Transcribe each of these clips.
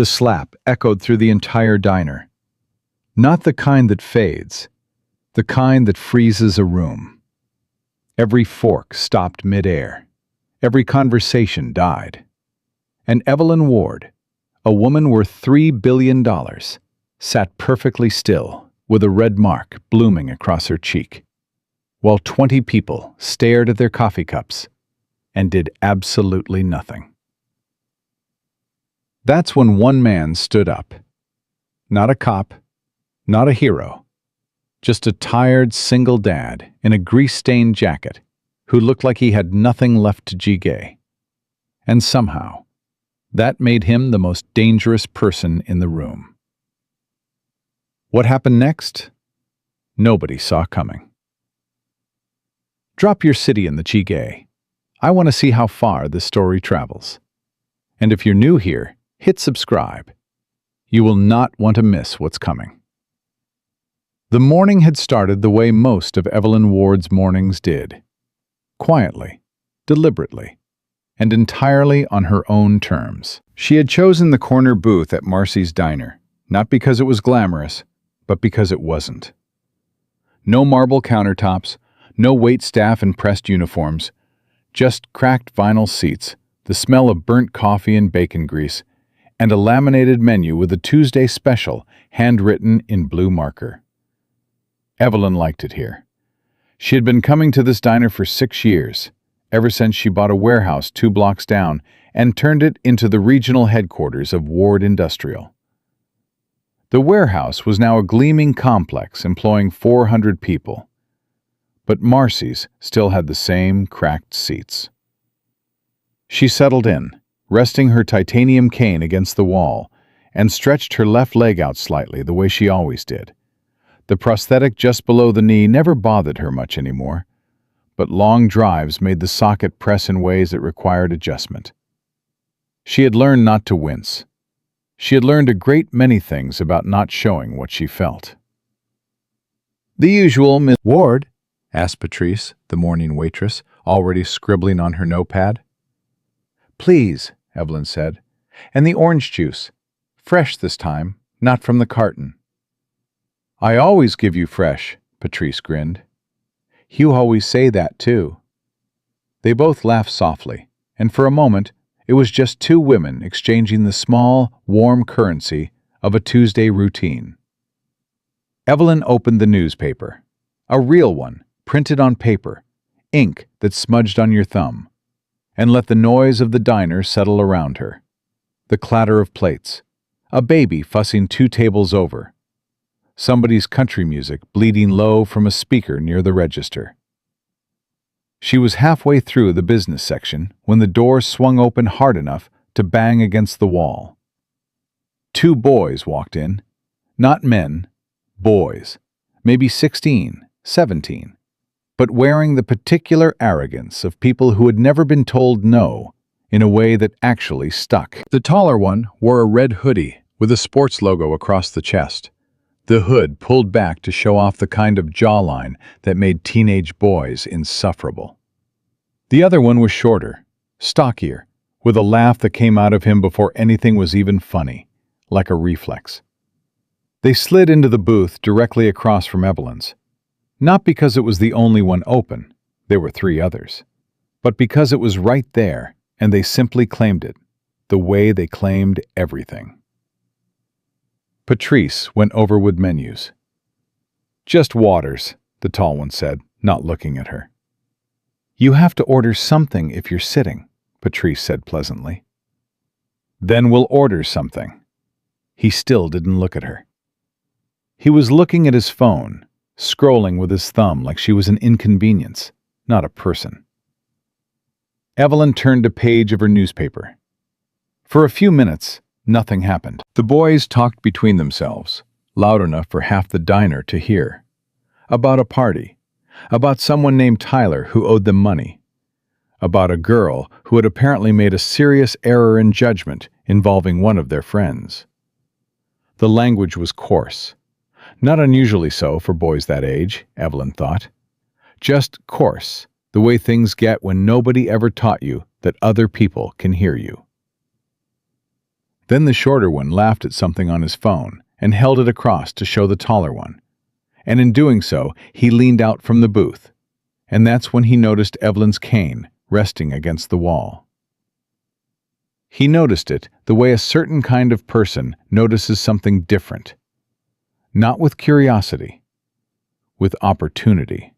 The slap echoed through the entire diner. Not the kind that fades, the kind that freezes a room. Every fork stopped mid-air. Every conversation died. And Evelyn Ward, a woman worth $3 billion, sat perfectly still with a red mark blooming across her cheek, while 20 people stared at their coffee cups and did absolutely nothing. That's when one man stood up. Not a cop, not a hero, just a tired single dad in a grease-stained jacket who looked like he had nothing left to jigay. And somehow, that made him the most dangerous person in the room. What happened next? Nobody saw coming. Drop your city in the jigay. I want to see how far this story travels. And if you're new here, hit subscribe. You will not want to miss what's coming. The morning had started the way most of Evelyn Ward's mornings did. Quietly, deliberately, and entirely on her own terms. She had chosen the corner booth at Marcy's diner, not because it was glamorous, but because it wasn't. No marble countertops, no waitstaff in pressed uniforms, just cracked vinyl seats, the smell of burnt coffee and bacon grease, and a laminated menu with a Tuesday special handwritten in blue marker. Evelyn liked it here. She had been coming to this diner for 6 years, ever since she bought a warehouse 2 blocks down and turned it into the regional headquarters of Ward Industrial. The warehouse was now a gleaming complex employing 400 people, but Marcy's still had the same cracked seats. She settled in, resting her titanium cane against the wall, and stretched her left leg out slightly the way she always did. The prosthetic just below the knee never bothered her much anymore, but long drives made the socket press in ways that required adjustment. She had learned not to wince. She had learned a great many things about not showing what she felt. "The usual, Miss Ward?" asked Patrice, the morning waitress, already scribbling on her notepad. "Please," Evelyn said, "and the orange juice. Fresh this time, not from the carton." "I always give you fresh," Patrice grinned. "You always say that, too." They both laughed softly, and for a moment it was just 2 women exchanging the small, warm currency of a Tuesday routine. Evelyn opened the newspaper. A real one, printed on paper, ink that smudged on your thumb, and let the noise of the diner settle around her. The clatter of plates, a baby fussing 2 tables over, somebody's country music bleeding low from a speaker near the register. She was halfway through the business section when the door swung open hard enough to bang against the wall. 2 boys walked in. Not men, boys, maybe 16, 17, but wearing the particular arrogance of people who had never been told no in a way that actually stuck. The taller one wore a red hoodie with a sports logo across the chest, the hood pulled back to show off the kind of jawline that made teenage boys insufferable. The other one was shorter, stockier, with a laugh that came out of him before anything was even funny, like a reflex. They slid into the booth directly across from Evelyn's, not because it was the only one open, there were 3 others, but because it was right there and they simply claimed it, the way they claimed everything. Patrice went over with menus. "Just waters," the tall one said, not looking at her. "You have to order something if you're sitting," Patrice said pleasantly. "Then we'll order something." He still didn't look at her. He was looking at his phone, scrolling with his thumb like she was an inconvenience, not a person. Evelyn turned a page of her newspaper. For a few minutes, nothing happened. The boys talked between themselves, loud enough for half the diner to hear. About a party, about someone named Tyler who owed them money, about a girl who had apparently made a serious error in judgment involving one of their friends. The language was coarse. Not unusually so for boys that age, Evelyn thought. Just coarse, the way things get when nobody ever taught you that other people can hear you. Then the shorter one laughed at something on his phone and held it across to show the taller one. And in doing so, he leaned out from the booth. And that's when he noticed Evelyn's cane resting against the wall. He noticed it the way a certain kind of person notices something different. Not with curiosity, with opportunity.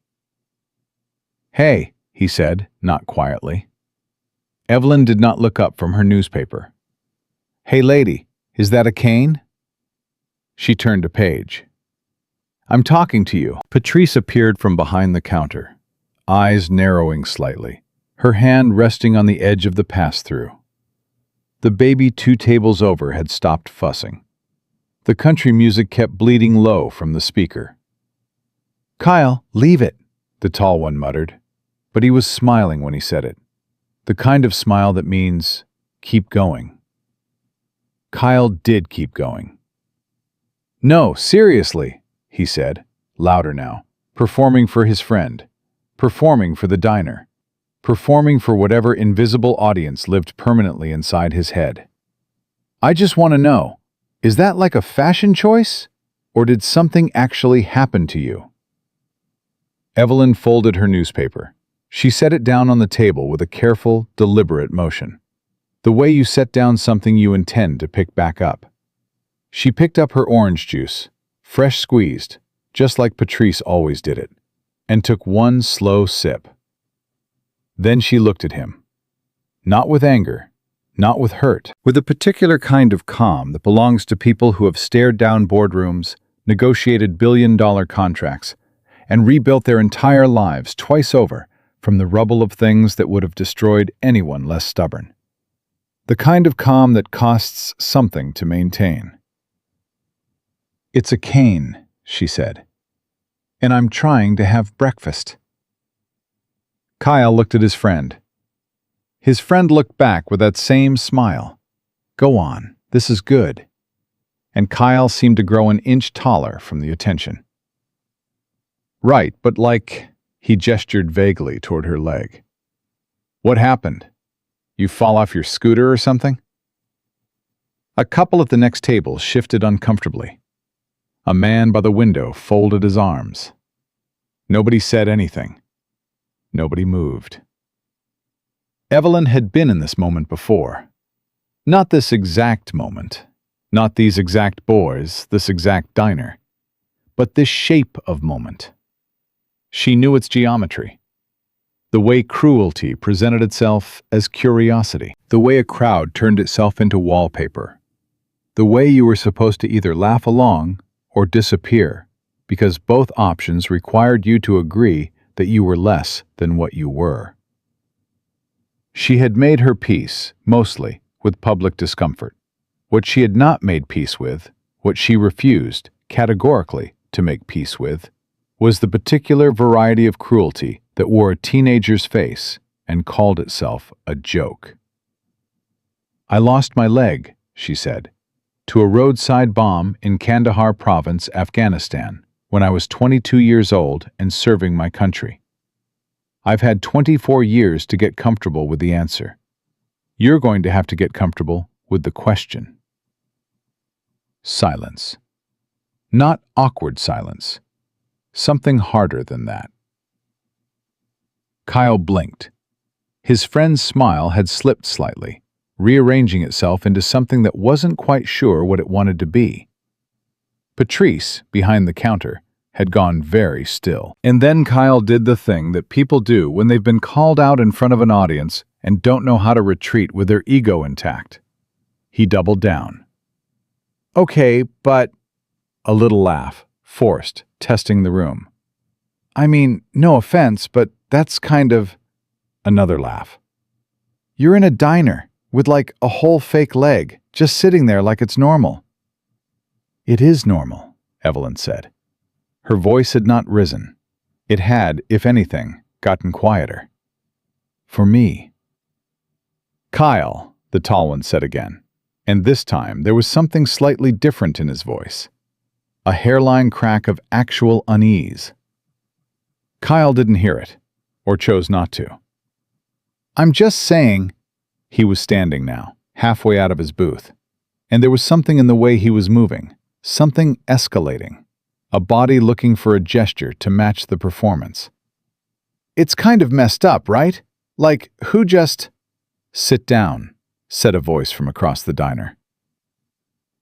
"Hey," he said, not quietly. Evelyn did not look up from her newspaper. "Hey, lady, is that a cane?" She turned a page. "I'm talking to you." Patrice appeared from behind the counter, eyes narrowing slightly, her hand resting on the edge of the pass-through. The baby 2 tables over had stopped fussing. The country music kept bleeding low from the speaker. "Kyle, leave it," the tall one muttered, but he was smiling when he said it. The kind of smile that means, keep going. Kyle did keep going. "No, seriously," he said, louder now, performing for his friend, performing for the diner, performing for whatever invisible audience lived permanently inside his head. "I just want to know, is that like a fashion choice, or did something actually happen to you?" Evelyn folded her newspaper. She set it down on the table with a careful, deliberate motion. The way you set down something you intend to pick back up. She picked up her orange juice, fresh squeezed, just like Patrice always did it, and took one slow sip. Then she looked at him. Not with anger, not with hurt, with a particular kind of calm that belongs to people who have stared down boardrooms, negotiated billion-dollar contracts, and rebuilt their entire lives twice over from the rubble of things that would have destroyed anyone less stubborn. The kind of calm that costs something to maintain. "It's a cane," she said, "and I'm trying to have breakfast." Kyle looked at his friend. His friend looked back with that same smile. "Go on, this is good." And Kyle seemed to grow an inch taller from the attention. "Right, but like," he gestured vaguely toward her leg. "What happened? You fall off your scooter or something?" A couple at the next table shifted uncomfortably. A man by the window folded his arms. Nobody said anything. Nobody moved. Evelyn had been in this moment before. Not this exact moment, not these exact boys, this exact diner, but this shape of moment. She knew its geometry. The way cruelty presented itself as curiosity. The way a crowd turned itself into wallpaper. The way you were supposed to either laugh along or disappear, because both options required you to agree that you were less than what you were. She had made her peace, mostly, with public discomfort. What she had not made peace with, what she refused, categorically, to make peace with, was the particular variety of cruelty that wore a teenager's face and called itself a joke. "I lost my leg," she said, "to a roadside bomb in Kandahar province, Afghanistan, when I was 22 years old and serving my country. I've had 24 years to get comfortable with the answer. You're going to have to get comfortable with the question." Silence. Not awkward silence. Something harder than that. Kyle blinked. His friend's smile had slipped slightly, rearranging itself into something that wasn't quite sure what it wanted to be. Patrice, behind the counter, had gone very still. And then Kyle did the thing that people do when they've been called out in front of an audience and don't know how to retreat with their ego intact. He doubled down. "Okay, but—" A little laugh, forced, testing the room. "I mean, no offense, but that's kind of—" Another laugh. "You're in a diner, with like a whole fake leg, just sitting there like it's normal." "It is normal," Evelyn said. Her voice had not risen. It had, if anything, gotten quieter. "For me." "Kyle," the tall one said again, and this time there was something slightly different in his voice. A hairline crack of actual unease. Kyle didn't hear it, or chose not to. "I'm just saying—" He was standing now, halfway out of his booth. And there was something in the way he was moving, something escalating, a body looking for a gesture to match the performance. "It's kind of messed up, right? Like, who just—" "Sit down," said a voice from across the diner.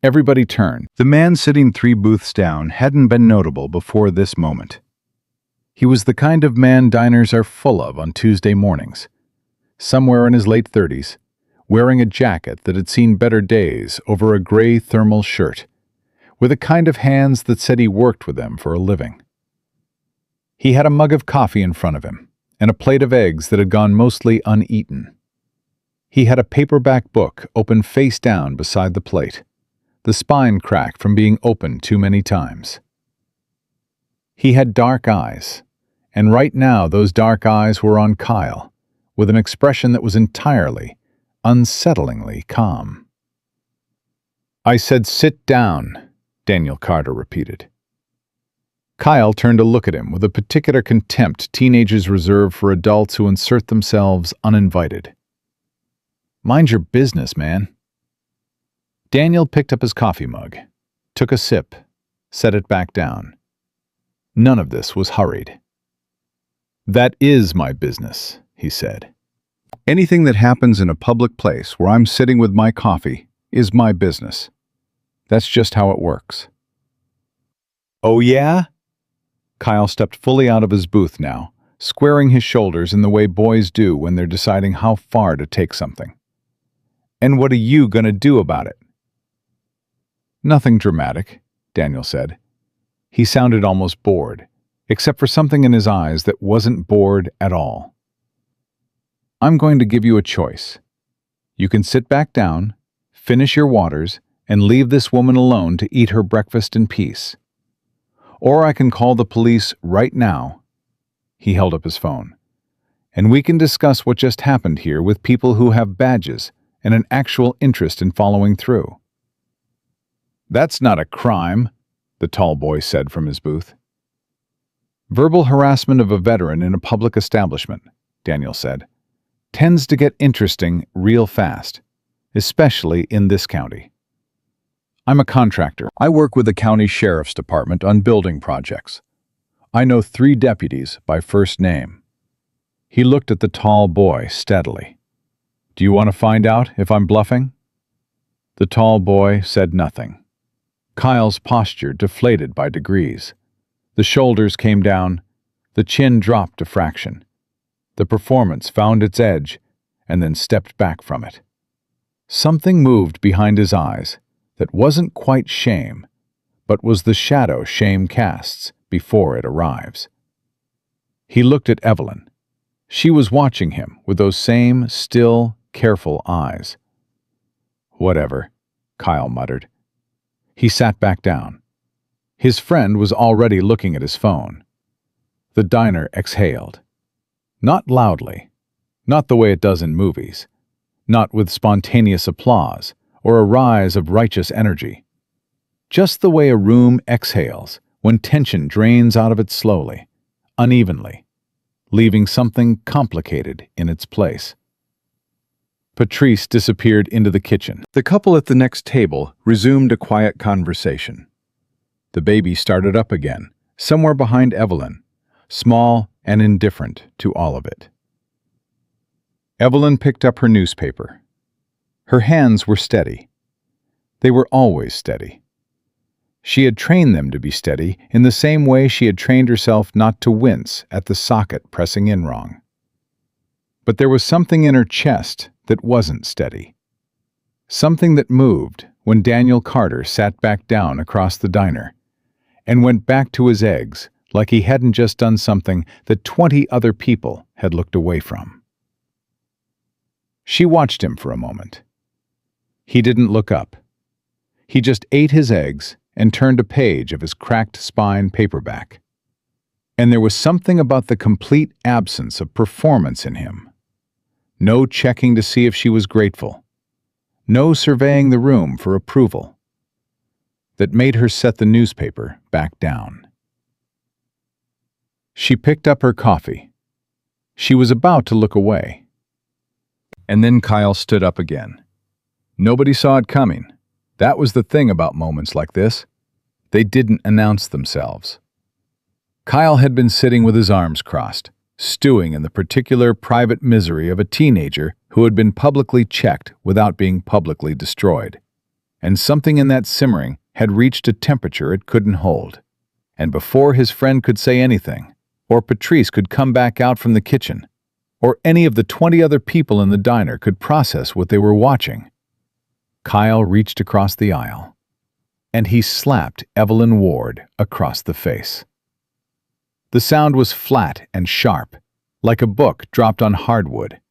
Everybody turned. The man sitting 3 booths down hadn't been notable before this moment. He was the kind of man diners are full of on Tuesday mornings, somewhere in his late 30s, wearing a jacket that had seen better days over a gray thermal shirt, with a kind of hands that said he worked with them for a living. He had a mug of coffee in front of him, and a plate of eggs that had gone mostly uneaten. He had a paperback book open face down beside the plate, the spine cracked from being opened too many times. He had dark eyes, and right now those dark eyes were on Kyle, with an expression that was entirely, unsettlingly calm. "I said sit down," Daniel Carter repeated. Kyle turned to look at him with a particular contempt teenagers reserve for adults who insert themselves uninvited. "Mind your business, man." Daniel picked up his coffee mug, took a sip, set it back down. None of this was hurried. "That is my business," he said. "Anything that happens in a public place where I'm sitting with my coffee is my business. That's just how it works." "Oh yeah?" Kyle stepped fully out of his booth now, squaring his shoulders in the way boys do when they're deciding how far to take something. "And what are you gonna do about it?" "Nothing dramatic," Daniel said. He sounded almost bored, except for something in his eyes that wasn't bored at all. "I'm going to give you a choice. You can sit back down, finish your waters, and leave this woman alone to eat her breakfast in peace. Or I can call the police right now." He held up his phone. "And we can discuss what just happened here with people who have badges and an actual interest in following through." "That's not a crime," the tall boy said from his booth. "Verbal harassment of a veteran in a public establishment," Daniel said, "tends to get interesting real fast, especially in this county. I'm a contractor. I work with the county sheriff's department on building projects. I know 3 deputies by first name." He looked at the tall boy steadily. "Do you want to find out if I'm bluffing?" The tall boy said nothing. Kyle's posture deflated by degrees. The shoulders came down, the chin dropped a fraction. The performance found its edge and then stepped back from it. Something moved behind his eyes that wasn't quite shame, but was the shadow shame casts before it arrives. He looked at Evelyn. She was watching him with those same still, careful eyes. "Whatever," Kyle muttered. He sat back down. His friend was already looking at his phone. The diner exhaled. Not loudly, not the way it does in movies, not with spontaneous applause or a rise of righteous energy. Just the way a room exhales when tension drains out of it slowly, unevenly, leaving something complicated in its place. Patrice disappeared into the kitchen. The couple at the next table resumed a quiet conversation. The baby started up again, somewhere behind Evelyn, small and indifferent to all of it. Evelyn picked up her newspaper. Her hands were steady. They were always steady. She had trained them to be steady in the same way she had trained herself not to wince at the socket pressing in wrong. But there was something in her chest that wasn't steady. Something that moved when Daniel Carter sat back down across the diner and went back to his eggs like he hadn't just done something that 20 other people had looked away from. She watched him for a moment. He didn't look up. He just ate his eggs and turned a page of his cracked spine paperback. And there was something about the complete absence of performance in him. No checking to see if she was grateful. No surveying the room for approval. That made her set the newspaper back down. She picked up her coffee. She was about to look away. And then Kyle stood up again. Nobody saw it coming. That was the thing about moments like this. They didn't announce themselves. Kyle had been sitting with his arms crossed, stewing in the particular private misery of a teenager who had been publicly checked without being publicly destroyed. And something in that simmering had reached a temperature it couldn't hold. And before his friend could say anything, or Patrice could come back out from the kitchen, or any of the 20 other people in the diner could process what they were watching, Kyle reached across the aisle, and he slapped Evelyn Ward across the face. The sound was flat and sharp, like a book dropped on hardwood,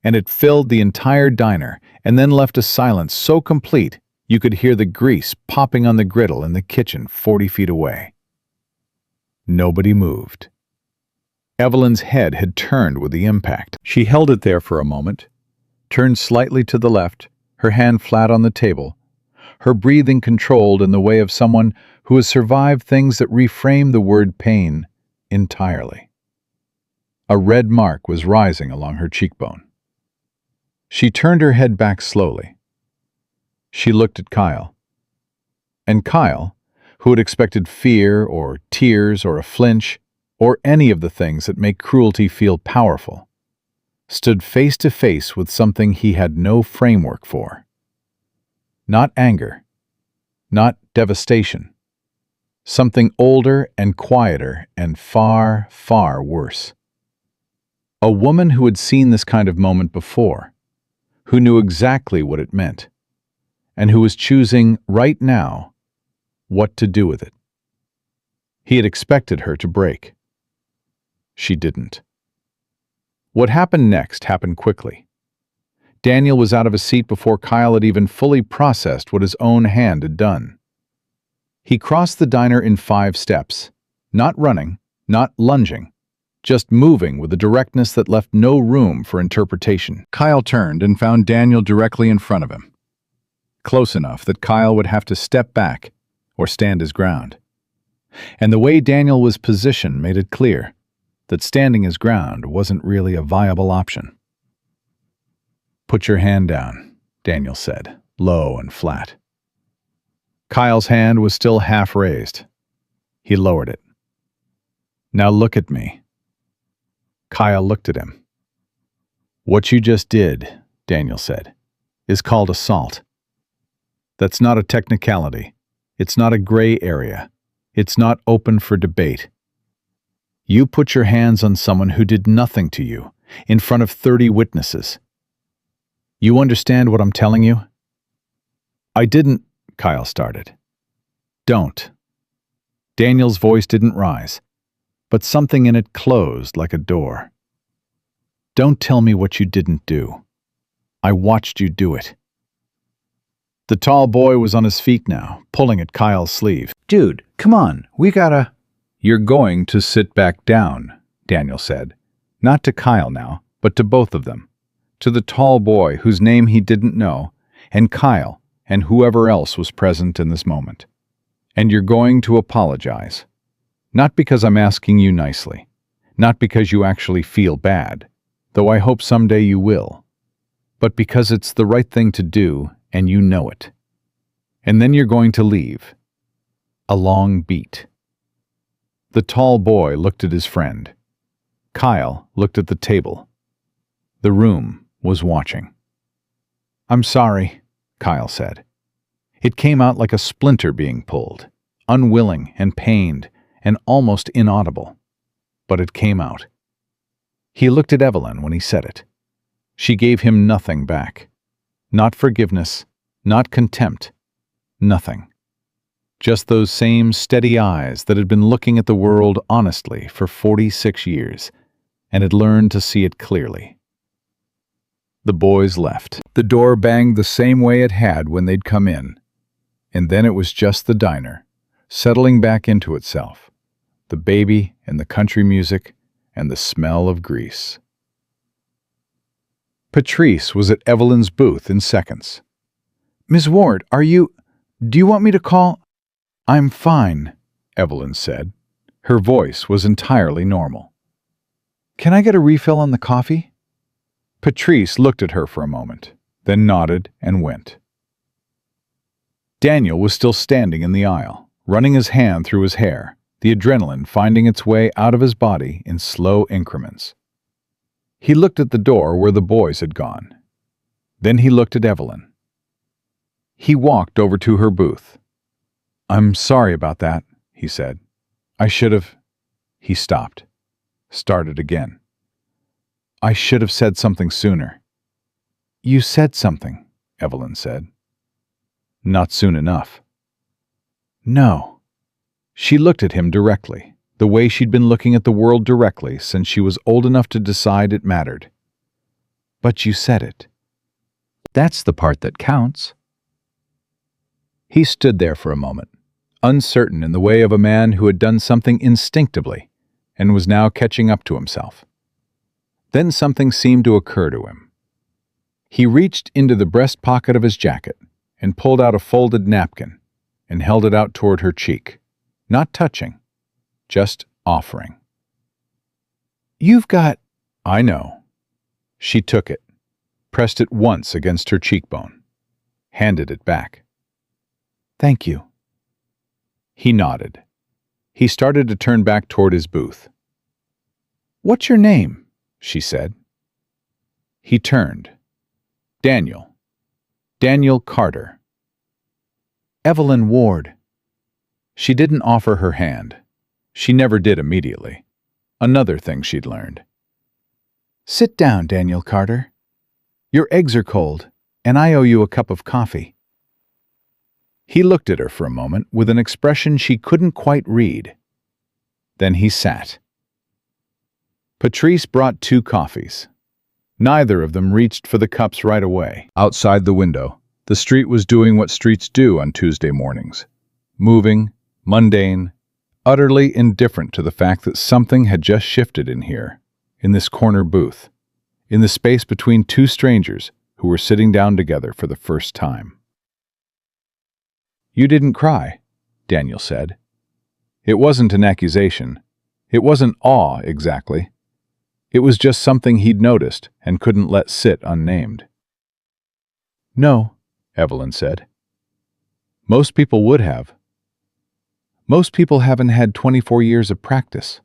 and it filled the entire diner and then left a silence so complete you could hear the grease popping on the griddle in the kitchen 40 feet away. Nobody moved. Evelyn's head had turned with the impact. She held it there for a moment, turned slightly to the left, her hand flat on the table, her breathing controlled in the way of someone who has survived things that reframe the word pain entirely. A red mark was rising along her cheekbone. She turned her head back slowly. She looked at Kyle. And Kyle, who had expected fear or tears or a flinch or any of the things that make cruelty feel powerful, stood face to face with something he had no framework for. Not anger, not devastation. Something older and quieter and far, far worse. A woman who had seen this kind of moment before, who knew exactly what it meant, and who was choosing right now what to do with it. He had expected her to break. She didn't. What happened next happened quickly. Daniel was out of his seat before Kyle had even fully processed what his own hand had done. He crossed the diner in 5 steps, not running, not lunging, just moving with a directness that left no room for interpretation. Kyle turned and found Daniel directly in front of him, close enough that Kyle would have to step back or stand his ground. And the way Daniel was positioned made it clear that standing his ground wasn't really a viable option. "Put your hand down," Daniel said, low and flat. Kyle's hand was still half raised. He lowered it. "Now look at me." Kyle looked at him. "What you just did," Daniel said, "is called assault. That's not a technicality. It's not a gray area. It's not open for debate. You put your hands on someone who did nothing to you, in front of 30 witnesses. You understand what I'm telling you?" "I didn't," Kyle started. "Don't." Daniel's voice didn't rise, but something in it closed like a door. "Don't tell me what you didn't do. I watched you do it." The tall boy was on his feet now, pulling at Kyle's sleeve. "Dude, come on, we gotta—" "You're going to sit back down," Daniel said. Not to Kyle now, but to both of them. To the tall boy whose name he didn't know, and Kyle, and whoever else was present in this moment. "And you're going to apologize. Not because I'm asking you nicely. Not because you actually feel bad, though I hope someday you will. But because it's the right thing to do, and you know it. And then you're going to leave." A long beat. The tall boy looked at his friend. Kyle looked at the table. The room was watching. "I'm sorry," Kyle said. It came out like a splinter being pulled, unwilling and pained and almost inaudible. But it came out. He looked at Evelyn when he said it. She gave him nothing back. Not forgiveness, not contempt, nothing. Just those same steady eyes that had been looking at the world honestly for 46 years and had learned to see it clearly. The boys left. The door banged the same way it had when they'd come in. And then it was just the diner, settling back into itself, the baby and the country music and the smell of grease. Patrice was at Evelyn's booth in seconds. "Ms. Ward, do you want me to call?" "I'm fine," Evelyn said. Her voice was entirely normal. "Can I get a refill on the coffee?" Patrice looked at her for a moment, then nodded and went. Daniel was still standing in the aisle, running his hand through his hair, the adrenaline finding its way out of his body in slow increments. He looked at the door where the boys had gone. Then he looked at Evelyn. He walked over to her booth. "I'm sorry about that," he said. "I should have—" He stopped. Started again. "I should have said something sooner." "You said something," Evelyn said. "Not soon enough." "No." She looked at him directly, the way she'd been looking at the world directly since she was old enough to decide it mattered. "But you said it. That's the part that counts." He stood there for a moment, uncertain in the way of a man who had done something instinctively and was now catching up to himself. Then something seemed to occur to him. He reached into the breast pocket of his jacket and pulled out a folded napkin and held it out toward her cheek, not touching, just offering. "You've got—" "I know." She took it, pressed it once against her cheekbone, handed it back. "Thank you." He nodded. He started to turn back toward his booth. "What's your name?" she said. He turned. "Daniel. Daniel Carter." "Evelyn Ward." She didn't offer her hand. She never did immediately. Another thing she'd learned. "Sit down, Daniel Carter. Your eggs are cold, and I owe you a cup of coffee." He looked at her for a moment with an expression she couldn't quite read. Then he sat. Patrice brought 2 coffees. Neither of them reached for the cups right away. Outside the window, the street was doing what streets do on Tuesday mornings. Moving, mundane, utterly indifferent to the fact that something had just shifted in here, in this corner booth, in the space between 2 strangers who were sitting down together for the first time. "You didn't cry," Daniel said. It wasn't an accusation. It wasn't awe, exactly. It was just something he'd noticed and couldn't let sit unnamed. "No," Evelyn said. "Most people would have. Most people haven't had 24 years of practice."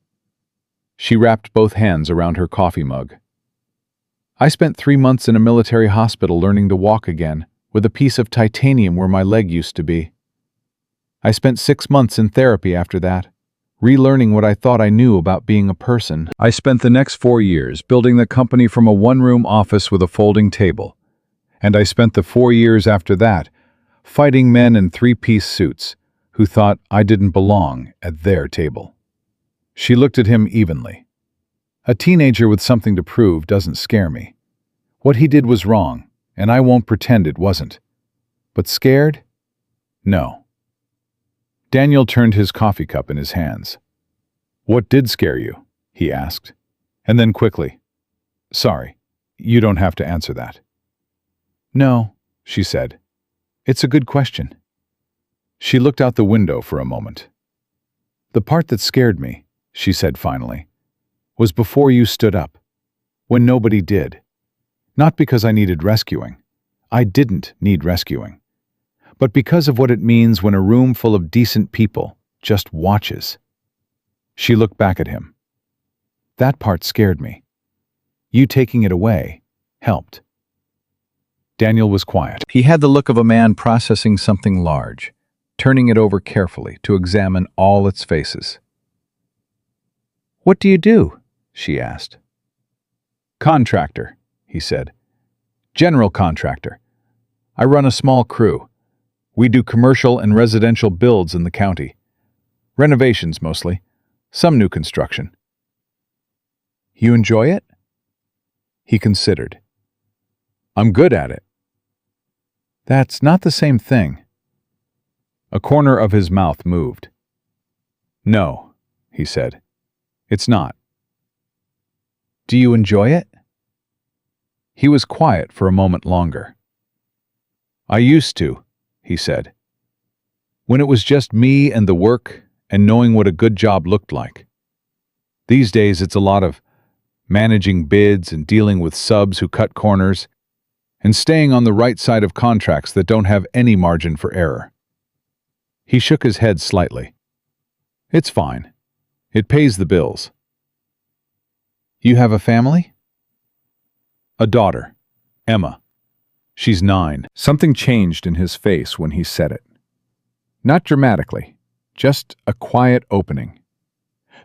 She wrapped both hands around her coffee mug. "I spent 3 months in a military hospital learning to walk again, with a piece of titanium where my leg used to be. I spent 6 months in therapy after that, relearning what I thought I knew about being a person. I spent the next 4 years building the company from a one-room office with a folding table. And I spent the 4 years after that fighting men in 3-piece suits who thought I didn't belong at their table." She looked at him evenly. "A teenager with something to prove doesn't scare me. What he did was wrong, and I won't pretend it wasn't. But scared? No." Daniel turned his coffee cup in his hands. "What did scare you?" he asked. And then quickly, "Sorry, you don't have to answer that." "No," she said. "It's a good question." She looked out the window for a moment. "The part that scared me," she said finally, "was before you stood up, when nobody did. Not because I needed rescuing. I didn't need rescuing. But because of what it means when a room full of decent people just watches." She looked back at him. "That part scared me. You taking it away helped." Daniel was quiet. He had the look of a man processing something large, turning it over carefully to examine all its faces. "What do you do?" she asked. "Contractor," he said. "General contractor. I run a small crew. We do commercial and residential builds in the county. Renovations mostly. Some new construction." "You enjoy it?" He considered. "I'm good at it." "That's not the same thing." A corner of his mouth moved. "No," he said. "It's not." "Do you enjoy it?" He was quiet for a moment longer. "I used to," he said. "When it was just me and the work and knowing what a good job looked like. These days it's a lot of managing bids and dealing with subs who cut corners and staying on the right side of contracts that don't have any margin for error. He shook his head slightly. It's fine. It pays the bills. You have a family? A daughter, Emma. She's 9. Something changed in his face when he said it. Not dramatically, just a quiet opening.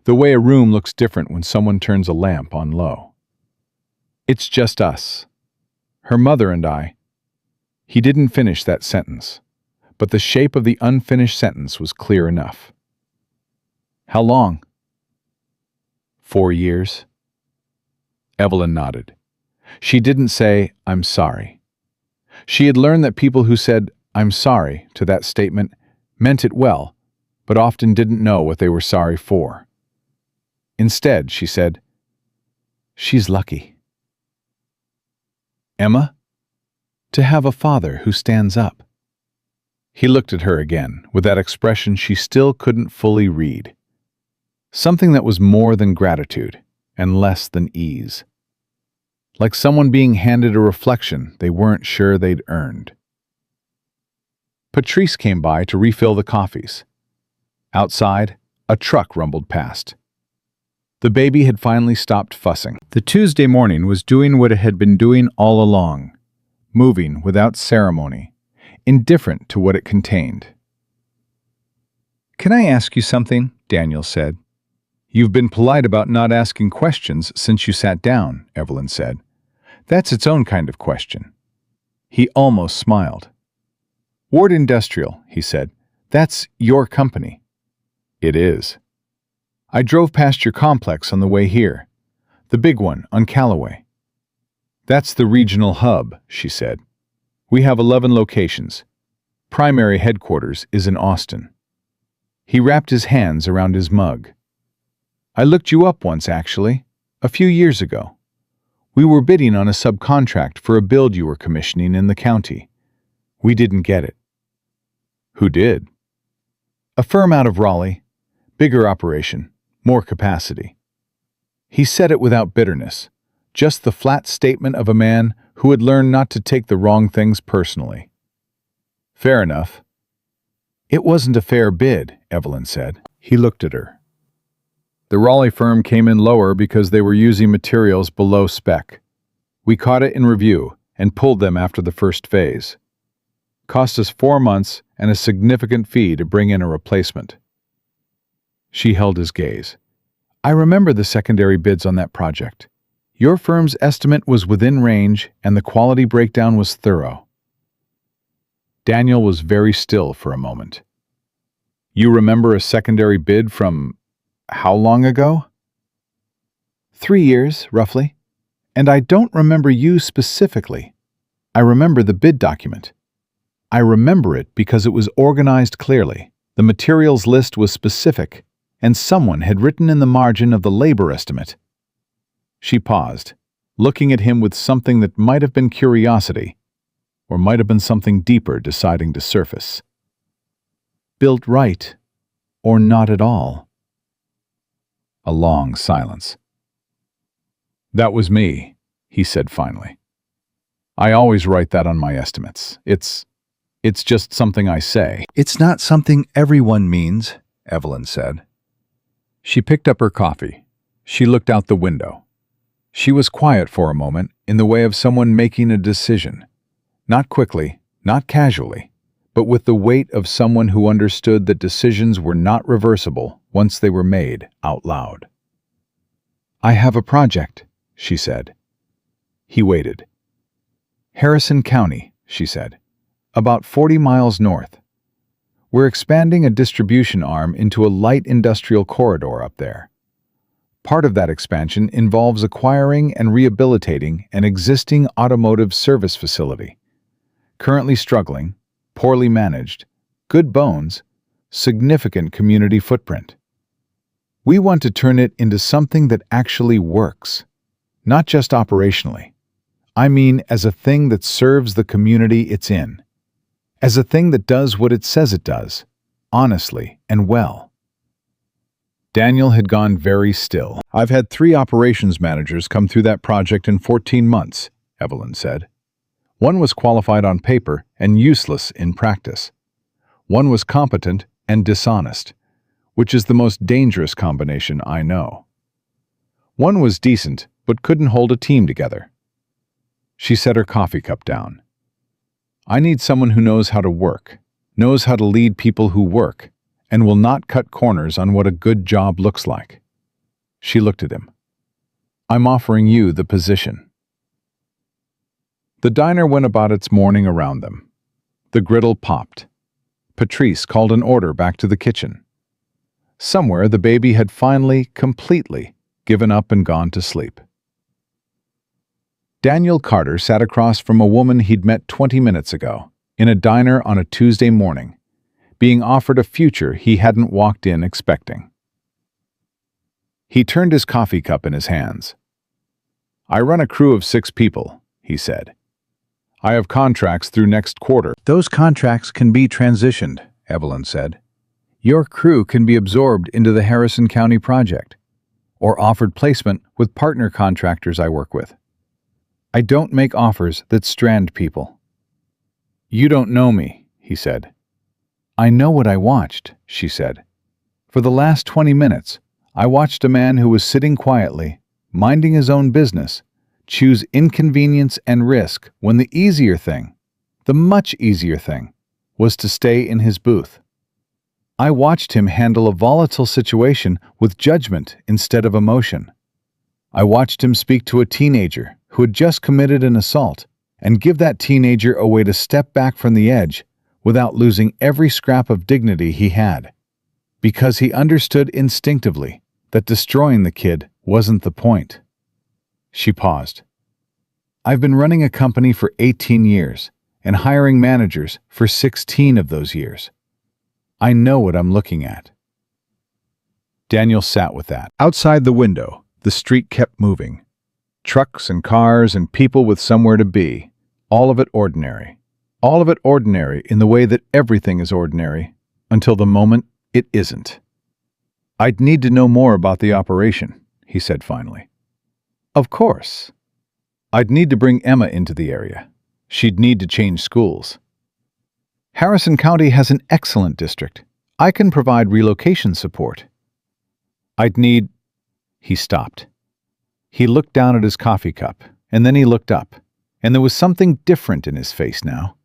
The way a room looks different when someone turns a lamp on low. It's just us. Her mother and I. He didn't finish that sentence, but the shape of the unfinished sentence was clear enough. How long? 4 years. Evelyn nodded. She didn't say, I'm sorry. She had learned that people who said, I'm sorry, to that statement meant it well, but often didn't know what they were sorry for. Instead, she said, she's lucky. Emma? To have a father who stands up. He looked at her again, with that expression she still couldn't fully read. Something that was more than gratitude, and less than ease. Like someone being handed a reflection they weren't sure they'd earned. Patrice came by to refill the coffees. Outside, a truck rumbled past. The baby had finally stopped fussing. The Tuesday morning was doing what it had been doing all along, moving without ceremony, indifferent to what it contained. Can I ask you something? Daniel said. You've been polite about not asking questions since you sat down, Evelyn said. That's its own kind of question. He almost smiled. Ward Industrial, he said. That's your company. It is. I drove past your complex on the way here. The big one on Callaway. That's the regional hub, she said. We have 11 locations. Primary headquarters is in Austin. He wrapped his hands around his mug. I looked you up once, actually, a few years ago. We were bidding on a subcontract for a build you were commissioning in the county. We didn't get it. Who did? A firm out of Raleigh. Bigger operation, more capacity. He said it without bitterness, just the flat statement of a man who had learned not to take the wrong things personally. Fair enough. It wasn't a fair bid, Evelyn said. He looked at her. The Raleigh firm came in lower because they were using materials below spec. We caught it in review and pulled them after the first phase. Cost us 4 months and a significant fee to bring in a replacement. She held his gaze. I remember the secondary bids on that project. Your firm's estimate was within range and the quality breakdown was thorough. Daniel was very still for a moment. You remember a secondary bid from how long ago? 3 years, roughly. And I don't remember you specifically. I remember the bid document. I remember it because it was organized clearly. The materials list was specific, and someone had written in the margin of the labor estimate. She paused, looking at him with something that might have been curiosity, or might have been something deeper deciding to surface. Built right, or not at all. A long silence. That was me, he said finally. I always write that on my estimates. It's just something I say. It's not something everyone means, Evelyn said. She picked up her coffee. She looked out the window. She was quiet for a moment, in the way of someone making a decision. Not quickly, not casually, but with the weight of someone who understood that decisions were not reversible once they were made out loud. I have a project, she said. He waited. Harrison County, she said. About 40 miles north. We're expanding a distribution arm into a light industrial corridor up there. Part of that expansion involves acquiring and rehabilitating an existing automotive service facility. Currently struggling, poorly managed, good bones, significant community footprint. We want to turn it into something that actually works, not just operationally. I mean as a thing that serves the community it's in. As a thing that does what it says it does, honestly and well. Daniel had gone very still. I've had 3 operations managers come through that project in 14 months, Evelyn said. One was qualified on paper and useless in practice. One was competent and dishonest, which is the most dangerous combination I know. One was decent, but couldn't hold a team together. She set her coffee cup down. I need someone who knows how to work, knows how to lead people who work, and will not cut corners on what a good job looks like. She looked at him. I'm offering you the position. The diner went about its morning around them. The griddle popped. Patrice called an order back to the kitchen. Somewhere the baby had finally, completely, given up and gone to sleep. Daniel Carter sat across from a woman he'd met 20 minutes ago, in a diner on a Tuesday morning, being offered a future he hadn't walked in expecting. He turned his coffee cup in his hands. I run a crew of 6 people, he said. I have contracts through next quarter. Those contracts can be transitioned, Evelyn said. Your crew can be absorbed into the Harrison County project, or offered placement with partner contractors I work with. I don't make offers that strand people. You don't know me, he said. I know what I watched, she said. For the last 20 minutes, I watched a man who was sitting quietly, minding his own business, choose inconvenience and risk when the easier thing, the much easier thing, was to stay in his booth. I watched him handle a volatile situation with judgment instead of emotion. I watched him speak to a teenager who had just committed an assault and give that teenager a way to step back from the edge without losing every scrap of dignity he had, because he understood instinctively that destroying the kid wasn't the point. She paused. I've been running a company for 18 years and hiring managers for 16 of those years. I know what I'm looking at. Daniel sat with that. Outside the window, the street kept moving. Trucks and cars and people with somewhere to be. All of it ordinary. All of it ordinary in the way that everything is ordinary, until the moment it isn't. I'd need to know more about the operation, he said finally. Of course. I'd need to bring Emma into the area. She'd need to change schools. Harrison County has an excellent district. I can provide relocation support. I'd need... He stopped. He looked down at his coffee cup, and then he looked up, and there was something different in his face now.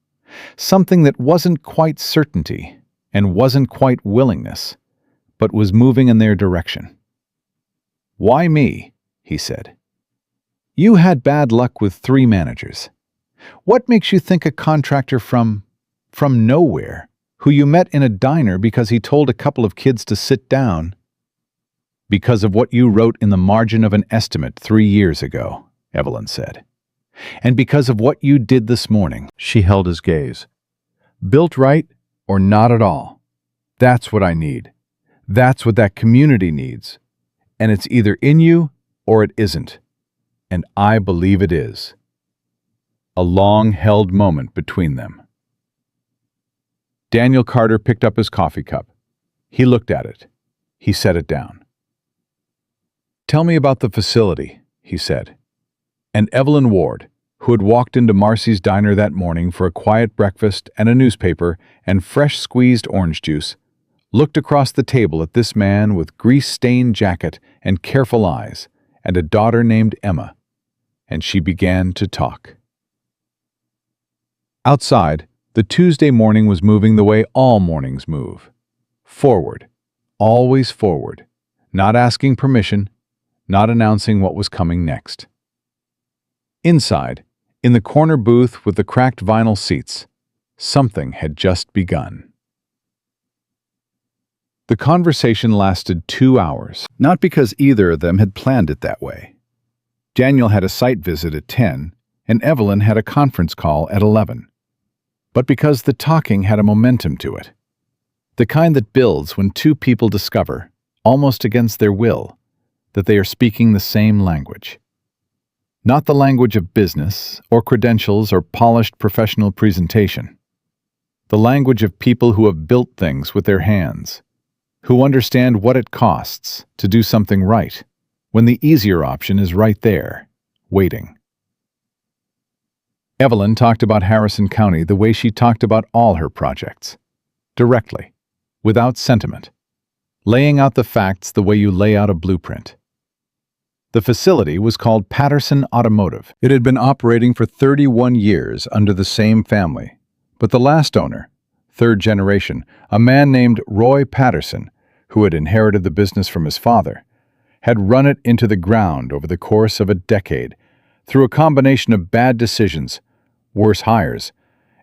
Something that wasn't quite certainty, and wasn't quite willingness, but was moving in their direction. Why me? He said. You had bad luck with 3 managers. What makes you think a contractor from nowhere, who you met in a diner because he told a couple of kids to sit down? Because of what you wrote in the margin of an estimate 3 years ago, Evelyn said. And because of what you did this morning. She held his gaze. Built right or not at all. That's what I need. That's what that community needs. And it's either in you or it isn't. And I believe it is. A long-held moment between them. Daniel Carter picked up his coffee cup. He looked at it. He set it down. Tell me about the facility, he said. And Evelyn Ward, who had walked into Marcy's diner that morning for a quiet breakfast and a newspaper and fresh squeezed orange juice, looked across the table at this man with grease-stained jacket and careful eyes and a daughter named Emma, and she began to talk. Outside, the Tuesday morning was moving the way all mornings move. Forward, always forward, not asking permission, not announcing what was coming next. Inside, in the corner booth with the cracked vinyl seats, something had just begun. The conversation lasted 2 hours, not because either of them had planned it that way. Daniel had a site visit at 10, and Evelyn had a conference call at 11. But because the talking had a momentum to it. The kind that builds when 2 people discover, almost against their will, that they are speaking the same language. Not the language of business, or credentials, or polished professional presentation. The language of people who have built things with their hands, who understand what it costs to do something right, when the easier option is right there, waiting. Evelyn talked about Harrison County the way she talked about all her projects. Directly, without sentiment, laying out the facts the way you lay out a blueprint. The facility was called Patterson Automotive. It had been operating for 31 years under the same family, but the last owner, third generation, a man named Roy Patterson, who had inherited the business from his father, had run it into the ground over the course of a decade through a combination of bad decisions, worse hires,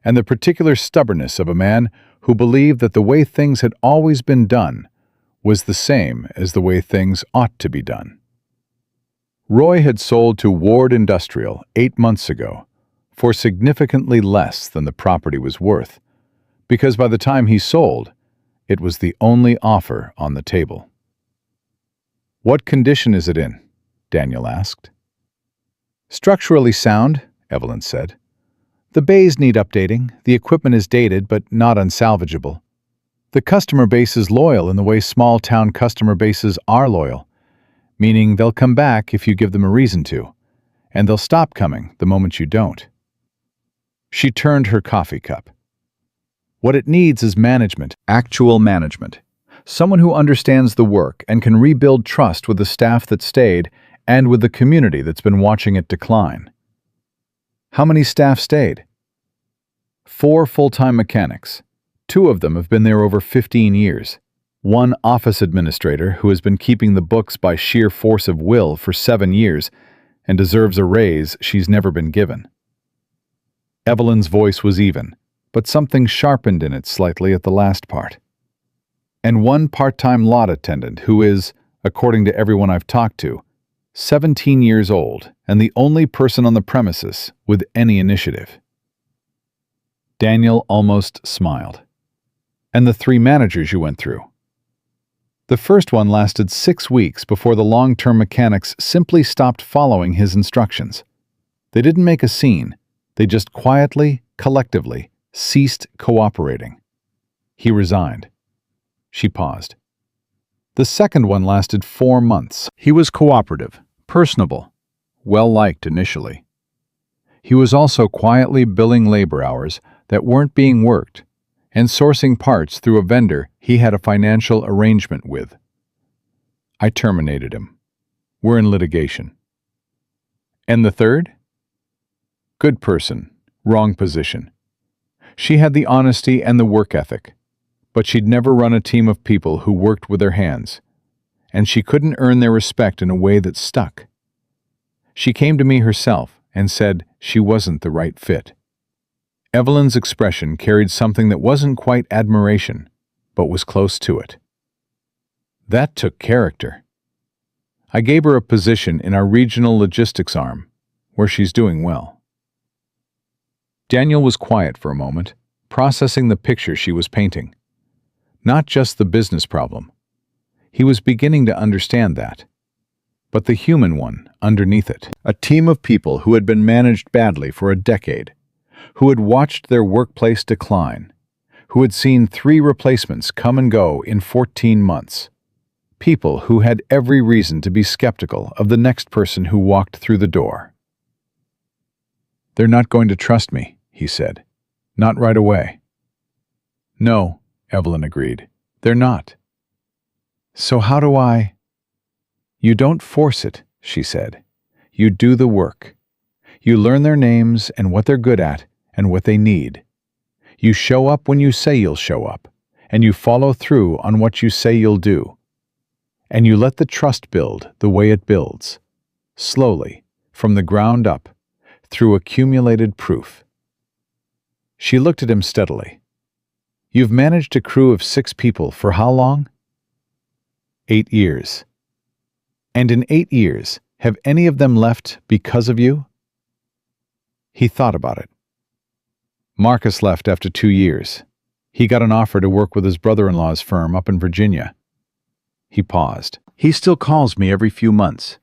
and the particular stubbornness of a man who believed that the way things had always been done was the same as the way things ought to be done. Roy had sold to Ward Industrial 8 months ago for significantly less than the property was worth, because by the time he sold, it was the only offer on the table. "What condition is it in?" Daniel asked. "Structurally sound," Evelyn said. "The bays need updating, the equipment is dated but not unsalvageable. The customer base is loyal in the way small-town customer bases are loyal, meaning they'll come back if you give them a reason to, and they'll stop coming the moment you don't." She turned her coffee cup. "What it needs is management, actual management. Someone who understands the work and can rebuild trust with the staff that stayed and with the community that's been watching it decline." "How many staff stayed?" 4 full-time mechanics. 2 of them have been there over 15 years. 1 office administrator who has been keeping the books by sheer force of will for 7 years and deserves a raise she's never been given. Evelyn's voice was even, but something sharpened in it slightly at the last part. "And 1 part-time lot attendant who is, according to everyone I've talked to, 17 years old and the only person on the premises with any initiative." Daniel almost smiled. "And the 3 managers you went through?" The first one lasted 6 weeks before the long-term mechanics simply stopped following his instructions. They didn't make a scene, they just quietly, collectively, ceased cooperating. He resigned. She paused. The second one lasted 4 months. He was cooperative, personable, well-liked initially. He was also quietly billing labor hours that weren't being worked and sourcing parts through a vendor he had a financial arrangement with. I terminated him. We're in litigation. "And the third?" "Good person, wrong position. She had the honesty and the work ethic, but she'd never run a team of people who worked with their hands, and she couldn't earn their respect in a way that stuck. She came to me herself and said she wasn't the right fit." Evelyn's expression carried something that wasn't quite admiration, but was close to it. "That took character." "I gave her a position in our regional logistics arm, where she's doing well." Daniel was quiet for a moment, processing the picture she was painting. Not just the business problem. He was beginning to understand that, but the human one underneath it. A team of people who had been managed badly for a decade, who had watched their workplace decline, who had seen 3 replacements come and go in 14 months. People who had every reason to be skeptical of the next person who walked through the door. "They're not going to trust me," he said. "Not right away." "No," Evelyn agreed. "They're not." "So how do I—" "You don't force it," she said. "You do the work. You learn their names and what they're good at and what they need. You show up when you say you'll show up, and you follow through on what you say you'll do. And you let the trust build the way it builds, slowly, from the ground up, through accumulated proof." She looked at him steadily. "You've managed a crew of 6 people for how long?" 8 years. "And in 8 years, have any of them left because of you?" He thought about it. "Marcus left after 2 years. He got an offer to work with his brother-in-law's firm up in Virginia." He paused. "He still calls me every few months.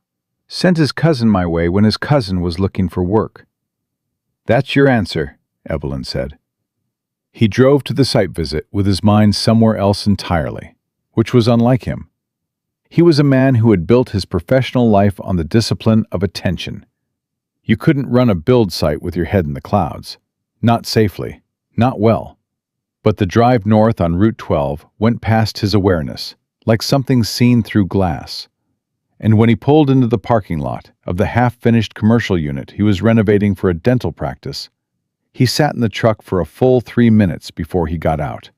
Sent his cousin my way when his cousin was looking for work." "That's your answer," Evelyn said. He drove to the site visit with his mind somewhere else entirely, which was unlike him. He was a man who had built his professional life on the discipline of attention. You couldn't run a build site with your head in the clouds. Not safely. Not well. But the drive north on Route 12 went past his awareness, like something seen through glass. And when he pulled into the parking lot of the half-finished commercial unit he was renovating for a dental practice, he sat in the truck for a full 3 minutes before he got out.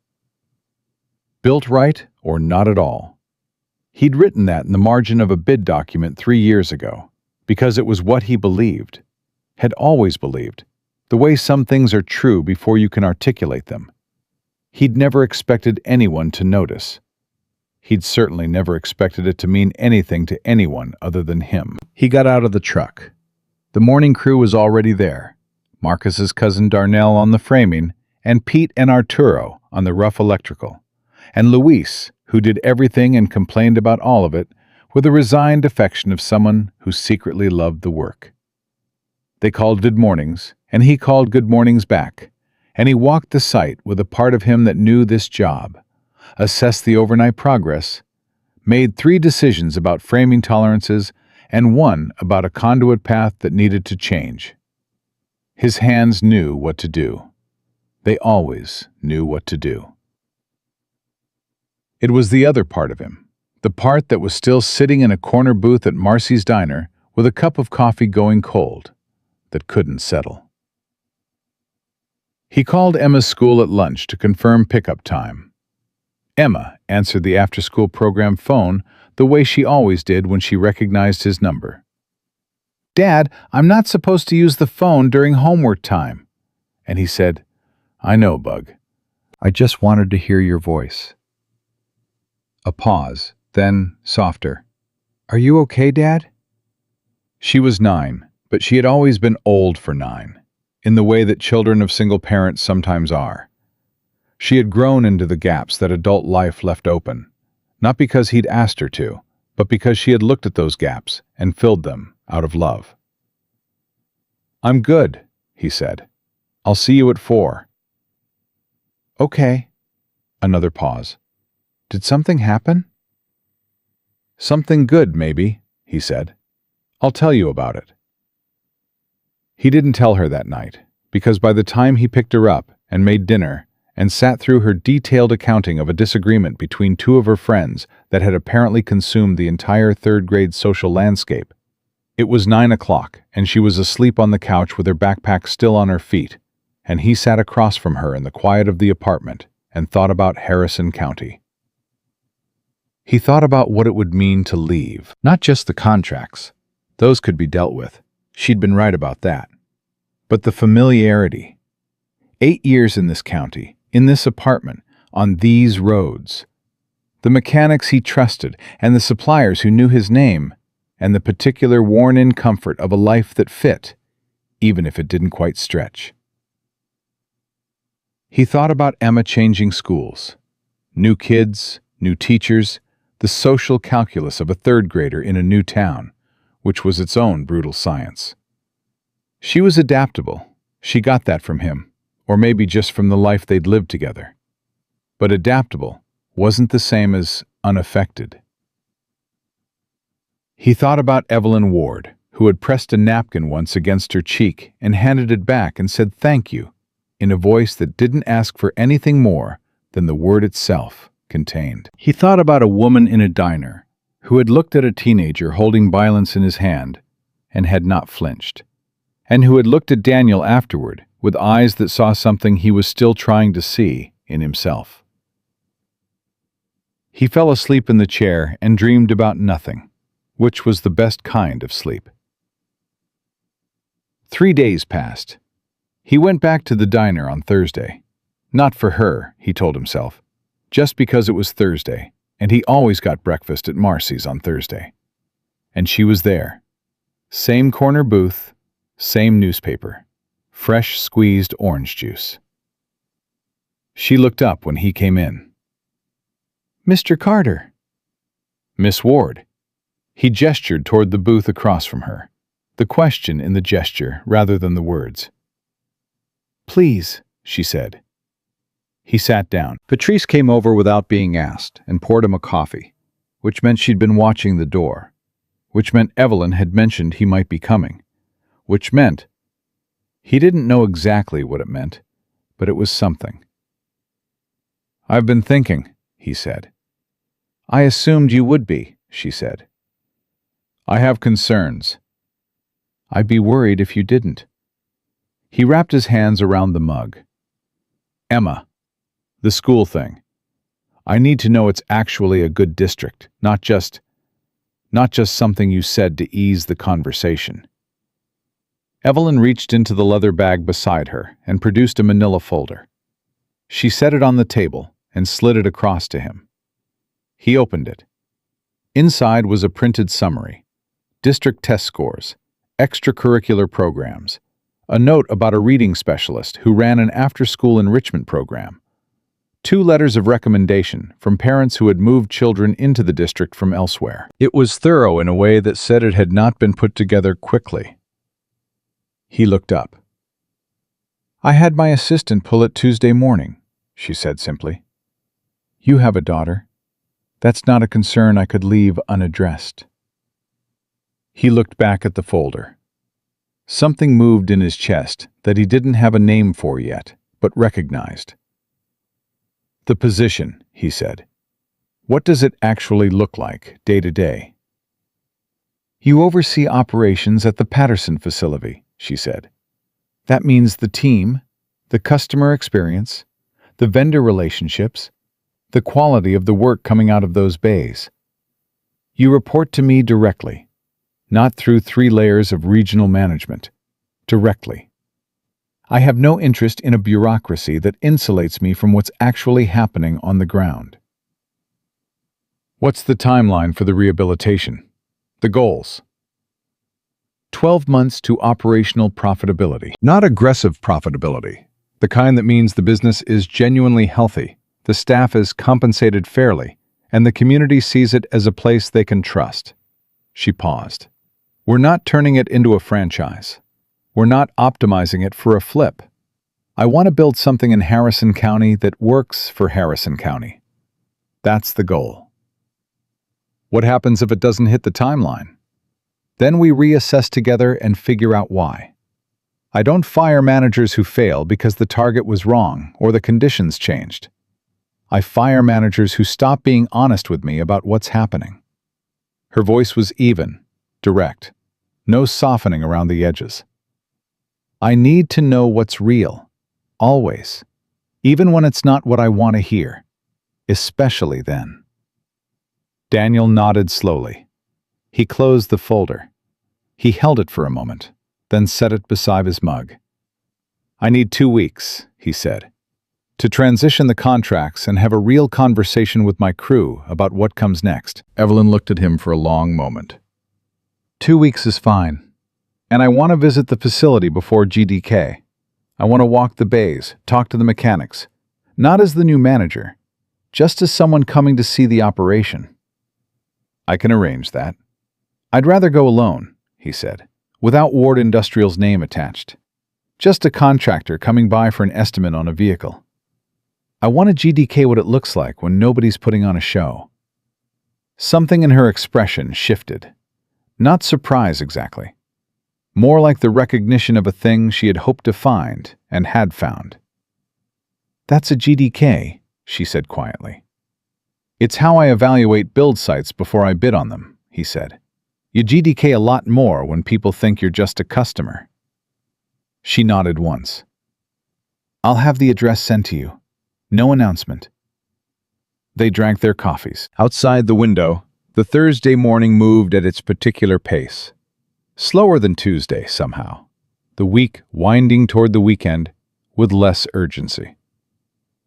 Built right or not at all? He'd written that in the margin of a bid document 3 years ago, because it was what he believed, had always believed, the way some things are true before you can articulate them. He'd never expected anyone to notice. He'd certainly never expected it to mean anything to anyone other than him. He got out of the truck. The morning crew was already there. Marcus's cousin Darnell on the framing, and Pete and Arturo on the rough electrical, and Luis, who did everything and complained about all of it, with the resigned affection of someone who secretly loved the work. They called good mornings, and he called good mornings back, and he walked the site with a part of him that knew this job, assessed the overnight progress, made 3 decisions about framing tolerances, and 1 about a conduit path that needed to change. His hands knew what to do. They always knew what to do. It was the other part of him, the part that was still sitting in a corner booth at Marcy's Diner with a cup of coffee going cold, that couldn't settle. He called Emma's school at lunch to confirm pickup time. Emma answered the after-school program phone the way she always did when she recognized his number. "Dad, I'm not supposed to use the phone during homework time." And he said, "I know, Bug. I just wanted to hear your voice." A pause, then softer. "Are you okay, Dad?" She was 9, but she had always been old for 9, in the way that children of single parents sometimes are. She had grown into the gaps that adult life left open, not because he'd asked her to, but because she had looked at those gaps and filled them out of love. "I'm good," he said. "I'll see you at 4. "Okay." Another pause. "Did something happen?" "Something good, maybe," he said. "I'll tell you about it." He didn't tell her that night, because by the time he picked her up and made dinner and sat through her detailed accounting of a disagreement between 2 of her friends that had apparently consumed the entire 3rd grade social landscape, it was 9 o'clock and she was asleep on the couch with her backpack still on her feet, and he sat across from her in the quiet of the apartment and thought about Harrison County. He thought about what it would mean to leave, not just the contracts. Those could be dealt with. She'd been right about that. But the familiarity. 8 years in this county, in this apartment, on these roads. The mechanics he trusted, and the suppliers who knew his name, and the particular worn-in comfort of a life that fit, even if it didn't quite stretch. He thought about Emma changing schools. New kids, new teachers, the social calculus of a 3rd grader in a new town, which was its own brutal science. She was adaptable. She got that from him, or maybe just from the life they'd lived together. But adaptable wasn't the same as unaffected. He thought about Evelyn Ward, who had pressed a napkin once against her cheek and handed it back and said thank you, in a voice that didn't ask for anything more than the word itself contained. He thought about a woman in a diner who had looked at a teenager holding violence in his hand and had not flinched, and who had looked at Daniel afterward with eyes that saw something he was still trying to see in himself. He fell asleep in the chair and dreamed about nothing, which was the best kind of sleep. 3 days passed. He went back to the diner on Thursday. Not for her, he told himself, just because it was Thursday, and he always got breakfast at Marcy's on Thursday. And she was there. Same corner booth, same newspaper, fresh squeezed orange juice. She looked up when he came in. "Mr. Carter." "Miss Ward." He gestured toward the booth across from her, the question in the gesture rather than the words. "Please," she said. He sat down. Patrice came over without being asked and poured him a coffee, which meant she'd been watching the door, which meant Evelyn had mentioned he might be coming, which meant he didn't know exactly what it meant, but it was something. "I've been thinking," he said. "I assumed you would be," she said. "I have concerns." "I'd be worried if you didn't." He wrapped his hands around the mug. "Emma, the school thing. I need to know it's actually a good district, not just something you said to ease the conversation." Evelyn reached into the leather bag beside her and produced a manila folder. She set it on the table and slid it across to him. He opened it. Inside was a printed summary, district test scores, extracurricular programs, a note about a reading specialist who ran an after-school enrichment program, 2 letters of recommendation from parents who had moved children into the district from elsewhere. It was thorough in a way that said it had not been put together quickly. He looked up. "I had my assistant pull it Tuesday morning," she said simply. "You have a daughter. That's not a concern I could leave unaddressed." He looked back at the folder. Something moved in his chest that he didn't have a name for yet, but recognized. "The position," he said. "What does it actually look like, day to day?" "You oversee operations at the Patterson facility," she said. "That means the team, the customer experience, the vendor relationships, the quality of the work coming out of those bays. You report to me directly, not through 3 layers of regional management, directly. I have no interest in a bureaucracy that insulates me from what's actually happening on the ground." "What's the timeline for the rehabilitation? The goals?" 12 months to operational profitability. Not aggressive profitability, the kind that means the business is genuinely healthy, the staff is compensated fairly, and the community sees it as a place they can trust. She paused. "We're not turning it into a franchise. We're not optimizing it for a flip. I want to build something in Harrison County that works for Harrison County. That's the goal." "What happens if it doesn't hit the timeline?" "Then we reassess together and figure out why. I don't fire managers who fail because the target was wrong or the conditions changed. I fire managers who stop being honest with me about what's happening." Her voice was even, direct, no softening around the edges. "I need to know what's real, always, even when it's not what I want to hear, especially then." Daniel nodded slowly. He closed the folder. He held it for a moment, then set it beside his mug. "I need 2 weeks," he said, "to transition the contracts and have a real conversation with my crew about what comes next." Evelyn looked at him for a long moment. 2 weeks is fine. And I want to visit the facility before GDK. I want to walk the bays, talk to the mechanics. Not as the new manager, just as someone coming to see the operation." "I can arrange that." "I'd rather go alone," he said, "without Ward Industrial's name attached. Just a contractor coming by for an estimate on a vehicle. I want to GDK what it looks like when nobody's putting on a show." Something in her expression shifted. Not surprise exactly. More like the recognition of a thing she had hoped to find and had found. "That's a GDK," she said quietly. "It's how I evaluate build sites before I bid on them," he said. "You GDK a lot more when people think you're just a customer." She nodded once. "I'll have the address sent to you. No announcement." They drank their coffees. Outside the window, the Thursday morning moved at its particular pace. Slower than Tuesday, somehow. The week winding toward the weekend with less urgency.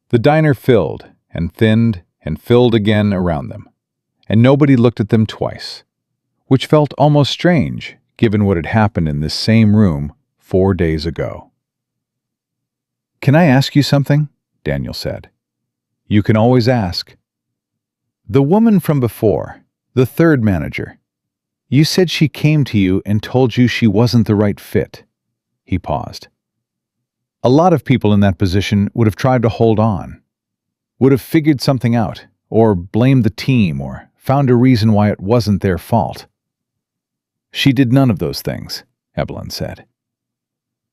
The diner filled and thinned and filled again around them, and nobody looked at them twice, which felt almost strange given what had happened in this same room 4 days ago. "Can I ask you something?" Daniel said. "You can always ask." "The woman from before, the 3rd manager, you said she came to you and told you she wasn't the right fit." He paused. "A lot of people in that position would have tried to hold on, would have figured something out, or blamed the team, or found a reason why it wasn't their fault." "She did none of those things," Evelyn said.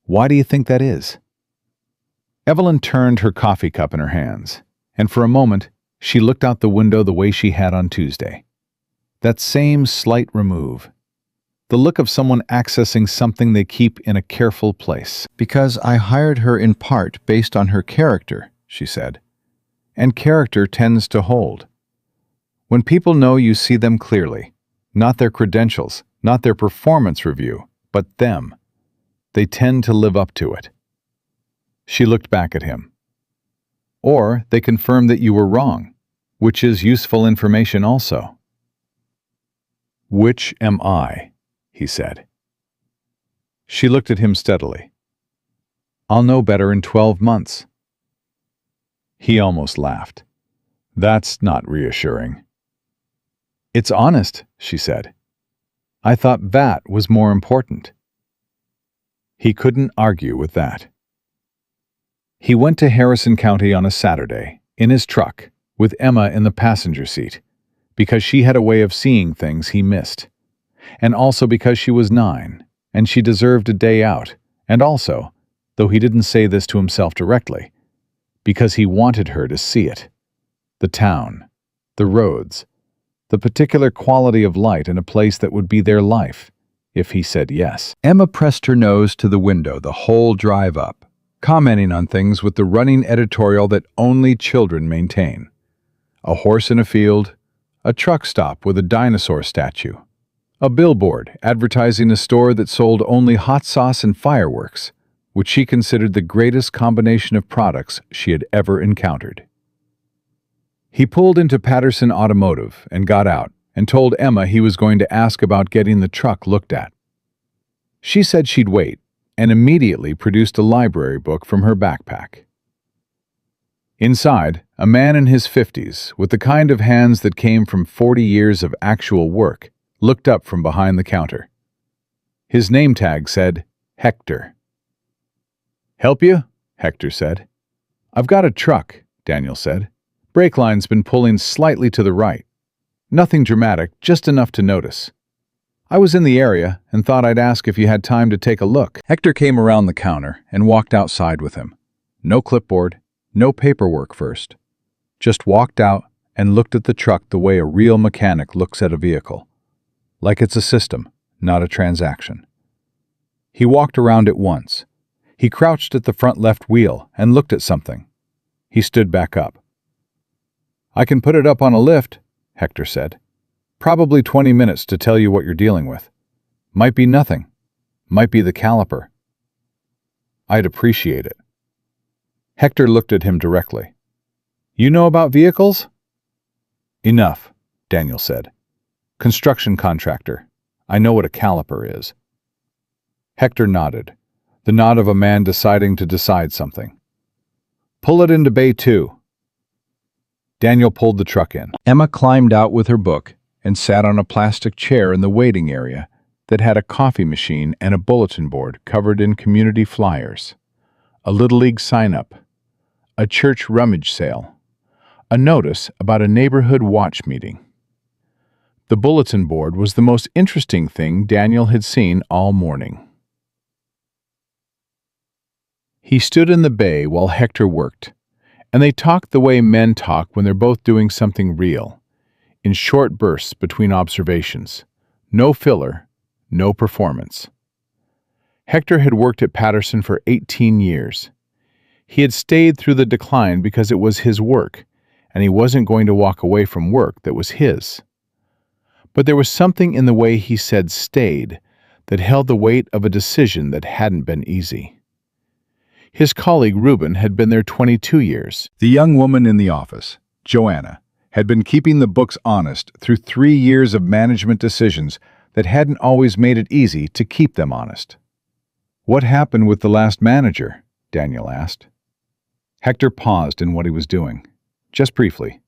"Why do you think that is?" Evelyn turned her coffee cup in her hands. And for a moment, she looked out the window the way she had on Tuesday. That same slight remove. The look of someone accessing something they keep in a careful place. "Because I hired her in part based on her character," she said. "And character tends to hold. When people know you see them clearly, not their credentials, not their performance review, but them, they tend to live up to it." She looked back at him. "Or they confirm that you were wrong, which is useful information also." "Which am I?" he said. She looked at him steadily. "I'll know better in 12 months. He almost laughed. "That's not reassuring." "It's honest," she said. "I thought that was more important." He couldn't argue with that. He went to Harrison County on a Saturday, in his truck, with Emma in the passenger seat, because she had a way of seeing things he missed. And also because she was 9, and she deserved a day out, and also, though he didn't say this to himself directly, because he wanted her to see it. The town, the roads, the particular quality of light in a place that would be their life, if he said yes. Emma pressed her nose to the window the whole drive up, commenting on things with the running editorial that only children maintain. A horse in a field, a truck stop with a dinosaur statue, a billboard advertising a store that sold only hot sauce and fireworks, which she considered the greatest combination of products she had ever encountered. He pulled into Patterson Automotive and got out and told Emma he was going to ask about getting the truck looked at. She said she'd wait and immediately produced a library book from her backpack. Inside, a man in his 50s, with the kind of hands that came from 40 years of actual work, looked up from behind the counter. His name tag said, Hector. "Help you?" Hector said. "I've got a truck," Daniel said. "Brake line's been pulling slightly to the right. Nothing dramatic, just enough to notice. I was in the area and thought I'd ask if you had time to take a look." Hector came around the counter and walked outside with him. No clipboard, no paperwork first. Just walked out and looked at the truck the way a real mechanic looks at a vehicle. Like it's a system, not a transaction. He walked around it once. He crouched at the front left wheel and looked at something. He stood back up. "I can put it up on a lift," Hector said. "Probably 20 minutes to tell you what you're dealing with. Might be nothing. Might be the caliper." "I'd appreciate it." Hector looked at him directly. "You know about vehicles?" "Enough," Daniel said. "Construction contractor. I know what a caliper is." Hector nodded, the nod of a man deciding to decide something. "Pull it into Bay 2. Daniel pulled the truck in. Emma climbed out with her book and sat on a plastic chair in the waiting area that had a coffee machine and a bulletin board covered in community flyers, a Little League sign-up, a church rummage sale, a notice about a neighborhood watch meeting. The bulletin board was the most interesting thing Daniel had seen all morning. He stood in the bay while Hector worked, and they talked the way men talk when they're both doing something real, in short bursts between observations, no filler, no performance. Hector had worked at Patterson for 18 years. He had stayed through the decline because it was his work, and he wasn't going to walk away from work that was his. But there was something in the way he said stayed that held the weight of a decision that hadn't been easy. His colleague Reuben had been there 22 years. The young woman in the office, Joanna, had been keeping the books honest through 3 years of management decisions that hadn't always made it easy to keep them honest. "What happened with the last manager?" Daniel asked. Hector paused in what he was doing, just briefly.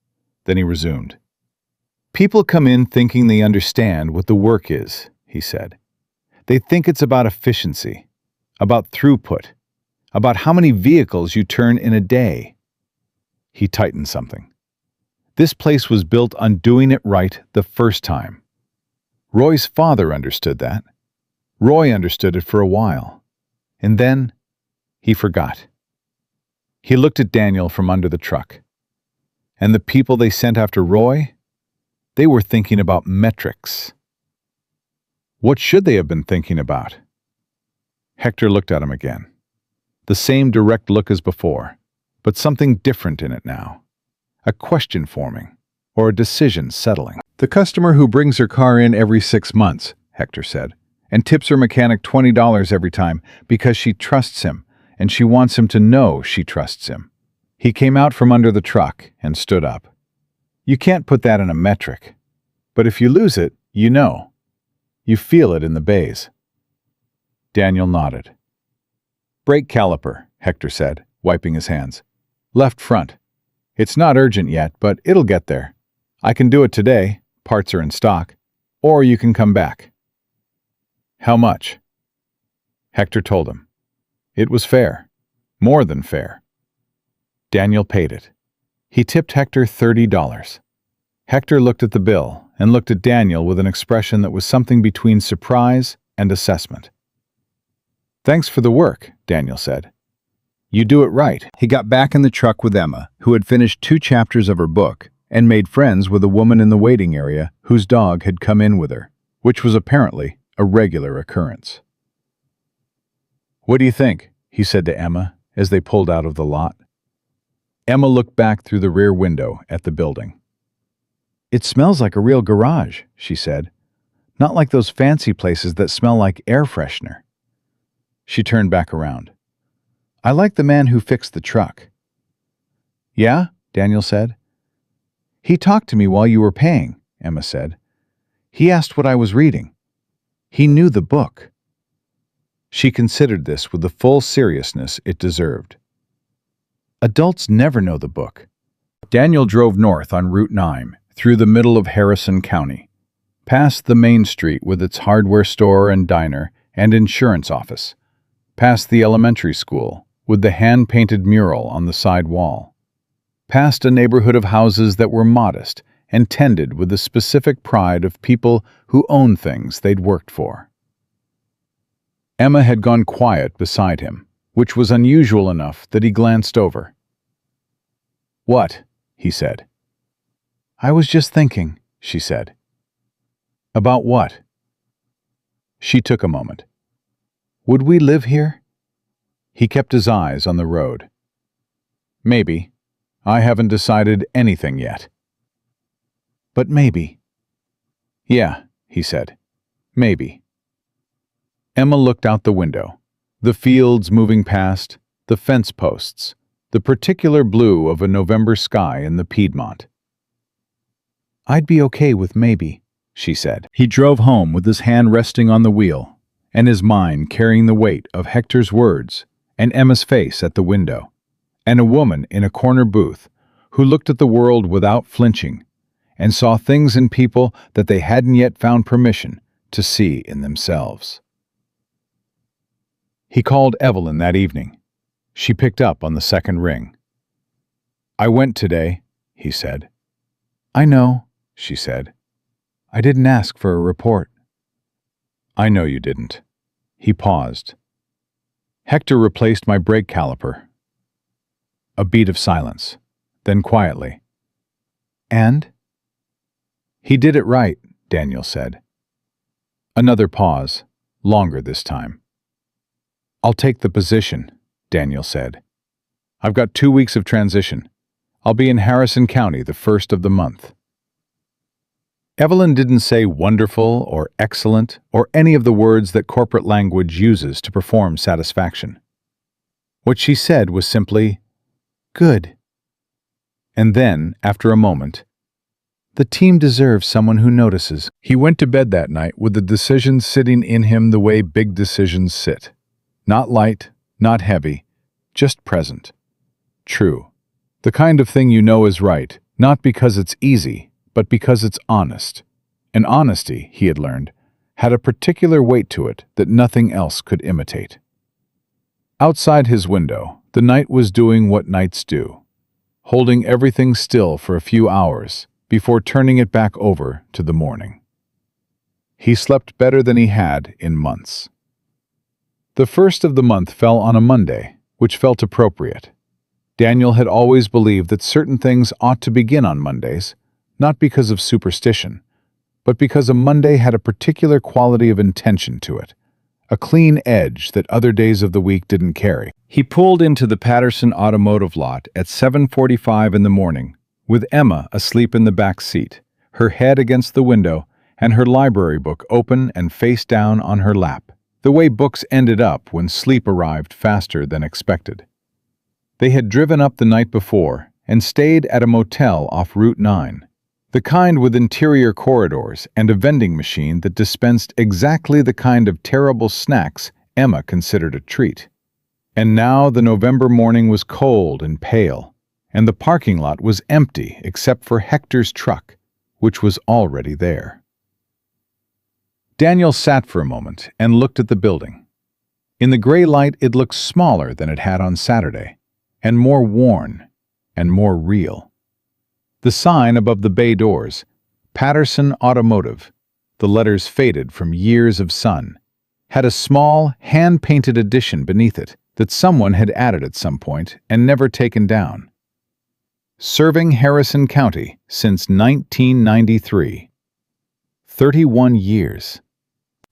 Then he resumed. "People come in thinking they understand what the work is," he said. "They think it's about efficiency, about throughput, about how many vehicles you turn in a day." He tightened something. "This place was built on doing it right the first time. Roy's father understood that. Roy understood it for a while. And then he forgot." He looked at Daniel from under the truck. And the people they sent after Roy? They were thinking about metrics. What should they have been thinking about? Hector looked at him again. The same direct look as before, but something different in it now. A question forming, or a decision settling. The customer who brings her car in every 6 months, Hector said, and tips her mechanic $20 every time because she trusts him, and she wants him to know she trusts him. He came out from under the truck and stood up. You can't put that in a metric, but if you lose it, you know. You feel it in the bays. Daniel nodded. Brake caliper, Hector said, wiping his hands. Left front. It's not urgent yet, but it'll get there. I can do it today, parts are in stock, or you can come back. How much? Hector told him. It was fair. More than fair. Daniel paid it. He tipped Hector $30. Hector looked at the bill and looked at Daniel with an expression that was something between surprise and assessment. Thanks for the work, Daniel said. You do it right. He got back in the truck with Emma, who had finished 2 chapters of her book, and made friends with a woman in the waiting area whose dog had come in with her, which was apparently a regular occurrence. What do you think? He said to Emma as they pulled out of the lot. Emma looked back through the rear window at the building. It smells like a real garage, she said. Not like those fancy places that smell like air freshener. She turned back around. I like the man who fixed the truck. Yeah? Daniel said. He talked to me while you were paying, Emma said. He asked what I was reading. He knew the book. She considered this with the full seriousness it deserved. Adults never know the book. Daniel drove north on Route 9 through the middle of Harrison County, past the main street with its hardware store and diner and insurance office, past the elementary school with the hand-painted mural on the side wall, past a neighborhood of houses that were modest and tended with the specific pride of people who owned things they'd worked for. Emma had gone quiet beside him, which was unusual enough that he glanced over. What? He said. I was just thinking, she said. About what? She took a moment. Would we live here? He kept his eyes on the road. Maybe. I haven't decided anything yet. But maybe. Yeah, he said. Maybe. Emma looked out the window. The fields moving past, the fence posts, the particular blue of a November sky in the Piedmont. I'd be okay with maybe, she said. He drove home with his hand resting on the wheel and his mind carrying the weight of Hector's words and Emma's face at the window, and a woman in a corner booth who looked at the world without flinching and saw things in people that they hadn't yet found permission to see in themselves. He called Evelyn that evening. She picked up on the second ring. I went today, he said. I know, she said. I didn't ask for a report. I know you didn't. He paused. Hector replaced my brake caliper. A beat of silence, then quietly. And? He did it right, Daniel said. Another pause, longer this time. I'll take the position, Daniel said. I've got 2 weeks of transition. I'll be in Harrison County the 1st of the month. Evelyn didn't say wonderful or excellent or any of the words that corporate language uses to perform satisfaction. What she said was simply, good. And then, after a moment, the team deserves someone who notices. He went to bed that night with the decision sitting in him the way big decisions sit. Not light, not heavy, just present. True. The kind of thing you know is right, not because it's easy, but because it's honest. And honesty, he had learned, had a particular weight to it that nothing else could imitate. Outside his window, the night was doing what nights do, holding everything still for a few hours before turning it back over to the morning. He slept better than he had in months. The 1st of the month fell on a Monday, which felt appropriate. Daniel had always believed that certain things ought to begin on Mondays, not because of superstition, but because a Monday had a particular quality of intention to it, a clean edge that other days of the week didn't carry. He pulled into the Patterson Automotive lot at 7:45 in the morning, with Emma asleep in the back seat, her head against the window and her library book open and face down on her lap, the way books ended up when sleep arrived faster than expected. They had driven up the night before and stayed at a motel off Route 9, the kind with interior corridors and a vending machine that dispensed exactly the kind of terrible snacks Emma considered a treat. And now the November morning was cold and pale, and the parking lot was empty except for Hector's truck, which was already there. Daniel sat for a moment and looked at the building. In the gray light, it looked smaller than it had on Saturday, and more worn and more real. The sign above the bay doors, Patterson Automotive, the letters faded from years of sun, had a small, hand-painted addition beneath it that someone had added at some point and never taken down. Serving Harrison County since 1993. 31 years.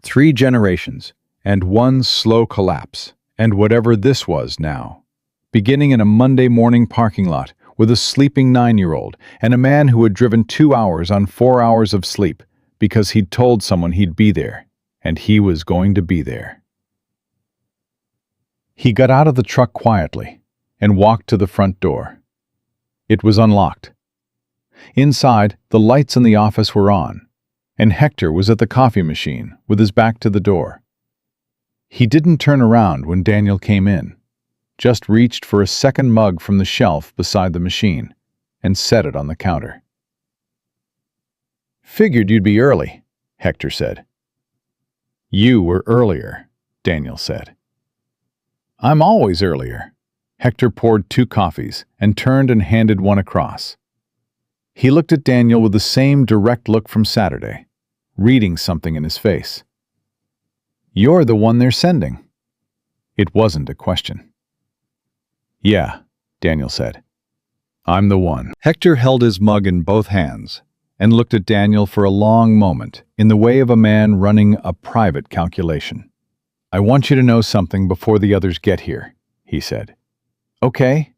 3 generations, and one slow collapse, and whatever this was now. Beginning in a Monday morning parking lot with a sleeping 9-year-old and a man who had driven 2 hours on 4 hours of sleep because he'd told someone he'd be there, and he was going to be there. He got out of the truck quietly and walked to the front door. It was unlocked. Inside, the lights in the office were on, and Hector was at the coffee machine with his back to the door. He didn't turn around when Daniel came in, just reached for a second mug from the shelf beside the machine and set it on the counter. "Figured you'd be early," Hector said. "You were earlier," Daniel said. "I'm always earlier." Hector poured 2 coffees and turned and handed one across. He looked at Daniel with the same direct look from Saturday, reading something in his face. "You're the one they're sending." It wasn't a question. "Yeah," Daniel said. "I'm the one." Hector held his mug in both hands and looked at Daniel for a long moment in the way of a man running a private calculation. "I want you to know something before the others get here," he said. "Okay?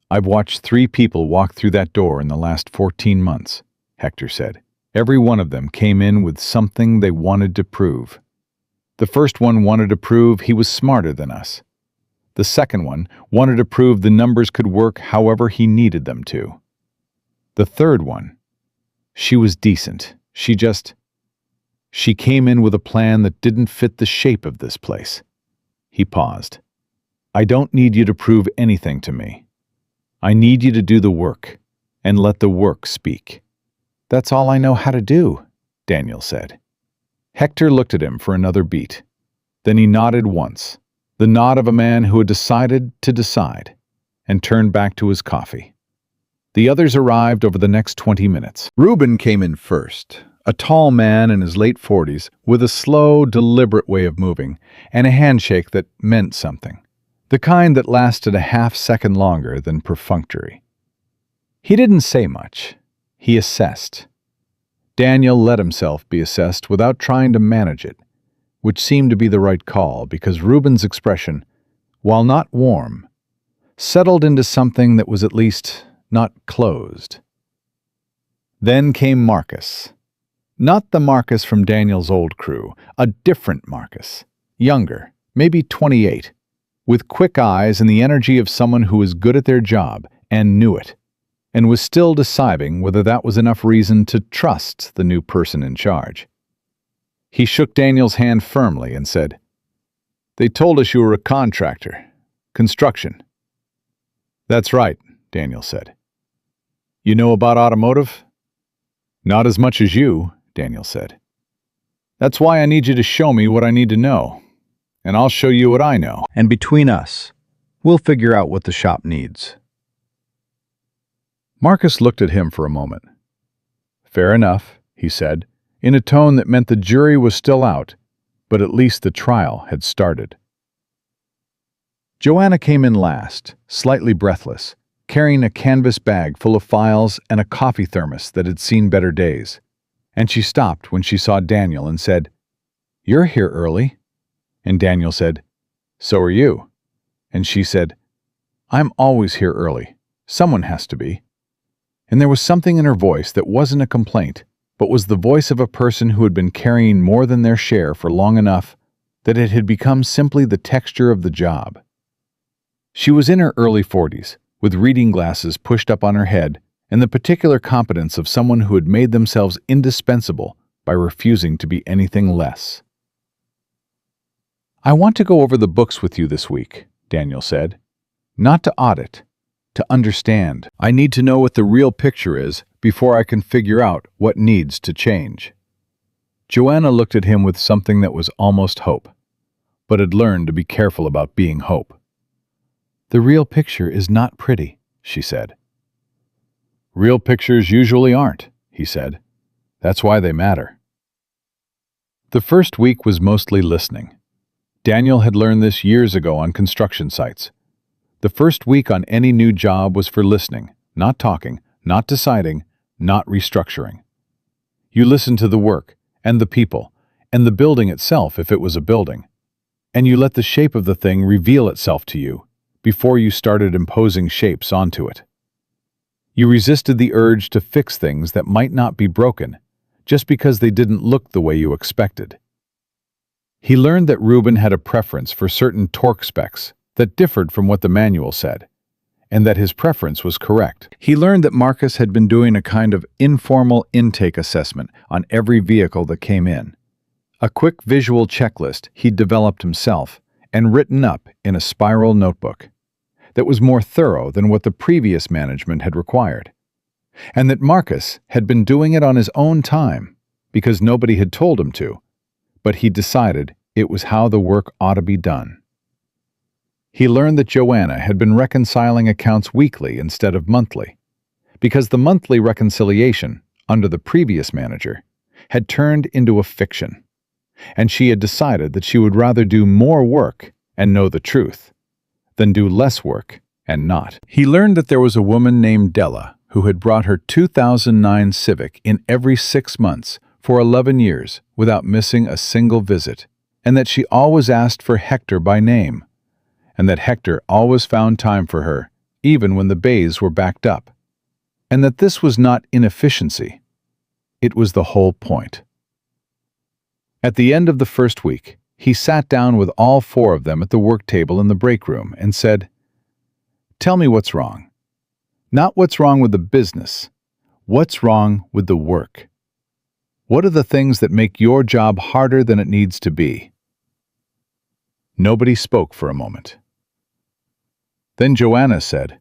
I've watched 3 people walk through that door in the last 14 months, Hector said. Every one of them came in with something they wanted to prove. The first one wanted to prove he was smarter than us. The second one wanted to prove the numbers could work however he needed them to. The third one, she was decent. She came in with a plan that didn't fit the shape of this place." He paused. "I don't need you to prove anything to me. I need you to do the work and let the work speak." "That's all I know how to do," Daniel said. Hector looked at him for another beat. Then he nodded once, the nod of a man who had decided to decide, and turned back to his coffee. The others arrived over the next 20 minutes. Reuben came in first, a tall man in his late 40s with a slow, deliberate way of moving and a handshake that meant something, the kind that lasted a half-second longer than perfunctory. He didn't say much. He assessed. Daniel let himself be assessed without trying to manage it, which seemed to be the right call because Reuben's expression, while not warm, settled into something that was at least not closed. Then came Marcus. Not the Marcus from Daniel's old crew, a different Marcus, younger, maybe 28, with quick eyes and the energy of someone who was good at their job and knew it, and was still deciding whether that was enough reason to trust the new person in charge. He shook Daniel's hand firmly and said, "They told us you were a contractor. Construction." "That's right," Daniel said. "You know about automotive?" "Not as much as you," Daniel said. "That's why I need you to show me what I need to know, and I'll show you what I know. And between us, we'll figure out what the shop needs." Marcus looked at him for a moment. "Fair enough," he said, in a tone that meant the jury was still out, but at least the trial had started. Joanna came in last, slightly breathless, carrying a canvas bag full of files and a coffee thermos that had seen better days. And she stopped when she saw Daniel and said, "You're here early." And Daniel said, "So are you." And she said, "I'm always here early. Someone has to be." And there was something in her voice that wasn't a complaint, but was the voice of a person who had been carrying more than their share for long enough that it had become simply the texture of the job. She was in her early 40s, with reading glasses pushed up on her head and the particular competence of someone who had made themselves indispensable by refusing to be anything less. "I want to go over the books with you this week," Daniel said. "Not to audit, to understand. I need to know what the real picture is before I can figure out what needs to change." Joanna looked at him with something that was almost hope, but had learned to be careful about being hope. "The real picture is not pretty," she said. "Real pictures usually aren't," he said. "That's why they matter." The first week was mostly listening. Daniel had learned this years ago on construction sites. The first week on any new job was for listening, not talking, not deciding, not restructuring. You listened to the work, and the people, and the building itself if it was a building, and you let the shape of the thing reveal itself to you before you started imposing shapes onto it. You resisted the urge to fix things that might not be broken just because they didn't look the way you expected. He learned that Reuben had a preference for certain torque specs that differed from what the manual said, and that his preference was correct. He learned that Marcus had been doing a kind of informal intake assessment on every vehicle that came in, a quick visual checklist he'd developed himself and written up in a spiral notebook that was more thorough than what the previous management had required, and that Marcus had been doing it on his own time because nobody had told him to, but he decided it was how the work ought to be done. He learned that Joanna had been reconciling accounts weekly instead of monthly, because the monthly reconciliation, under the previous manager, had turned into a fiction, and she had decided that she would rather do more work and know the truth than do less work and not. He learned that there was a woman named Della who had brought her 2009 Civic in every 6 months for 11 years without missing a single visit, and that she always asked for Hector by name, and that Hector always found time for her, even when the bays were backed up, and that this was not inefficiency. It was the whole point. At the end of the first week, he sat down with all 4 of them at the work table in the break room and said, "Tell me what's wrong. Not what's wrong with the business. What's wrong with the work? What are the things that make your job harder than it needs to be?" Nobody spoke for a moment. Then Joanna said,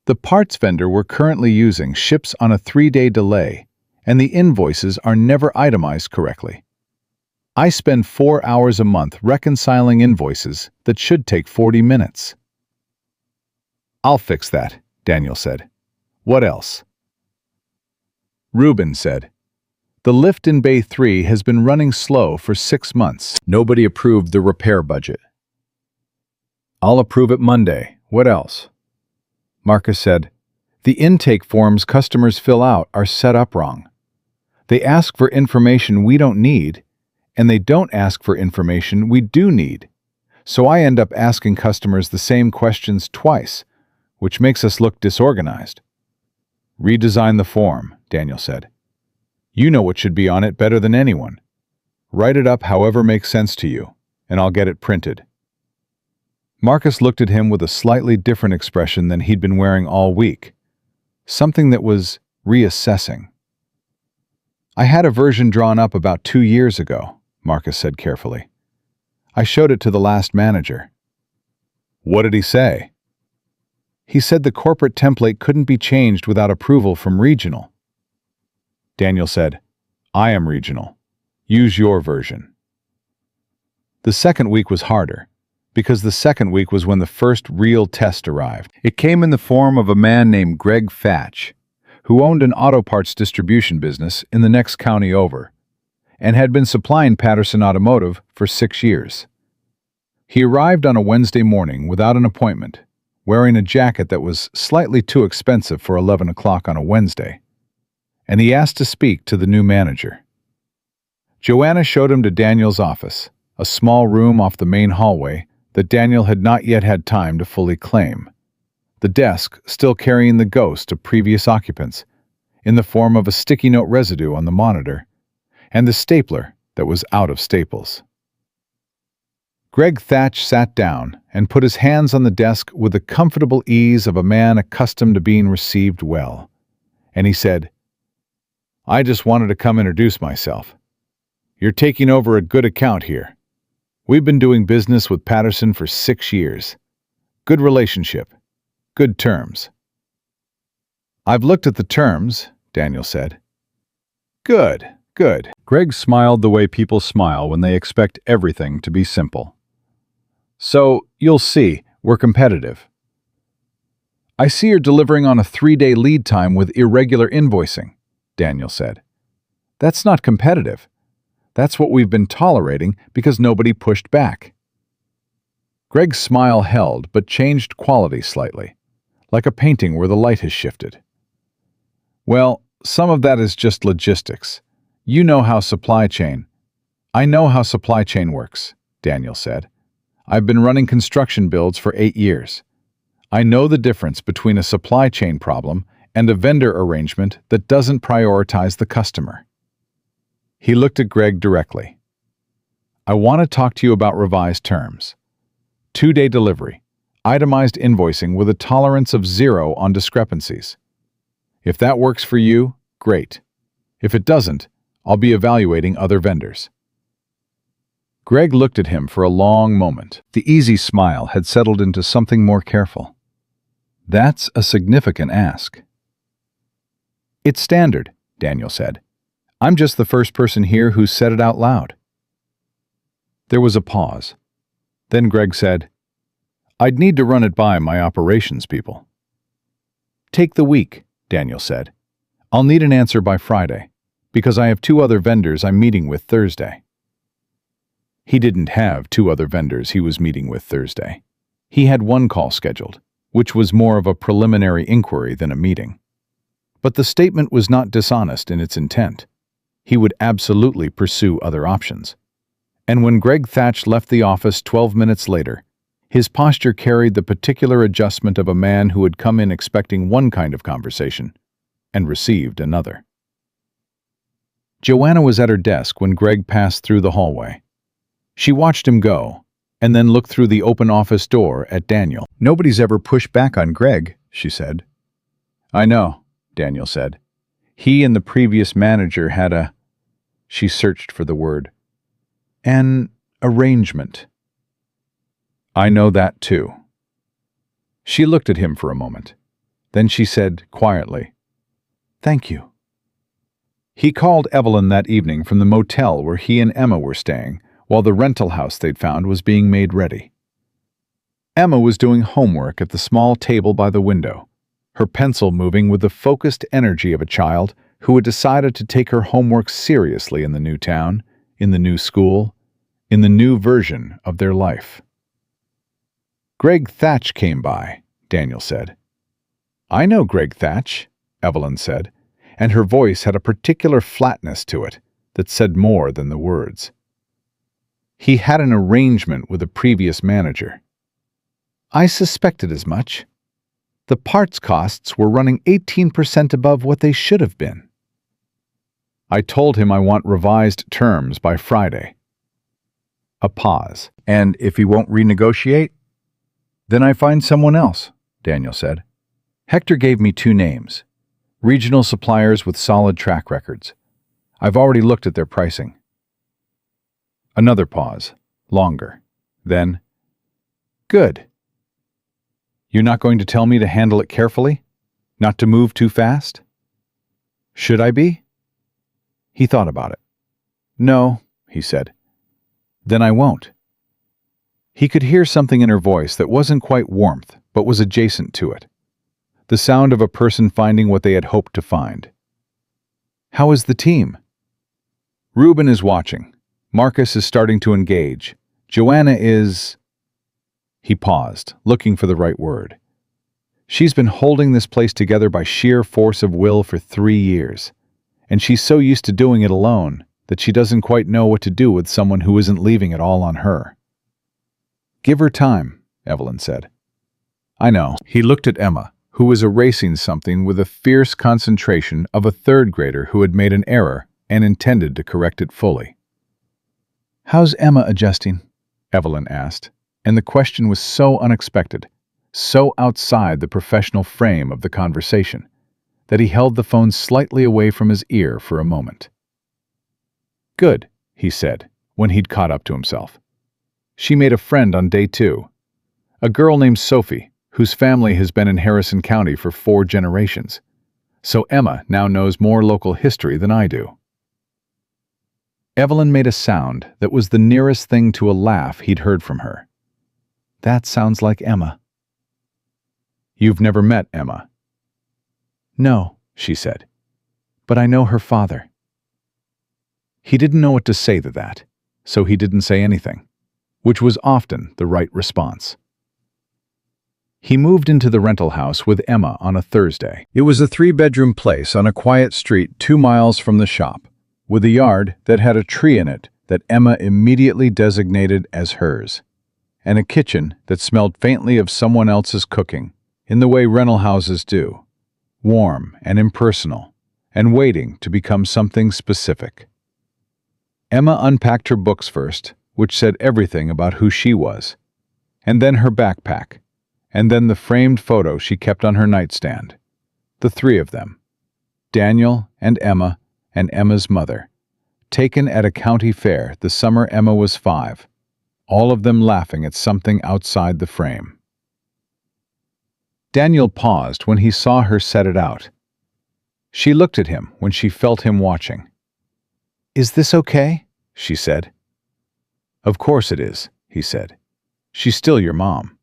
"The parts vendor we're currently using ships on a 3-day delay, and the invoices are never itemized correctly. I spend 4 hours a month reconciling invoices that should take 40 minutes. "I'll fix that," Daniel said. "What else?" Reuben said, "The lift in Bay 3 has been running slow for 6 months. Nobody approved the repair budget." "I'll approve it Monday. What else?" Marcus said, "The intake forms customers fill out are set up wrong. They ask for information we don't need, and they don't ask for information we do need. So I end up asking customers the same questions twice, which makes us look disorganized." "Redesign the form," Daniel said. "You know what should be on it better than anyone. Write it up however makes sense to you, and I'll get it printed." Marcus looked at him with a slightly different expression than he'd been wearing all week, something that was reassessing. "I had a version drawn up about 2 years ago," Marcus said carefully. "I showed it to the last manager." "What did he say?" "He said the corporate template couldn't be changed without approval from regional." Daniel said, "I am regional. Use your version." The second week was harder, because the second week was when the first real test arrived. It came in the form of a man named Greg Fatch, who owned an auto parts distribution business in the next county over, and had been supplying Patterson Automotive for 6 years. He arrived on a Wednesday morning without an appointment, wearing a jacket that was slightly too expensive for 11 o'clock on a Wednesday, and he asked to speak to the new manager. Joanna showed him to Daniel's office, a small room off the main hallway that Daniel had not yet had time to fully claim, the desk still carrying the ghost of previous occupants, in the form of a sticky note residue on the monitor, and the stapler that was out of staples. Greg Thatch sat down and put his hands on the desk with the comfortable ease of a man accustomed to being received well, and he said, "I just wanted to come introduce myself. You're taking over a good account here. We've been doing business with Patterson for 6 years. Good relationship. Good terms." "I've looked at the terms," Daniel said. "Good, good." Greg smiled the way people smile when they expect everything to be simple. "So, you'll see, we're competitive." "I see you're delivering on a 3-day lead time with irregular invoicing," Daniel said. "That's not competitive. That's what we've been tolerating because nobody pushed back." Greg's smile held but changed quality slightly, like a painting where the light has shifted. "Well, some of that is just logistics. You know how supply chain—" "I know how supply chain works," Daniel said. "I've been running construction builds for 8 years. I know the difference between a supply chain problem and a vendor arrangement that doesn't prioritize the customer." He looked at Greg directly. "I want to talk to you about revised terms. 2-day delivery, itemized invoicing with a tolerance of 0 on discrepancies. If that works for you, great. If it doesn't, I'll be evaluating other vendors." Greg looked at him for a long moment. The easy smile had settled into something more careful. "That's a significant ask." "It's standard," Daniel said. "I'm just the first person here who's said it out loud." There was a pause. Then Greg said, "I'd need to run it by my operations people." "Take the week," Daniel said. "I'll need an answer by Friday, because I have 2 other vendors I'm meeting with Thursday." He didn't have 2 other vendors he was meeting with Thursday. He had 1 call scheduled, which was more of a preliminary inquiry than a meeting. But the statement was not dishonest in its intent. He would absolutely pursue other options. And when Greg Thatch left the office 12 minutes later, his posture carried the particular adjustment of a man who had come in expecting one kind of conversation and received another. Joanna was at her desk when Greg passed through the hallway. She watched him go, and then looked through the open office door at Daniel. "Nobody's ever pushed back on Greg," she said. "I know," Daniel said. "He and the previous manager had a—" She searched for the word. "An arrangement." "I know that too." She looked at him for a moment. Then she said quietly, "Thank you." He called Evelyn that evening from the motel where he and Emma were staying, while the rental house they'd found was being made ready. Emma was doing homework at the small table by the window, her pencil moving with the focused energy of a child who had decided to take her homework seriously in the new town, in the new school, in the new version of their life. "Greg Thatch came by," Daniel said. "I know Greg Thatch," Evelyn said, and her voice had a particular flatness to it that said more than the words. "He had an arrangement with a previous manager." "I suspected as much. The parts costs were running 18% above what they should have been." "I told him I want revised terms by Friday." A pause. "And if he won't renegotiate?" "Then I find someone else," Daniel said. "Hector gave me 2 names. Regional suppliers with solid track records. I've already looked at their pricing." Another pause. Longer. Then, "Good. You're not going to tell me to handle it carefully? Not to move too fast?" "Should I be?" He thought about it. "No," he said. "Then I won't." He could hear something in her voice that wasn't quite warmth, but was adjacent to it. The sound of a person finding what they had hoped to find. "How is the team?" "Ruben is watching. Marcus is starting to engage. Joanna is—" He paused, looking for the right word. She's been holding this place together by sheer force of will for 3 years, and she's so used to doing it alone that she doesn't quite know what to do with someone who isn't leaving it all on her. "Give her time," Evelyn said. "I know." He looked at Emma, who was erasing something with a fierce concentration of a third grader who had made an error and intended to correct it fully. "How's Emma adjusting?" Evelyn asked, and the question was so unexpected, so outside the professional frame of the conversation, that he held the phone slightly away from his ear for a moment. "Good," he said, when he'd caught up to himself. "She made a friend on day 2, a girl named Sophie, whose family has been in Harrison County for 4 generations, so Emma now knows more local history than I do." Evelyn made a sound that was the nearest thing to a laugh he'd heard from her. "That sounds like Emma." "You've never met Emma?" "No," she said, "but I know her father." He didn't know what to say to that, so he didn't say anything, which was often the right response. He moved into the rental house with Emma on a Thursday. It was a 3-bedroom place on a quiet street 2 miles from the shop, with a yard that had a tree in it that Emma immediately designated as hers, and a kitchen that smelled faintly of someone else's cooking, in the way rental houses do, warm and impersonal, and waiting to become something specific. Emma unpacked her books first, which said everything about who she was, and then her backpack, and then the framed photo she kept on her nightstand. The 3 of them, Daniel and Emma's mother, taken at a county fair the summer Emma was 5, all of them laughing at something outside the frame. Daniel paused when he saw her set it out. She looked at him when she felt him watching. "Is this okay?" she said. "Of course it is," he said. "She's still your mom."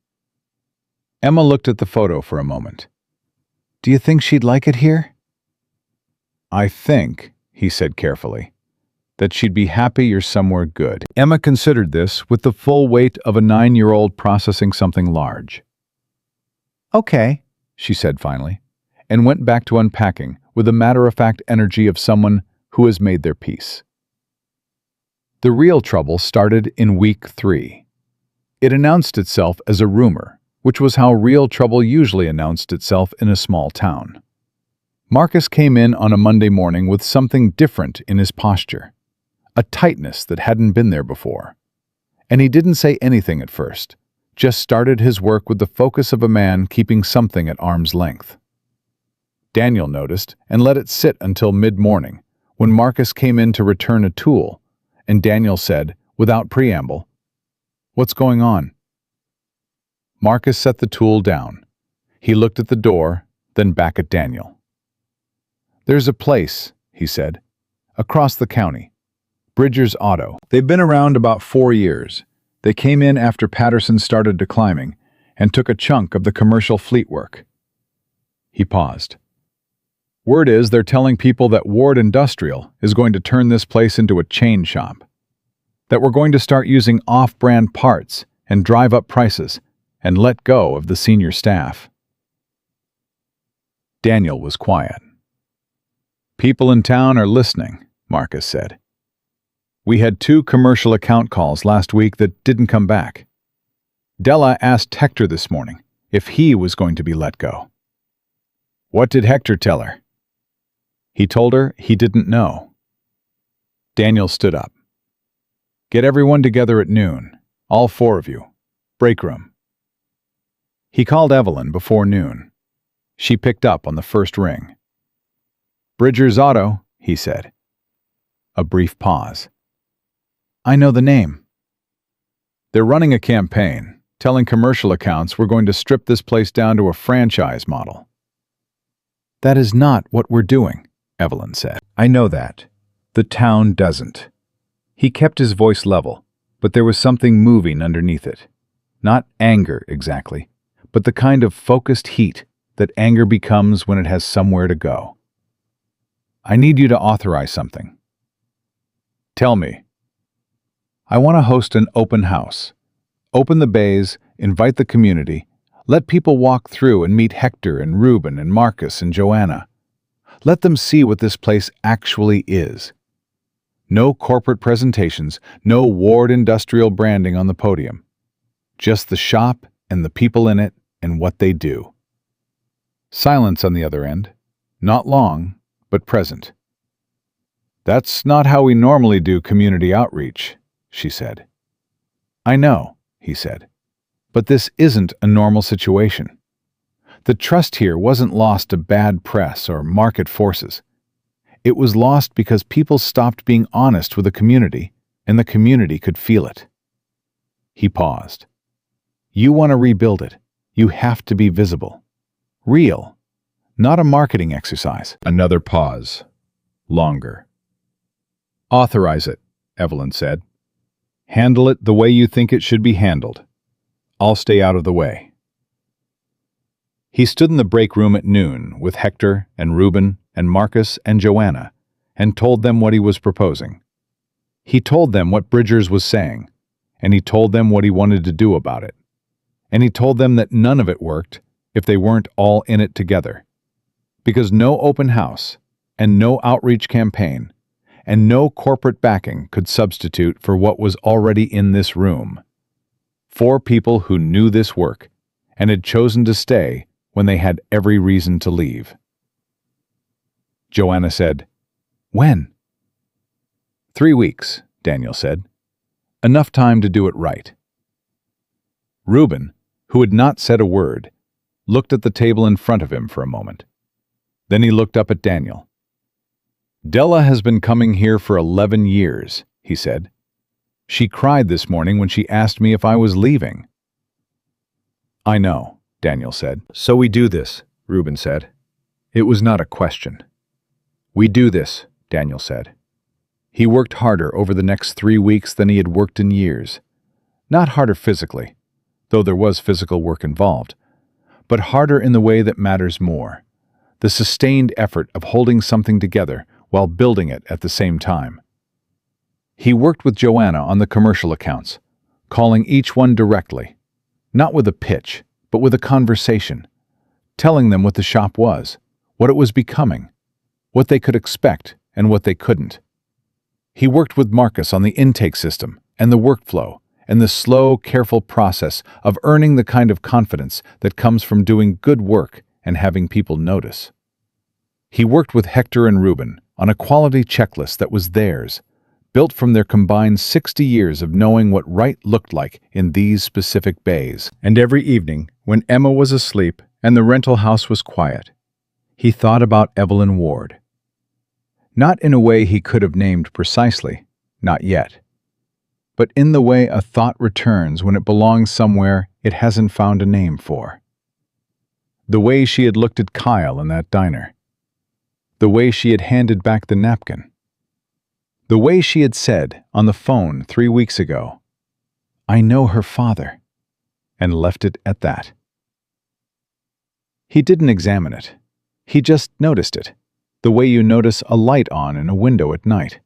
Emma looked at the photo for a moment. "Do you think she'd like it here?" "I think," he said carefully, "that she'd be happy you're somewhere good." Emma considered this with the full weight of a 9-year-old processing something large. "Okay," she said finally, and went back to unpacking with the matter-of-fact energy of someone who has made their peace. The real trouble started in week 3. It announced itself as a rumor, which was how real trouble usually announced itself in a small town. Marcus came in on a Monday morning with something different in his posture, a tightness that hadn't been there before. And he didn't say anything at first, just started his work with the focus of a man keeping something at arm's length. Daniel noticed and let it sit until mid-morning, when Marcus came in to return a tool, and Daniel said, without preamble, "What's going on?" Marcus set the tool down. He looked at the door, then back at Daniel. "There's a place," he said, "across the county. Bridger's Auto. They've been around about 4 years. They came in after Patterson started declining and took a chunk of the commercial fleet work." He paused. "Word is they're telling people that Ward Industrial is going to turn this place into a chain shop. That we're going to start using off-brand parts and drive up prices and let go of the senior staff." Daniel was quiet. "People in town are listening," Marcus said. "We had 2 commercial account calls last week that didn't come back. Della asked Hector this morning if he was going to be let go." "What did Hector tell her?" "He told her he didn't know." Daniel stood up. "Get everyone together at noon, all 4 of you. Break room." He called Evelyn before noon. She picked up on the first ring. "Bridger's Auto," he said. A brief pause. "I know the name." "They're running a campaign, telling commercial accounts we're going to strip this place down to a franchise model." "That is not what we're doing," Evelyn said. "I know that. The town doesn't." He kept his voice level, but there was something moving underneath it. Not anger exactly, but the kind of focused heat that anger becomes when it has somewhere to go. "I need you to authorize something." "Tell me." "I want to host an open house. Open the bays, invite the community, Let people walk through and meet Hector and Reuben and Marcus and Joanna. Let them see what this place actually is. No corporate presentations, no Ward industrial branding on the podium. Just the shop and the people in it and what they do. Silence on the other end. Not long, but present. "That's not how we normally do community outreach," she said. "I know," he said. "But this isn't a normal situation. The trust here wasn't lost to bad press or market forces. It was lost because people stopped being honest with the community, and the community could feel it." He paused. "You want to rebuild it. You have to be visible. Real. Not a marketing exercise." Another pause. Longer. "Authorize it," Evelyn said. "Handle it the way you think it should be handled. I'll stay out of the way." He stood in the break room at noon with Hector and Reuben and Marcus and Joanna and told them what he was proposing. He told them what Bridgers was saying, and he told them what he wanted to do about it. And he told them that none of it worked if they weren't all in it together. Because no open house, and no outreach campaign, and no corporate backing could substitute for what was already in this room. 4 people who knew this work and had chosen to stay when they had every reason to leave. Joanna said, "When?" 3 weeks, Daniel said. "Enough time to do it right." Reuben, who had not said a word, looked at the table in front of him for a moment. Then he looked up at Daniel. "Della has been coming here for 11 years, he said. "She cried this morning when she asked me if I was leaving." "I know," Daniel said. "So we do this," Reuben said. It was not a question. "We do this," Daniel said. He worked harder over the next 3 weeks than he had worked in years. Not harder physically, though there was physical work involved, but harder in the way that matters more. The sustained effort of holding something together while building it at the same time. He worked with Joanna on the commercial accounts, calling each one directly, not with a pitch, but with a conversation, telling them what the shop was, what it was becoming, what they could expect and what they couldn't. He worked with Marcus on the intake system and the workflow and the slow, careful process of earning the kind of confidence that comes from doing good work and having people notice. He worked with Hector and Reuben on a quality checklist that was theirs, built from their combined 60 years of knowing what right looked like in these specific bays. And every evening, when Emma was asleep and the rental house was quiet, he thought about Evelyn Ward. Not in a way he could have named precisely, not yet, but in the way a thought returns when it belongs somewhere it hasn't found a name for. The way she had looked at Kyle in that diner. The way she had handed back the napkin. The way she had said on the phone 3 weeks ago, "I know her father," and left it at that. He didn't examine it. He just noticed it, the way you notice a light on in a window at night.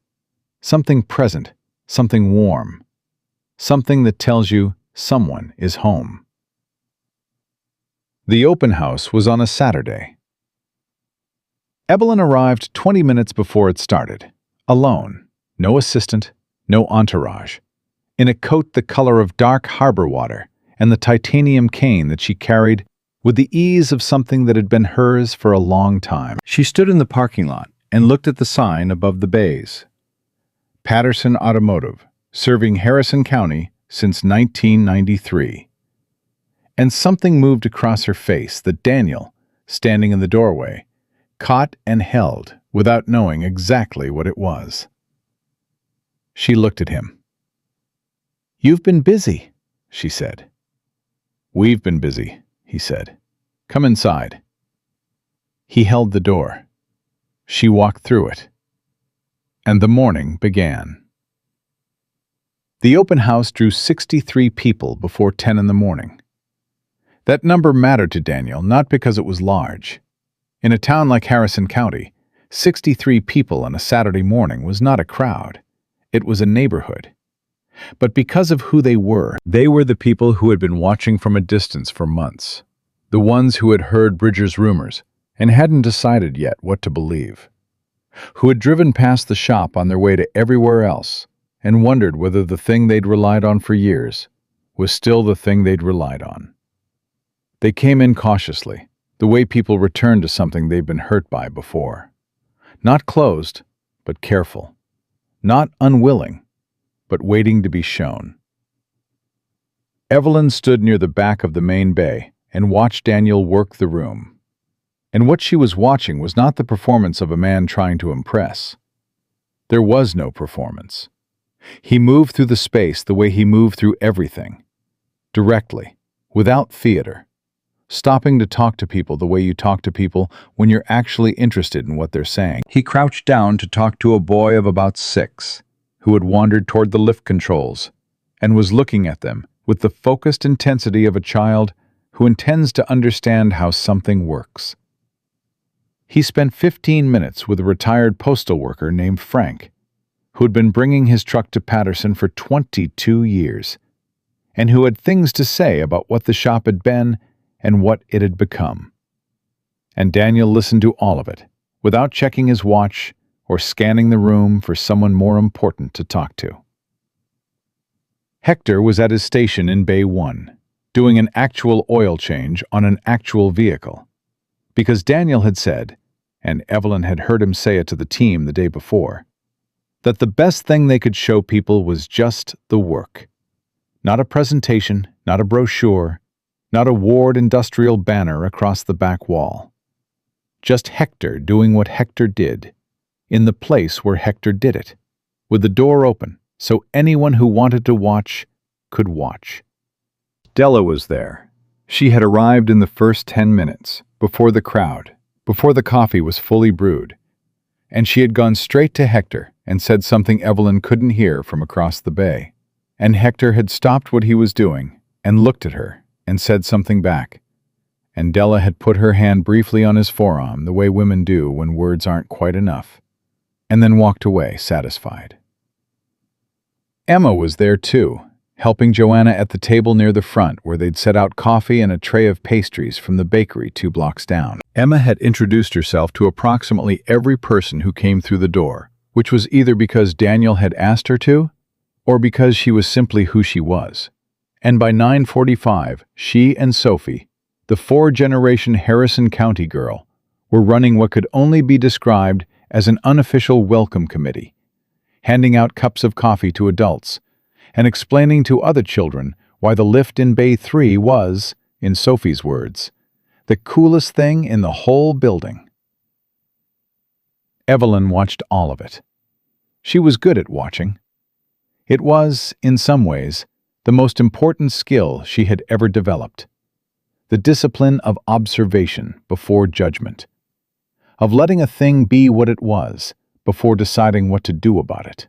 Something present, something warm, something that tells you someone is home. The open house was on a Saturday. Evelyn arrived 20 minutes before it started, alone, no assistant, no entourage, in a coat the color of dark harbor water and the titanium cane that she carried with the ease of something that had been hers for a long time. She stood in the parking lot and looked at the sign above the bays. Patterson Automotive, serving Harrison County since 1993. And something moved across her face that Daniel, standing in the doorway, caught and held without knowing exactly what it was. She looked at him. "You've been busy," she said. "We've been busy," he said. "Come inside." He held the door. She walked through it. And the morning began. The open house drew 63 people before 10 in the morning. That number mattered to Daniel not because it was large. In a town like Harrison County, 63 people on a Saturday morning was not a crowd. It was a neighborhood. But because of who they were the people who had been watching from a distance for months, the ones who had heard Bridger's rumors and hadn't decided yet what to believe, who had driven past the shop on their way to everywhere else and wondered whether the thing they'd relied on for years was still the thing they'd relied on. They came in cautiously, the way people return to something they've been hurt by before. Not closed, but careful. Not unwilling, but waiting to be shown. Evelyn stood near the back of the main bay and watched Daniel work the room. And what she was watching was not the performance of a man trying to impress. There was no performance. He moved through the space the way he moved through everything, directly, without theater, stopping to talk to people the way you talk to people when you're actually interested in what they're saying. He crouched down to talk to a boy of about 6, who had wandered toward the lift controls, and was looking at them with the focused intensity of a child who intends to understand how something works. He spent 15 minutes with a retired postal worker named Frank, who had been bringing his truck to Patterson for 22 years, and who had things to say about what the shop had been and what it had become. And Daniel listened to all of it, without checking his watch or scanning the room for someone more important to talk to. Hector was at his station in Bay 1, doing an actual oil change on an actual vehicle, because Daniel had said, and Evelyn had heard him say it to the team the day before, that the best thing they could show people was just the work. Not a presentation, not a brochure, not a Ward industrial banner across the back wall. Just Hector doing what Hector did, in the place where Hector did it, with the door open so anyone who wanted to watch could watch. Della was there. She had arrived in the first 10 minutes, before the crowd, before the coffee was fully brewed, and she had gone straight to Hector and said something Evelyn couldn't hear from across the bay. And Hector had stopped what he was doing and looked at her and said something back. And Della had put her hand briefly on his forearm the way women do when words aren't quite enough, and then walked away satisfied. Emma was there too, helping Joanna at the table near the front where they'd set out coffee and a tray of pastries from the bakery 2 blocks down. Emma had introduced herself to approximately every person who came through the door, which was either because Daniel had asked her to, or because she was simply who she was. And by 9:45, she and Sophie, the 4-generation Harrison County girl, were running what could only be described as an unofficial welcome committee, handing out cups of coffee to adults, and explaining to other children why the lift in Bay 3 was, in Sophie's words, the coolest thing in the whole building. Evelyn watched all of it. She was good at watching. It was, in some ways, the most important skill she had ever developed. The discipline of observation before judgment, of letting a thing be what it was before deciding what to do about it.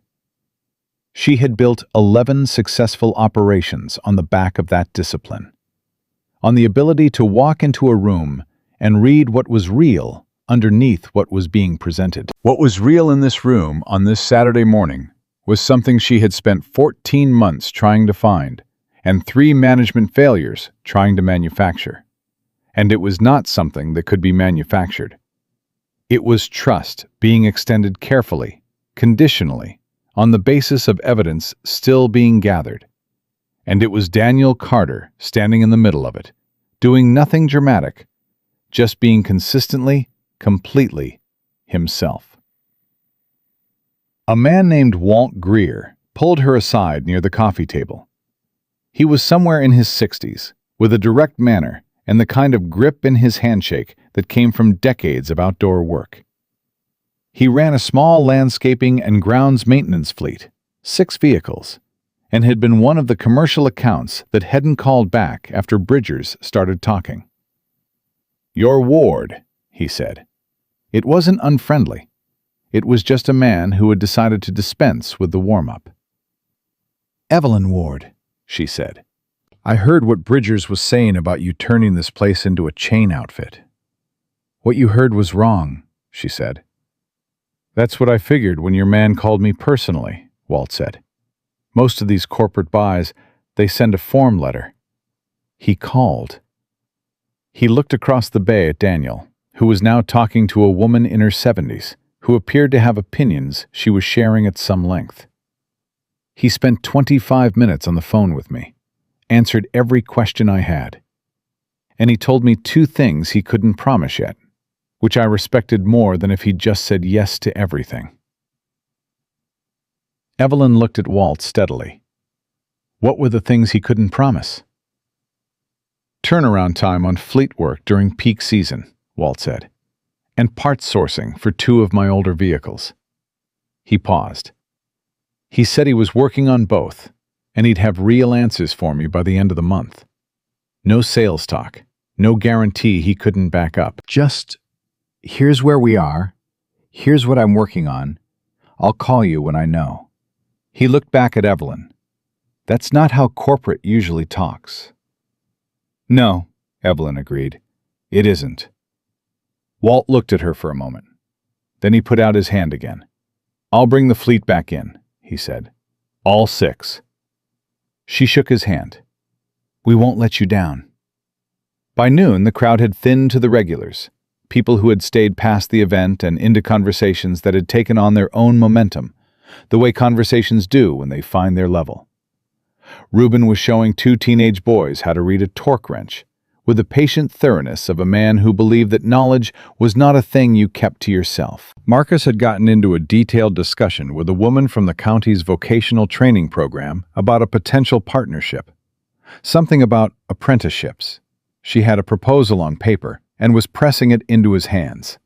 She had built 11 successful operations on the back of that discipline, on the ability to walk into a room and read what was real underneath what was being presented. What was real in this room on this Saturday morning was something she had spent 14 months trying to find, and 3 management failures trying to manufacture. And it was not something that could be manufactured. It was trust being extended carefully, conditionally, on the basis of evidence still being gathered. And it was Daniel Carter standing in the middle of it, doing nothing dramatic, just being consistently, completely himself. A man named Walt Greer pulled her aside near the coffee table. He was somewhere in his 60s, with a direct manner and the kind of grip in his handshake that came from decades of outdoor work. He ran a small landscaping and grounds maintenance fleet, 6 vehicles, and had been one of the commercial accounts that hadn't called back after Bridgers started talking. "Your Ward," he said. It wasn't unfriendly. It was just a man who had decided to dispense with the warm-up. "Evelyn Ward," she said. "I heard what Bridgers was saying about you turning this place into a chain outfit." "What you heard was wrong," she said. "That's what I figured when your man called me personally," Walt said. "Most of these corporate buys, they send a form letter." He called. He looked across the bay at Daniel, who was now talking to a woman in her 70s, who appeared to have opinions she was sharing at some length. He spent 25 minutes on the phone with me, answered every question I had. And he told me 2 things he couldn't promise yet, which I respected more than if he'd just said yes to everything. Evelyn looked at Walt steadily. What were the things he couldn't promise? Turnaround time on fleet work during peak season, Walt said, and parts sourcing for 2 of my older vehicles. He paused. He said he was working on both, and he'd have real answers for me by the end of the month. No sales talk, no guarantee he couldn't back up. Just, here's where we are, here's what I'm working on, I'll call you when I know. He looked back at Evelyn. That's not how corporate usually talks. No, Evelyn agreed. It isn't. Walt looked at her for a moment. Then he put out his hand again. I'll bring the fleet back in, he said. All 6. She shook his hand. We won't let you down. By noon, the crowd had thinned to the regulars, people who had stayed past the event and into conversations that had taken on their own momentum, the way conversations do when they find their level. Reuben was showing 2 teenage boys how to read a torque wrench, with the patient thoroughness of a man who believed that knowledge was not a thing you kept to yourself. Marcus had gotten into a detailed discussion with a woman from the county's vocational training program about a potential partnership. Something about apprenticeships. She had a proposal on paper and was pressing it into his hands.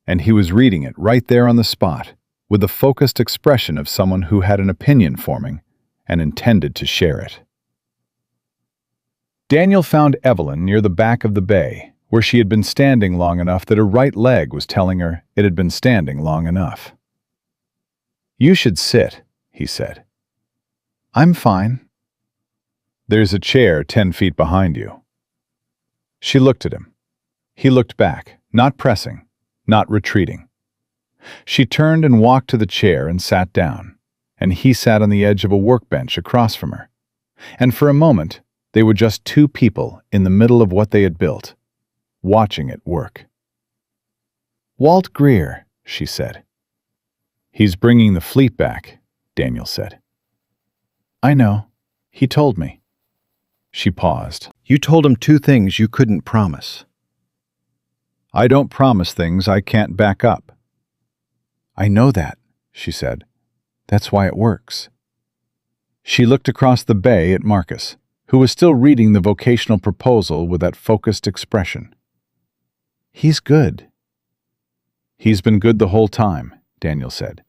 And he was reading it right there on the spot, with the focused expression of someone who had an opinion forming and intended to share it. Daniel found Evelyn near the back of the bay, where she had been standing long enough that her right leg was telling her it had been standing long enough. You should sit, he said. I'm fine. There's a chair 10 feet behind you. She looked at him. He looked back, not pressing, not retreating. She turned and walked to the chair and sat down, and he sat on the edge of a workbench across from her. And for a moment, they were just 2 people in the middle of what they had built, watching it work. Walt Greer, she said. He's bringing the fleet back, Daniel said. I know. He told me. She paused. You told him 2 things you couldn't promise. I don't promise things I can't back up. I know that, she said. That's why it works. She looked across the bay at Marcus, who was still reading the vocational proposal with that focused expression. He's good. He's been good the whole time, Daniel said.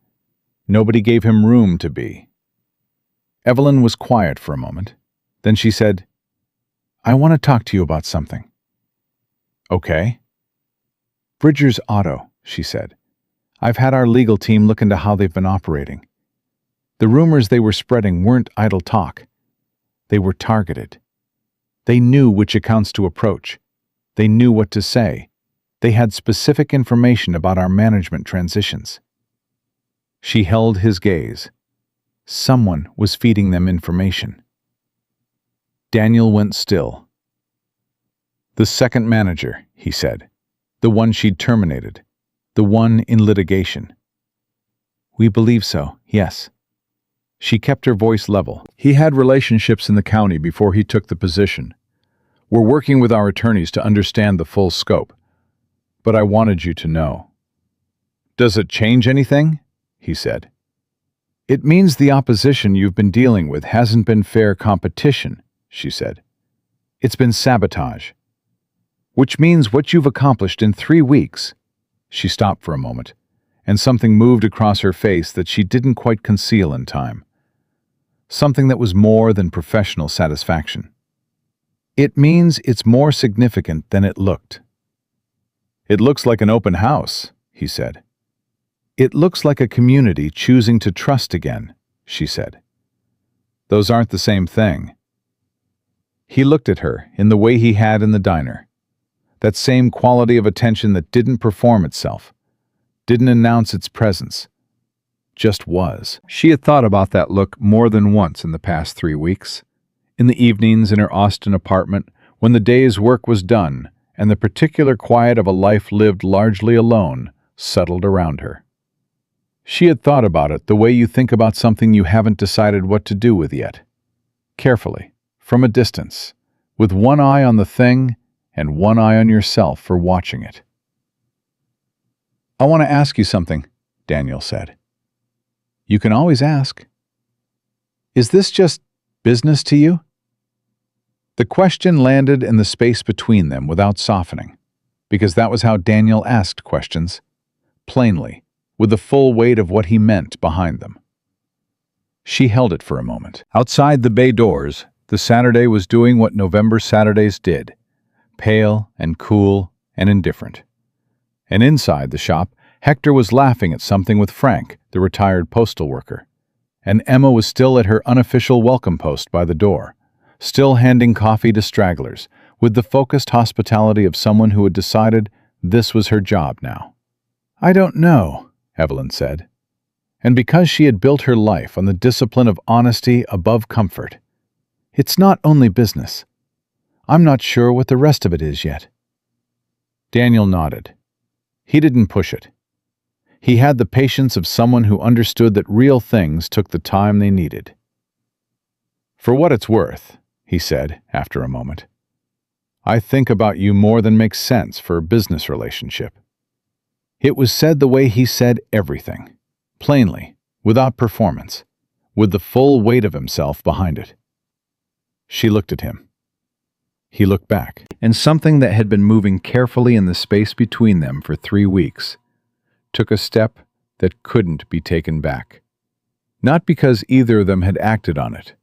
Nobody gave him room to be. Evelyn was quiet for a moment. Then she said, I want to talk to you about something. Okay. Bridger's Auto, she said. I've had our legal team look into how they've been operating. The rumors they were spreading weren't idle talk. They were targeted. They knew which accounts to approach. They knew what to say. They had specific information about our management transitions. She held his gaze. Someone was feeding them information. Daniel went still. The second manager, he said. The one she'd terminated. The one in litigation. We believe so, yes. She kept her voice level. He had relationships in the county before he took the position. We're working with our attorneys to understand the full scope. But I wanted you to know. Does it change anything? He said. It means the opposition you've been dealing with hasn't been fair competition, she said. It's been sabotage. Which means what you've accomplished in 3 weeks. She stopped for a moment, and something moved across her face that she didn't quite conceal in time. Something that was more than professional satisfaction. It means it's more significant than it looked. It looks like an open house, he said. It looks like a community choosing to trust again, she said. Those aren't the same thing. He looked at her in the way he had in the diner. That same quality of attention that didn't perform itself, didn't announce its presence, just was. She had thought about that look more than once in the past 3 weeks. In the evenings in her Austin apartment, when the day's work was done and the particular quiet of a life lived largely alone settled around her. She had thought about it the way you think about something you haven't decided what to do with yet. Carefully, from a distance, with one eye on the thing and one eye on yourself for watching it. "I want to ask you something," Daniel said. "You can always ask." "Is this just business to you?" The question landed in the space between them without softening, because that was how Daniel asked questions, plainly, with the full weight of what he meant behind them. She held it for a moment. Outside the bay doors, the Saturday was doing what November Saturdays did, pale and cool and indifferent. And inside the shop, Hector was laughing at something with Frank, the retired postal worker. And Emma was still at her unofficial welcome post by the door, still handing coffee to stragglers, with the focused hospitality of someone who had decided this was her job now. "I don't know," Evelyn said. And because she had built her life on the discipline of honesty above comfort, "It's not only business. I'm not sure what the rest of it is yet." Daniel nodded. He didn't push it. He had the patience of someone who understood that real things took the time they needed. "For what it's worth," he said after a moment, "I think about you more than makes sense for a business relationship." It was said the way he said everything, plainly, without performance, with the full weight of himself behind it. She looked at him. He looked back, and something that had been moving carefully in the space between them for 3 weeks took a step that couldn't be taken back. Not because either of them had acted on it,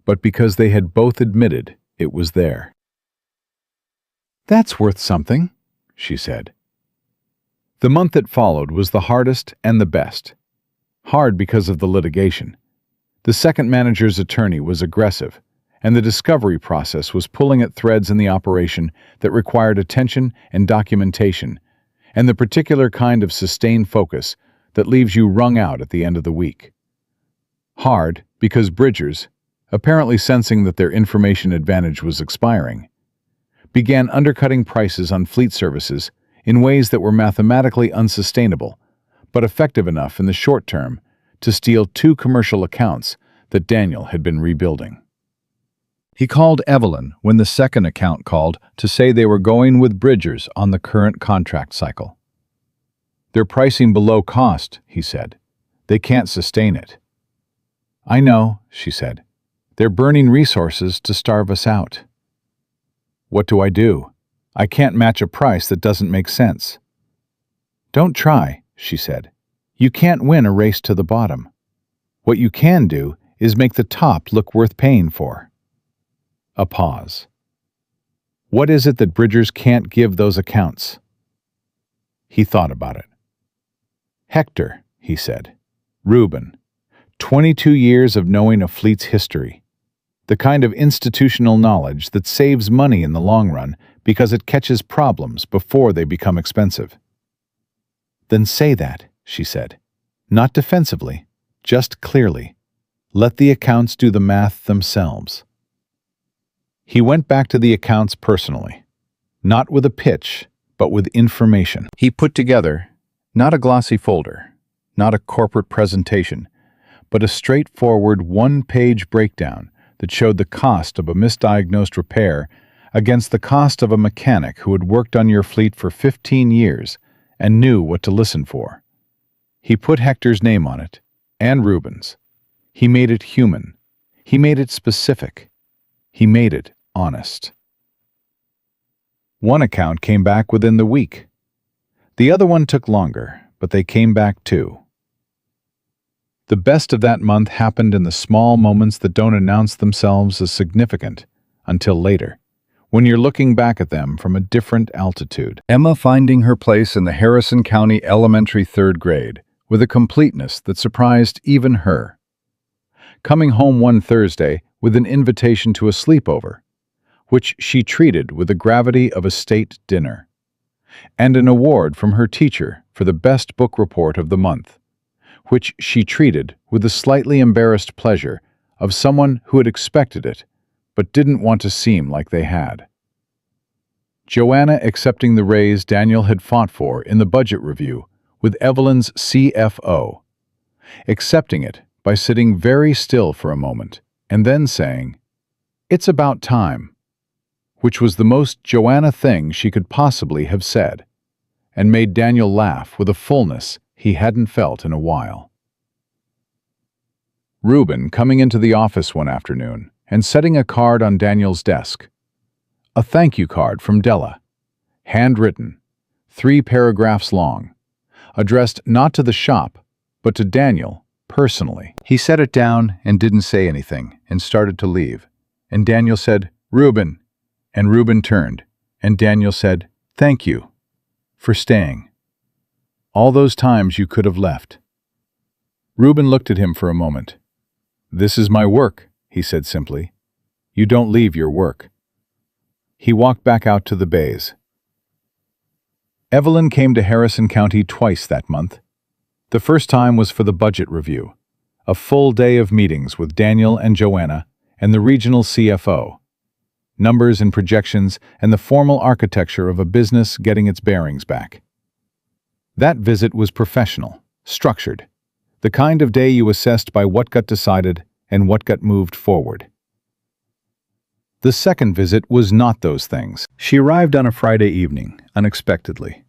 but because they had both admitted it was there. "That's worth something," she said. The month that followed was the hardest and the best. Hard because of the litigation. The second manager's attorney was aggressive, and the discovery process was pulling at threads in the operation that required attention and documentation, and the particular kind of sustained focus that leaves you wrung out at the end of the week. Hard because Bridgers, apparently sensing that their information advantage was expiring, began undercutting prices on fleet services in ways that were mathematically unsustainable, but effective enough in the short term to steal 2 commercial accounts that Daniel had been rebuilding. He called Evelyn when the second account called to say they were going with Bridgers on the current contract cycle. "They're pricing below cost," he said. "They can't sustain it." "I know," she said. "They're burning resources to starve us out." "What do I do? I can't match a price that doesn't make sense." "Don't try," she said. "You can't win a race to the bottom. What you can do is make the top look worth paying for." A pause. "What is it that Bridgers can't give those accounts?" He thought about it. "Hector," he said. "Reuben. 22 years of knowing a fleet's history. The kind of institutional knowledge that saves money in the long run because it catches problems before they become expensive." "Then say that," she said. "Not defensively, just clearly. Let the accounts do the math themselves." He went back to the accounts personally, not with a pitch, but with information. He put together, not a glossy folder, not a corporate presentation, but a straightforward one-page breakdown that showed the cost of a misdiagnosed repair against the cost of a mechanic who had worked on your fleet for 15 years and knew what to listen for. He put Hector's name on it, and Reuben's. He made it human. He made it specific. He made it honest. One account came back within the week. The other one took longer, but they came back too. The best of that month happened in the small moments that don't announce themselves as significant until later, when you're looking back at them from a different altitude. Emma finding her place in the Harrison County Elementary 3rd grade with a completeness that surprised even her. Coming home one Thursday with an invitation to a sleepover, which she treated with the gravity of a state dinner, and an award from her teacher for the best book report of the month, which she treated with the slightly embarrassed pleasure of someone who had expected it but didn't want to seem like they had. Joanna accepting the raise Daniel had fought for in the budget review with Evelyn's CFO, accepting it by sitting very still for a moment and then saying, "It's about time," which was the most Joanna thing she could possibly have said, and made Daniel laugh with a fullness he hadn't felt in a while. Reuben coming into the office one afternoon and setting a card on Daniel's desk. A thank you card from Della, handwritten, 3 paragraphs long, addressed not to the shop, but to Daniel personally. He set it down and didn't say anything and started to leave. And Daniel said, "Reuben," and Reuben turned, and Daniel said, "Thank you for staying. All those times you could have left." Reuben looked at him for a moment. "This is my work," he said simply. "You don't leave your work." He walked back out to the bays. Evelyn came to Harrison County twice that month. The first time was for the budget review, a full day of meetings with Daniel and Joanna and the regional CFO, numbers and projections and the formal architecture of a business getting its bearings back. That visit was professional, structured, the kind of day you assessed by what got decided and what got moved forward. The second visit was not those things. She arrived on a Friday evening, unexpectedly.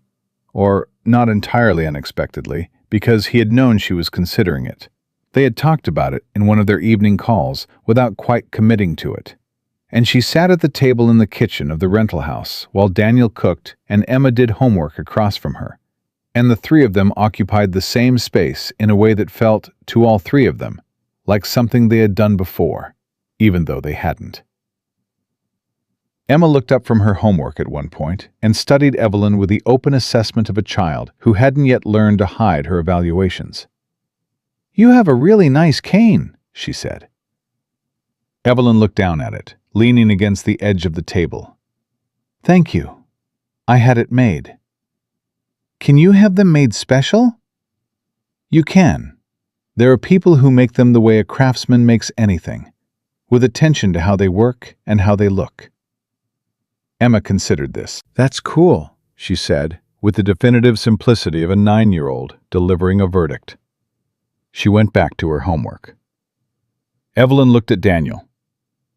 Or not entirely unexpectedly, because he had known she was considering it. They had talked about it in one of their evening calls without quite committing to it. And she sat at the table in the kitchen of the rental house while Daniel cooked and Emma did homework across from her. And the three of them occupied the same space in a way that felt, to all three of them, like something they had done before, even though they hadn't. Emma looked up from her homework at one point and studied Evelyn with the open assessment of a child who hadn't yet learned to hide her evaluations. "You have a really nice cane," she said. Evelyn looked down at it, leaning against the edge of the table. "Thank you. I had it made." "Can you have them made special?" "You can. There are people who make them the way a craftsman makes anything, with attention to how they work and how they look." Emma considered this. "That's cool," she said, with the definitive simplicity of a 9-year-old delivering a verdict. She went back to her homework. Evelyn looked at Daniel.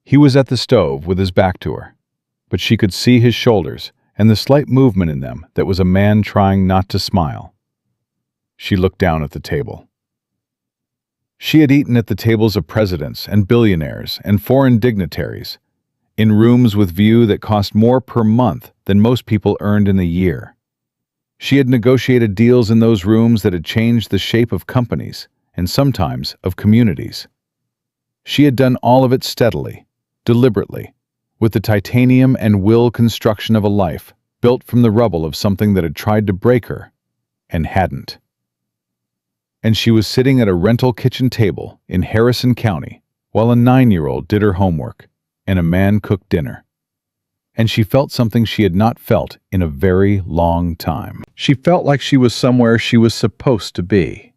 He was at the stove with his back to her, but she could see his shoulders and the slight movement in them that was a man trying not to smile. She looked down at the table. She had eaten at the tables of presidents and billionaires and foreign dignitaries, in rooms with view that cost more per month than most people earned in a year. She had negotiated deals in those rooms that had changed the shape of companies and sometimes of communities. She had done all of it steadily, deliberately, with the titanium and will construction of a life built from the rubble of something that had tried to break her and hadn't. And she was sitting at a rental kitchen table in Harrison County while a 9-year-old did her homework and a man cooked dinner. And she felt something she had not felt in a very long time. She felt like she was somewhere she was supposed to be.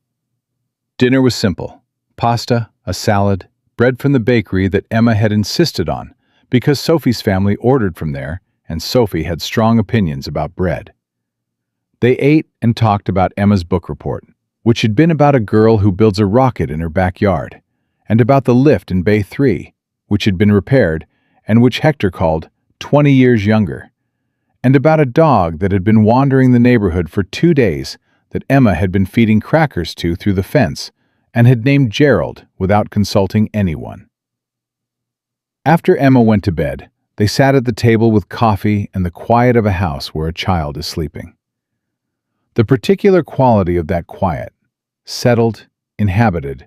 Dinner was simple: pasta, a salad, bread from the bakery that Emma had insisted on because Sophie's family ordered from there and Sophie had strong opinions about bread. They ate and talked about Emma's book report, which had been about a girl who builds a rocket in her backyard, and about the lift in Bay 3, which had been repaired and which Hector called 20 years younger, and about a dog that had been wandering the neighborhood for 2 days that Emma had been feeding crackers to through the fence and had named Gerald without consulting anyone. After Emma went to bed, they sat at the table with coffee and the quiet of a house where a child is sleeping. The particular quality of that quiet, settled, inhabited,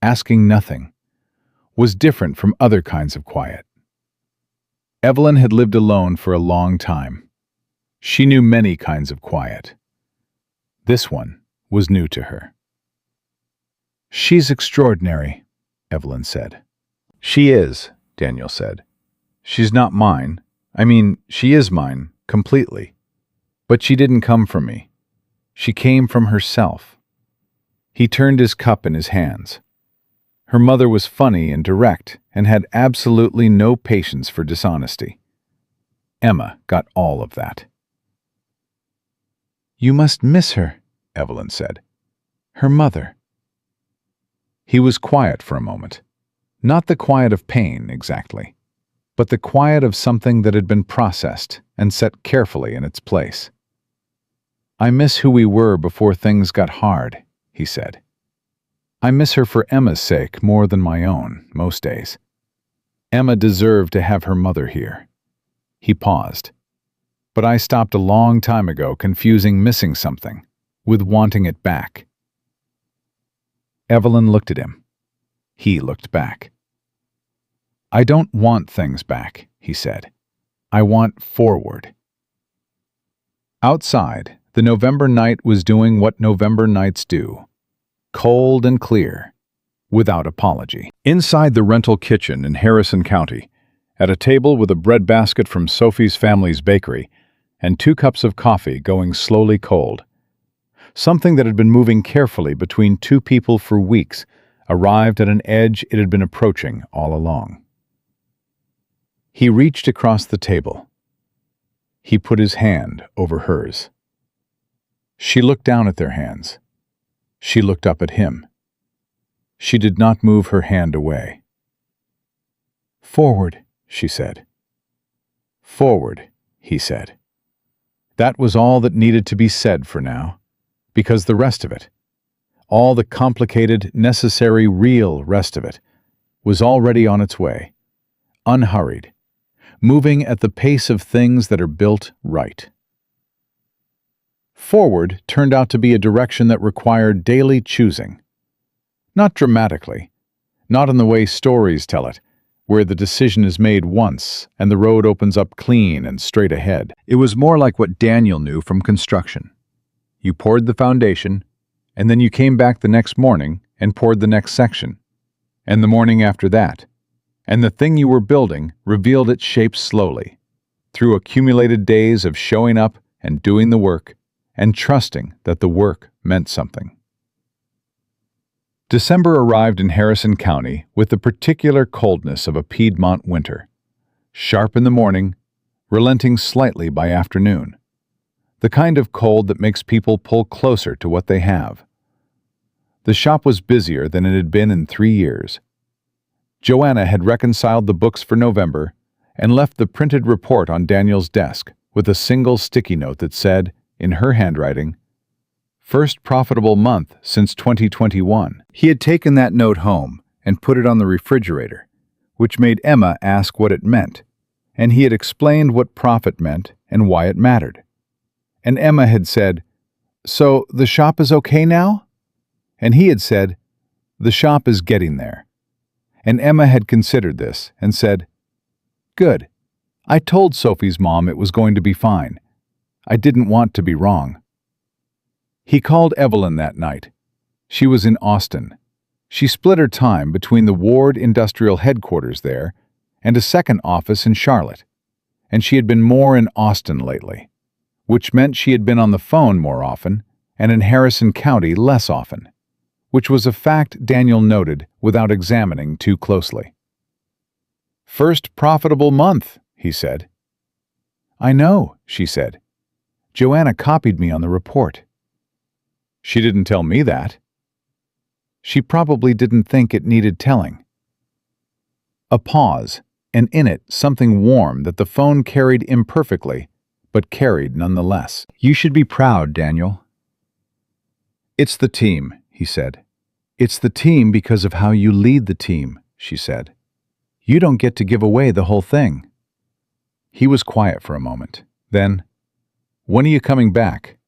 asking nothing, was different from other kinds of quiet. Evelyn had lived alone for a long time. She knew many kinds of quiet. This one was new to her. "She's extraordinary," Evelyn said. "She is," Daniel said. "She's not mine. I mean, she is mine, completely. But she didn't come from me. She came from herself." He turned his cup in his hands. Her mother was funny and direct and had absolutely no patience for dishonesty. Emma got all of that. "You must miss her," Evelyn said. "Her mother." He was quiet for a moment. Not the quiet of pain, exactly, but the quiet of something that had been processed and set carefully in its place. "I miss who we were before things got hard," he said. "I miss her for Emma's sake more than my own, most days. Emma deserved to have her mother here." He paused. "But I stopped a long time ago confusing missing something with wanting it back." Evelyn looked at him. He looked back. "I don't want things back," he said. "I want forward." Outside, the November night was doing what November nights do. Cold and clear, without apology. Inside the rental kitchen in Harrison County, at a table with a breadbasket from Sophie's family's bakery and 2 cups of coffee going slowly cold, something that had been moving carefully between 2 people for weeks arrived at an edge it had been approaching all along. He reached across the table. He put his hand over hers. She looked down at their hands. She looked up at him. She did not move her hand away. "Forward," she said. "Forward," he said. That was all that needed to be said for now, because the rest of it, all the complicated, necessary, real rest of it, was already on its way, unhurried, moving at the pace of things that are built right. Forward turned out to be a direction that required daily choosing. Not dramatically, not in the way stories tell it, where the decision is made once and the road opens up clean and straight ahead. It was more like what Daniel knew from construction. You poured the foundation, and then you came back the next morning and poured the next section, and the morning after that, and the thing you were building revealed its shape slowly, through accumulated days of showing up and doing the work, and trusting that the work meant something. December arrived in Harrison County with the particular coldness of a Piedmont winter, sharp in the morning, relenting slightly by afternoon, the kind of cold that makes people pull closer to what they have. The shop was busier than it had been in 3 years. Joanna had reconciled the books for November and left the printed report on Daniel's desk with a single sticky note that said, in her handwriting, "First profitable month since 2021. He had taken that note home and put it on the refrigerator, which made Emma ask what it meant, and he had explained what profit meant and why it mattered. And Emma had said, "So the shop is okay now?" And he had said, "The shop is getting there." And Emma had considered this and said, "Good. I told Sophie's mom it was going to be fine. I didn't want to be wrong." He called Evelyn that night. She was in Austin. She split her time between the Ward Industrial Headquarters there and a second office in Charlotte, and she had been more in Austin lately, which meant she had been on the phone more often and in Harrison County less often, which was a fact Daniel noted without examining too closely. "First profitable month," he said. "I know," she said. "Joanna copied me on the report." "She didn't tell me that." "She probably didn't think it needed telling." A pause, and in it something warm that the phone carried imperfectly, but carried nonetheless. "You should be proud, Daniel." "It's the team," he said. "It's the team because of how you lead the team," she said. "You don't get to give away the whole thing." He was quiet for a moment. Then, "When are you coming back?"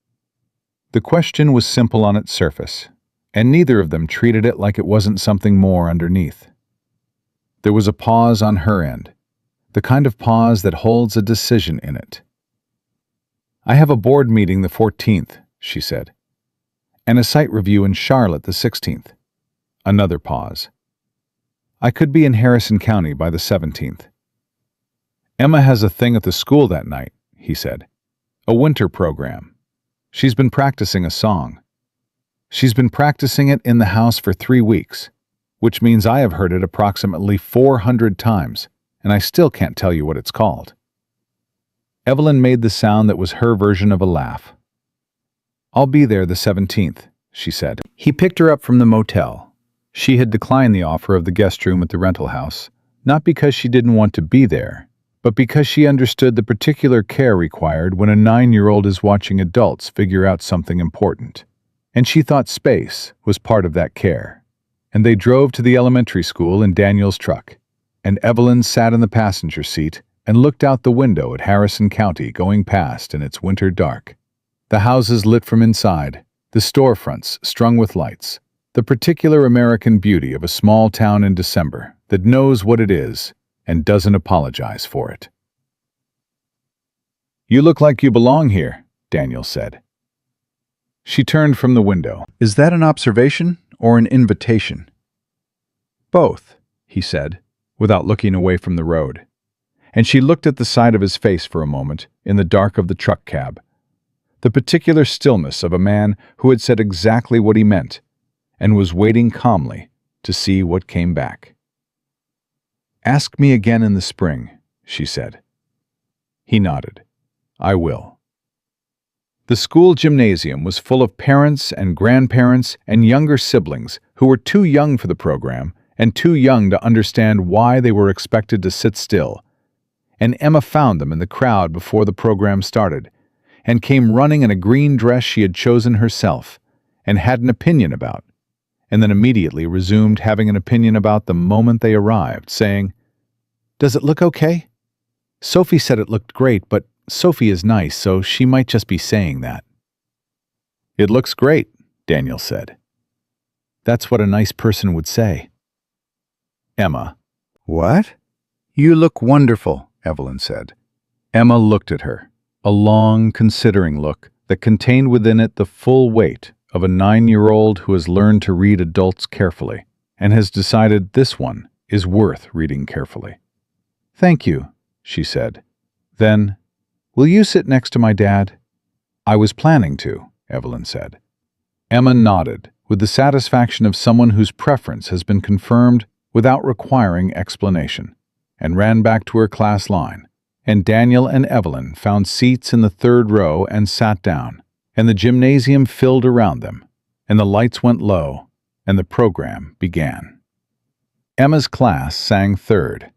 The question was simple on its surface, and neither of them treated it like it wasn't something more underneath. There was a pause on her end, the kind of pause that holds a decision in it. "I have a board meeting the 14th, she said, "and a site review in Charlotte the 16th. Another pause. "I could be in Harrison County by the 17th. "Emma has a thing at the school that night," he said. "A winter program. She's been practicing a song. She's been practicing it in the house for 3 weeks, which means I have heard it approximately 400 times, and I still can't tell you what it's called." Evelyn made the sound that was her version of a laugh. "I'll be there the 17th, she said. He picked her up from the motel. She had declined the offer of the guest room at the rental house, not because she didn't want to be there, but because she understood the particular care required when a 9-year-old is watching adults figure out something important. And she thought space was part of that care. And they drove to the elementary school in Daniel's truck, and Evelyn sat in the passenger seat and looked out the window at Harrison County going past in its winter dark. The houses lit from inside, the storefronts strung with lights, the particular American beauty of a small town in December that knows what it is and doesn't apologize for it. "You look like you belong here," Daniel said. She turned from the window. "Is that an observation or an invitation?" "Both," he said, without looking away from the road. And she looked at the side of his face for a moment in the dark of the truck cab. The particular stillness of a man who had said exactly what he meant and was waiting calmly to see what came back. "Ask me again in the spring," she said. He nodded. "I will." The school gymnasium was full of parents and grandparents and younger siblings who were too young for the program and too young to understand why they were expected to sit still. And Emma found them in the crowd before the program started, and came running in a green dress she had chosen herself and had an opinion about, and then immediately resumed having an opinion about the moment they arrived, saying, "Does it look okay? Sophie said it looked great, but Sophie is nice, so she might just be saying that." "It looks great," Daniel said. "That's what a nice person would say." Emma. "What?" "You look wonderful," Evelyn said. Emma looked at her, a long, considering look that contained within it the full weight of a 9-year-old who has learned to read adults carefully and has decided this one is worth reading carefully. "Thank you," she said. Then, "Will you sit next to my dad?" "I was planning to," Evelyn said. Emma nodded with the satisfaction of someone whose preference has been confirmed without requiring explanation, and ran back to her class line, and Daniel and Evelyn found seats in the 3rd row and sat down, and the gymnasium filled around them, and the lights went low, and the program began. Emma's class sang 3rd.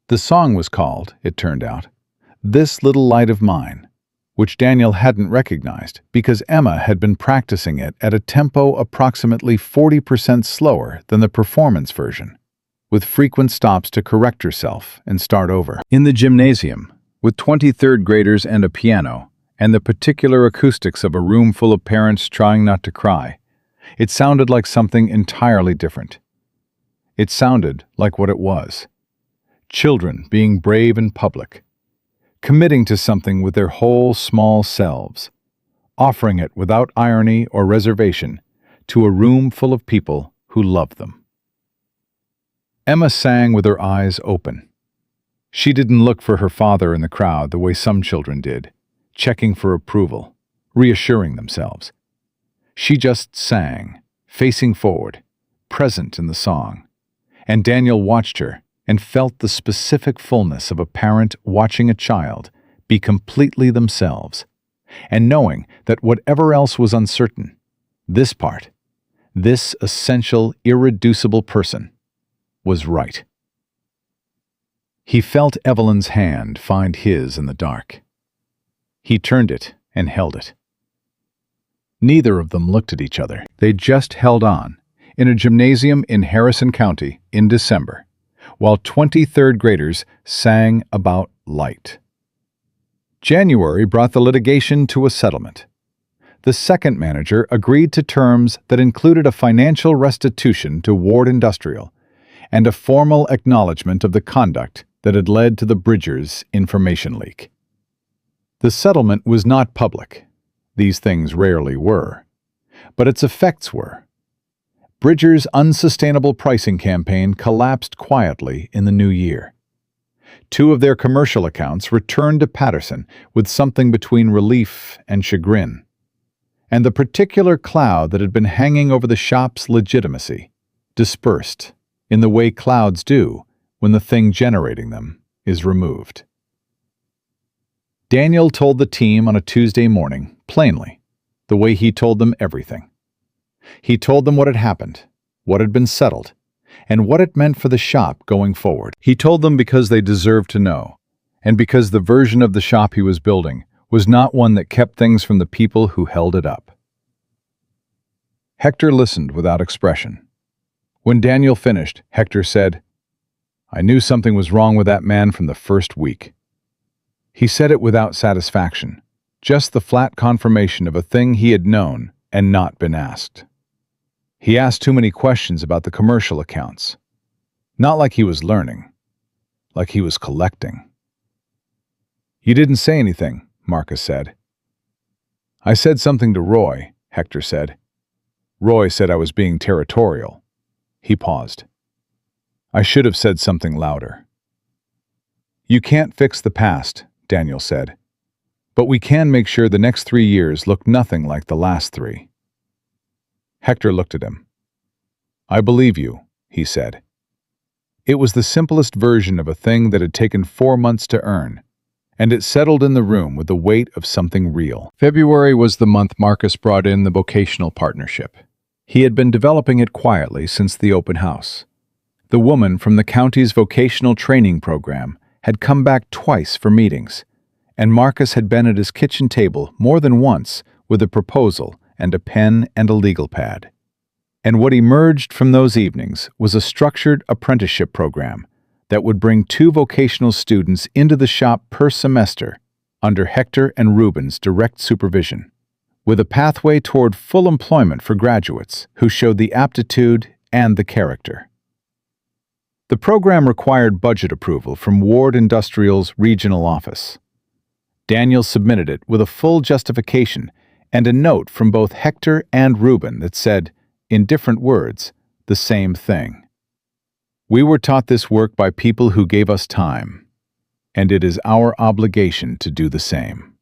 The song was called, it turned out, "This Little Light of Mine," which Daniel hadn't recognized because Emma had been practicing it at a tempo approximately 40% slower than the performance version, with frequent stops to correct herself and start over. In the gymnasium, with 23rd graders and a piano, and the particular acoustics of a room full of parents trying not to cry, it sounded like something entirely different. It sounded like what it was. Children being brave in public, committing to something with their whole small selves, offering it without irony or reservation to a room full of people who loved them. Emma sang with her eyes open. She didn't look for her father in the crowd the way some children did, checking for approval, reassuring themselves. She just sang, facing forward, present in the song, and Daniel watched her and felt the specific fullness of a parent watching a child be completely themselves, and knowing that whatever else was uncertain, this part, this essential, irreducible person, was right. He felt Evelyn's hand find his in the dark. He turned it and held it. Neither of them looked at each other. They just held on, in a gymnasium in Harrison County in December, while 23rd graders sang about light. January brought the litigation to a settlement. The second manager agreed to terms that included a financial restitution to Ward Industrial and a formal acknowledgement of the conduct that had led to the Bridgers information leak. The settlement was not public. These things rarely were. But its effects were. Bridgers' unsustainable pricing campaign collapsed quietly in the new year. 2 of their commercial accounts returned to Patterson with something between relief and chagrin. And the particular cloud that had been hanging over the shop's legitimacy dispersed in the way clouds do when the thing generating them is removed. Daniel told the team on a Tuesday morning, plainly, the way he told them everything. He told them what had happened, what had been settled, and what it meant for the shop going forward. He told them because they deserved to know, and because the version of the shop he was building was not one that kept things from the people who held it up. Hector listened without expression. When Daniel finished, Hector said, "I knew something was wrong with that man from the first week." He said it without satisfaction, just the flat confirmation of a thing he had known and not been asked. He asked too many questions about the commercial accounts. Not like he was learning, like he was collecting. "You didn't say anything," Marcus said. "I said something to Roy," Hector said. "Roy said I was being territorial." He paused. "I should have said something louder." "You can't fix the past," Daniel said. "But we can make sure the next 3 years look nothing like the last 3. Hector looked at him. "I believe you," he said. It was the simplest version of a thing that had taken 4 months to earn, and it settled in the room with the weight of something real. February was the month Marcus brought in the vocational partnership. He had been developing it quietly since the open house. The woman from the county's vocational training program had come back twice for meetings, and Marcus had been at his kitchen table more than once with a proposal and a pen and a legal pad. And what emerged from those evenings was a structured apprenticeship program that would bring 2 vocational students into the shop per semester under Hector and Ruben's direct supervision, with a pathway toward full employment for graduates who showed the aptitude and the character. The program required budget approval from Ward Industrial's regional office. Daniel submitted it with a full justification and a note from both Hector and Ruben that said, in different words, the same thing. "We were taught this work by people who gave us time, and it is our obligation to do the same."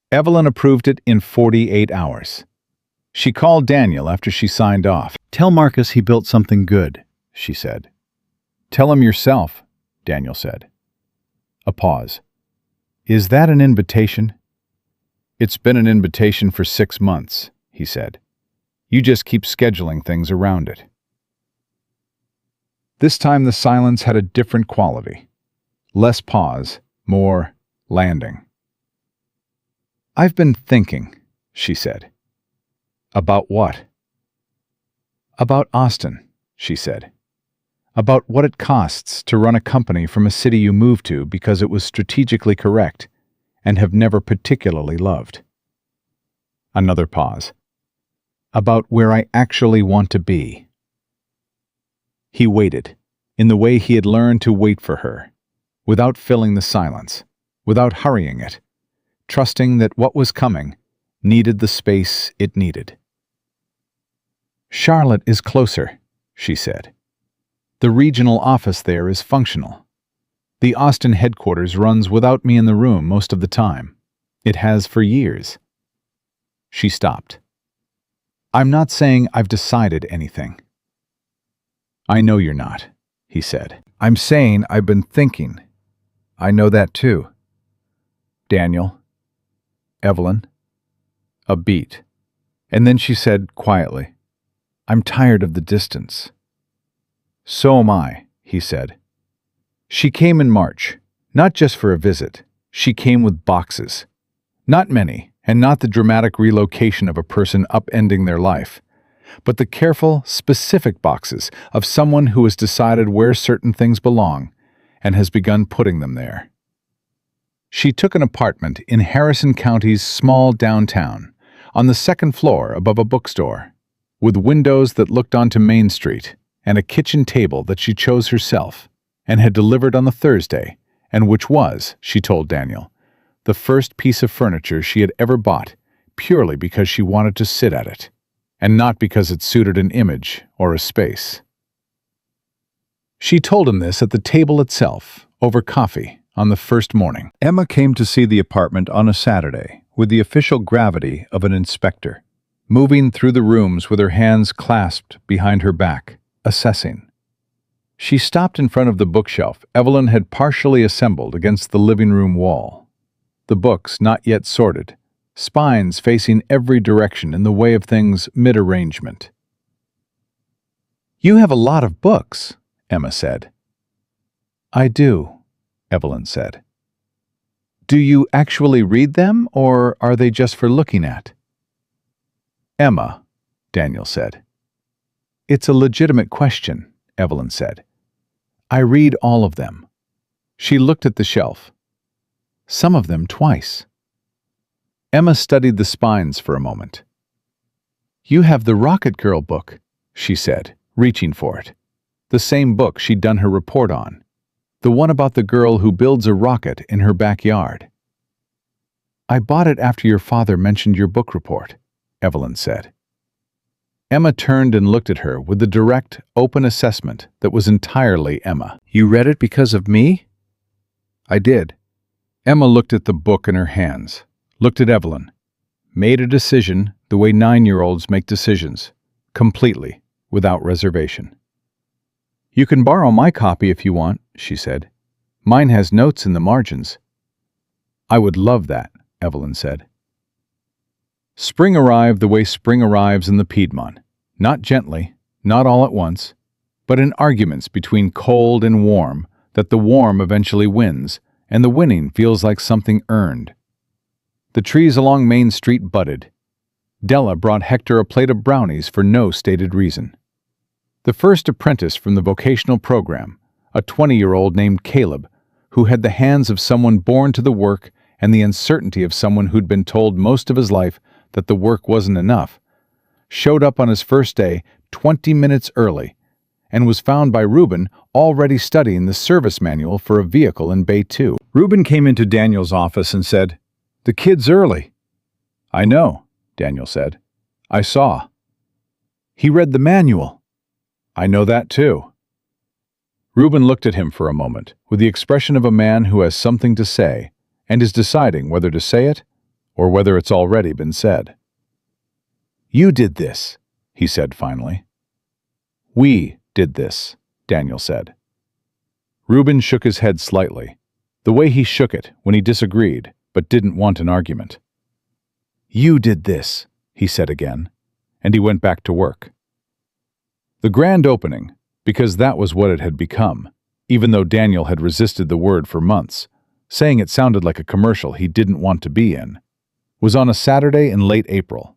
Evelyn approved it in 48 hours. She called Daniel after she signed off. "Tell Marcus he built something good," she said. "Tell him yourself," Daniel said. A pause. "Is that an invitation?" "It's been an invitation for 6 months," he said. "You just keep scheduling things around it." This time the silence had a different quality. Less pause, more landing. "I've been thinking," she said. "About what?" "About Austin," she said. "About what it costs to run a company from a city you moved to because it was strategically correct and have never particularly loved." Another pause. "About where I actually want to be." He waited, in the way he had learned to wait for her, without filling the silence, without hurrying it, trusting that what was coming needed the space it needed. "Charlotte is closer," she said. "The regional office there is functional. The Austin headquarters runs without me in the room most of the time. It has for years." She stopped. "I'm not saying I've decided anything." "I know you're not," he said. "I'm saying I've been thinking. I know that too." "Daniel." "Evelyn." A beat. And then she said quietly, "I'm tired of the distance." "So am I," he said. She came in March, not just for a visit. She came with boxes. Not many, and not the dramatic relocation of a person upending their life, but the careful, specific boxes of someone who has decided where certain things belong and has begun putting them there. She took an apartment in Harrison County's small downtown, on the 2nd floor above a bookstore, with windows that looked onto Main Street and a kitchen table that she chose herself and had delivered on the Thursday, and which was, she told Daniel, the first piece of furniture she had ever bought purely because she wanted to sit at it, and not because it suited an image or a space. She told him this at the table itself, over coffee, on the first morning. Emma came to see the apartment on a Saturday with the official gravity of an inspector, moving through the rooms with her hands clasped behind her back, assessing. She stopped in front of the bookshelf Evelyn had partially assembled against the living room wall, the books not yet sorted, spines facing every direction in the way of things mid-arrangement. "You have a lot of books," Emma said. "I do," Evelyn said. "Do you actually read them, or are they just for looking at?" "Emma," Daniel said. "It's a legitimate question," Evelyn said. "I read all of them." She looked at the shelf. "Some of them twice." Emma studied the spines for a moment. "You have the Rocket Girl book," she said, reaching for it. The same book she'd done her report on. The one about the girl who builds a rocket in her backyard. "I bought it after your father mentioned your book report," Evelyn said. Emma turned and looked at her with the direct, open assessment that was entirely Emma. "You read it because of me?" "I did." Emma looked at the book in her hands, looked at Evelyn, made a decision the way 9-year-olds make decisions, completely, without reservation. "You can borrow my copy if you want," she said. "Mine has notes in the margins." "I would love that," Evelyn said. Spring arrived the way spring arrives in the Piedmont, not gently, not all at once, but in arguments between cold and warm that the warm eventually wins, and the winning feels like something earned. The trees along Main Street budded. Della brought Hector a plate of brownies for no stated reason. The first apprentice from the vocational program, a 20-year-old named Caleb, who had the hands of someone born to the work and the uncertainty of someone who'd been told most of his life that the work wasn't enough, showed up on his first day 20 minutes early and was found by Reuben already studying the service manual for a vehicle in Bay 2. Reuben came into Daniel's office and said, "The kid's early." "I know," Daniel said. "I saw." "He read the manual." "I know that too." Reuben looked at him for a moment with the expression of a man who has something to say and is deciding whether to say it or whether it's already been said. "You did this," he said finally. "We did this," Daniel said. Reuben shook his head slightly, the way he shook it when he disagreed but didn't want an argument. "You did this," he said again, and he went back to work. The grand opening, because that was what it had become, even though Daniel had resisted the word for months, saying it sounded like a commercial he didn't want to be in, was on a Saturday in late April.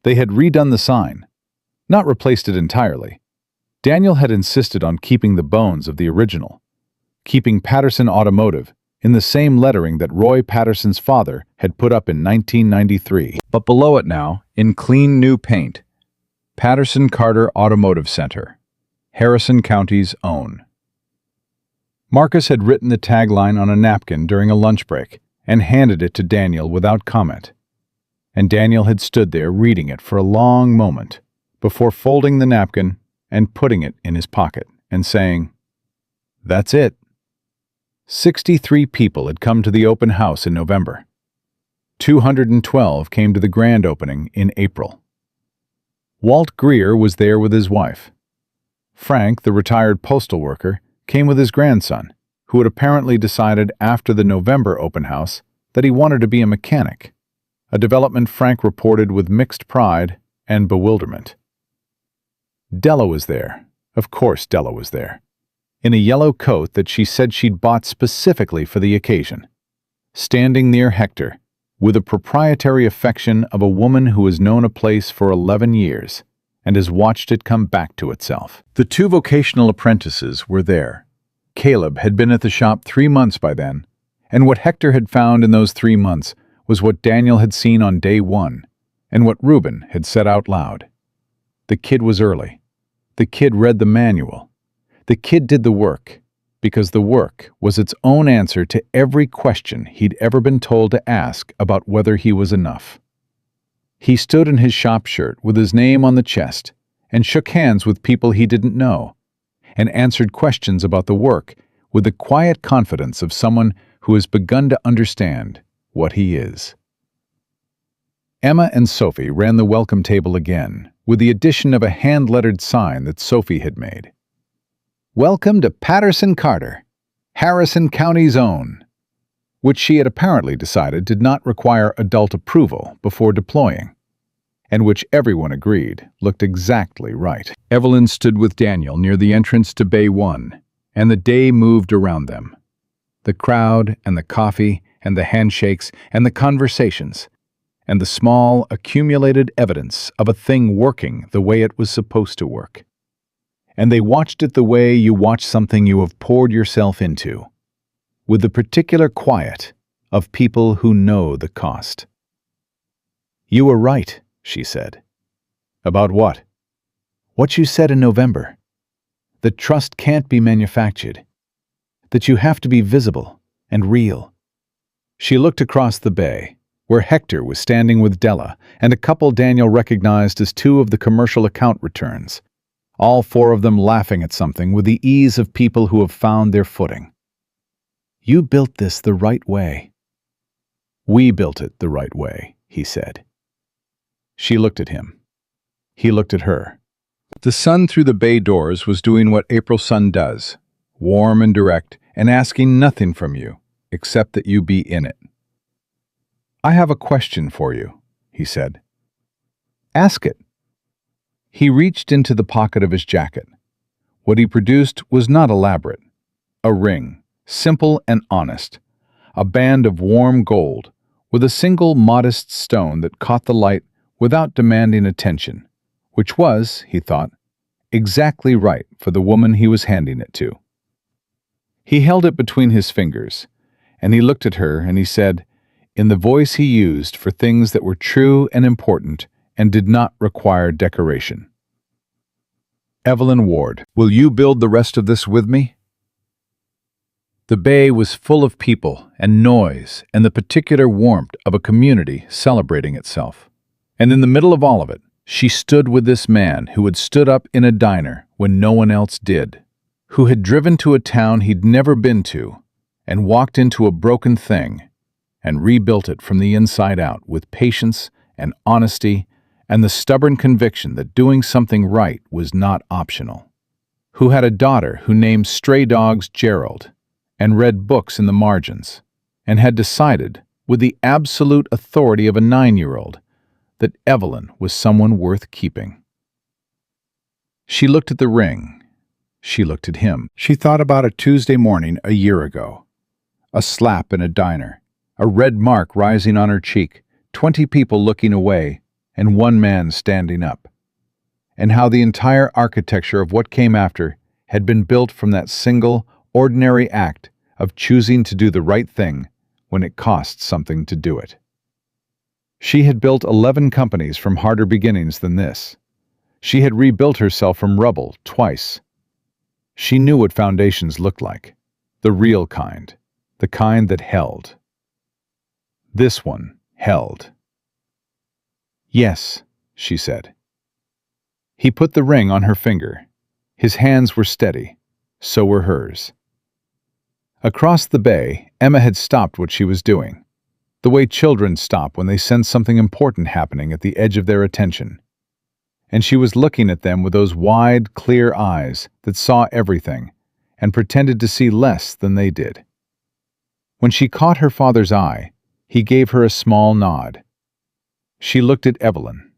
They had redone the sign, not replaced it entirely. Daniel had insisted on keeping the bones of the original, keeping Patterson Automotive in the same lettering that Roy Patterson's father had put up in 1993, but below it now, in clean new paint, Patterson Carter Automotive Center, Harrison County's own. Marcus had written the tagline on a napkin during a lunch break and handed it to Daniel without comment. And Daniel had stood there reading it for a long moment before folding the napkin and putting it in his pocket and saying, "That's it." 63 people had come to the open house in November. 212 came to the grand opening in April. Walt Greer was there with his wife. Frank, the retired postal worker, came with his grandson, who had apparently decided after the November open house that he wanted to be a mechanic, a development Frank reported with mixed pride and bewilderment. Della was there. Of course Della was there, in a yellow coat that she said she'd bought specifically for the occasion, standing near Hector, with the proprietary affection of a woman who has known a place for 11 years and has watched it come back to itself. The 2 vocational apprentices were there. Caleb had been at the shop 3 months by then, and what Hector had found in those 3 months was what Daniel had seen on day 1, and what Reuben had said out loud. The kid was early. The kid read the manual. The kid did the work, because the work was its own answer to every question he'd ever been told to ask about whether he was enough. He stood in his shop shirt with his name on the chest and shook hands with people he didn't know, and answered questions about the work with the quiet confidence of someone who has begun to understand what he is. Emma and Sophie ran the welcome table again, with the addition of a hand-lettered sign that Sophie had made. "Welcome to Patterson Carter, Harrison County's own." which she had apparently decided did not require adult approval before deploying, and which everyone agreed looked exactly right. Evelyn stood with Daniel near the entrance to Bay 1, and the day moved around them. The crowd and the coffee and the handshakes and the conversations and the small, accumulated evidence of a thing working the way it was supposed to work. And they watched it the way you watch something you have poured yourself into, with the particular quiet of people who know the cost. "You were right," she said. "About what?" "What you said in November. That trust can't be manufactured. That you have to be visible and real." She looked across the bay, where Hector was standing with Della and a couple Daniel recognized as two of the commercial account returns, all four of them laughing at something with the ease of people who have found their footing. "You built this the right way." "We built it the right way," he said. She looked at him. He looked at her. The sun through the bay doors was doing what April sun does, warm and direct, and asking nothing from you, except that you be in it. "I have a question for you," he said. "Ask it." He reached into the pocket of his jacket. What he produced was not elaborate. A ring, simple and honest, a band of warm gold, with a single modest stone that caught the light without demanding attention, which was, he thought, exactly right for the woman he was handing it to. He held it between his fingers, and he looked at her and he said, in the voice he used for things that were true and important and did not require decoration, "Evelyn Ward, will you build the rest of this with me?" The bay was full of people and noise and the particular warmth of a community celebrating itself. And in the middle of all of it, she stood with this man who had stood up in a diner when no one else did, who had driven to a town he'd never been to and walked into a broken thing and rebuilt it from the inside out with patience and honesty and the stubborn conviction that doing something right was not optional, who had a daughter who named stray dogs Gerald and read books in the margins, and had decided, with the absolute authority of a 9-year-old, that Evelyn was someone worth keeping. She looked at the ring. She looked at him. She thought about a Tuesday morning a year ago. A slap in a diner, a red mark rising on her cheek, 20 people looking away, and one man standing up. And how the entire architecture of what came after had been built from that single, ordinary act of choosing to do the right thing when it costs something to do it. She had built 11 companies from harder beginnings than this. She had rebuilt herself from rubble twice. She knew what foundations looked like, the real kind, the kind that held. This one held. "Yes," she said. He put the ring on her finger. His hands were steady, so were hers. Across the bay, Emma had stopped what she was doing, the way children stop when they sense something important happening at the edge of their attention. And she was looking at them with those wide, clear eyes that saw everything and pretended to see less than they did. When she caught her father's eye, he gave her a small nod. She looked at Evelyn.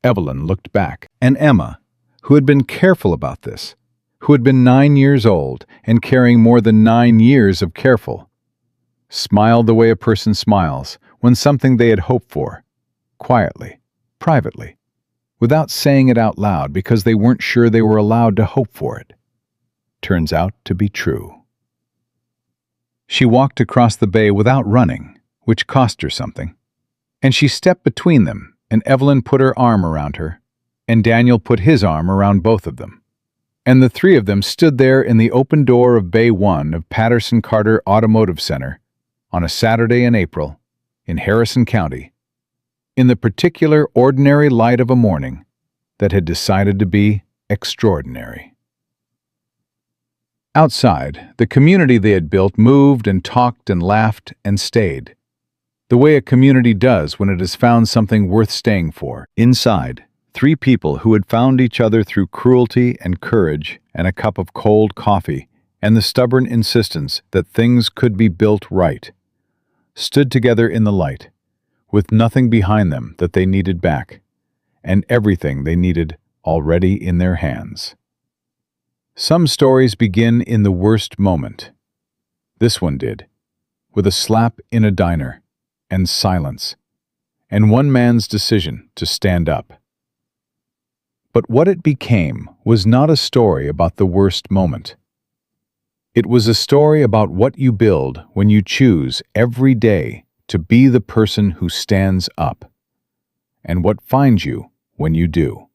Evelyn looked back, and Emma, who had been careful about this, who had been 9 years old and carrying more than 9 years of careful, smiled the way a person smiles when something they had hoped for, quietly, privately, without saying it out loud because they weren't sure they were allowed to hope for it, turns out to be true. She walked across the bay without running, which cost her something, and she stepped between them, and Evelyn put her arm around her, and Daniel put his arm around both of them. And the three of them stood there in the open door of Bay 1 of Patterson Carter Automotive Center on a Saturday in April in Harrison County, in the particular ordinary light of a morning that had decided to be extraordinary. Outside, the community they had built moved and talked and laughed and stayed, the way a community does when it has found something worth staying for. Inside, 3 people who had found each other through cruelty and courage and a cup of cold coffee and the stubborn insistence that things could be built right, stood together in the light, with nothing behind them that they needed back, and everything they needed already in their hands. Some stories begin in the worst moment. This one did, with a slap in a diner, and silence, and one man's decision to stand up. But what it became was not a story about the worst moment. It was a story about what you build when you choose every day to be the person who stands up, and what finds you when you do.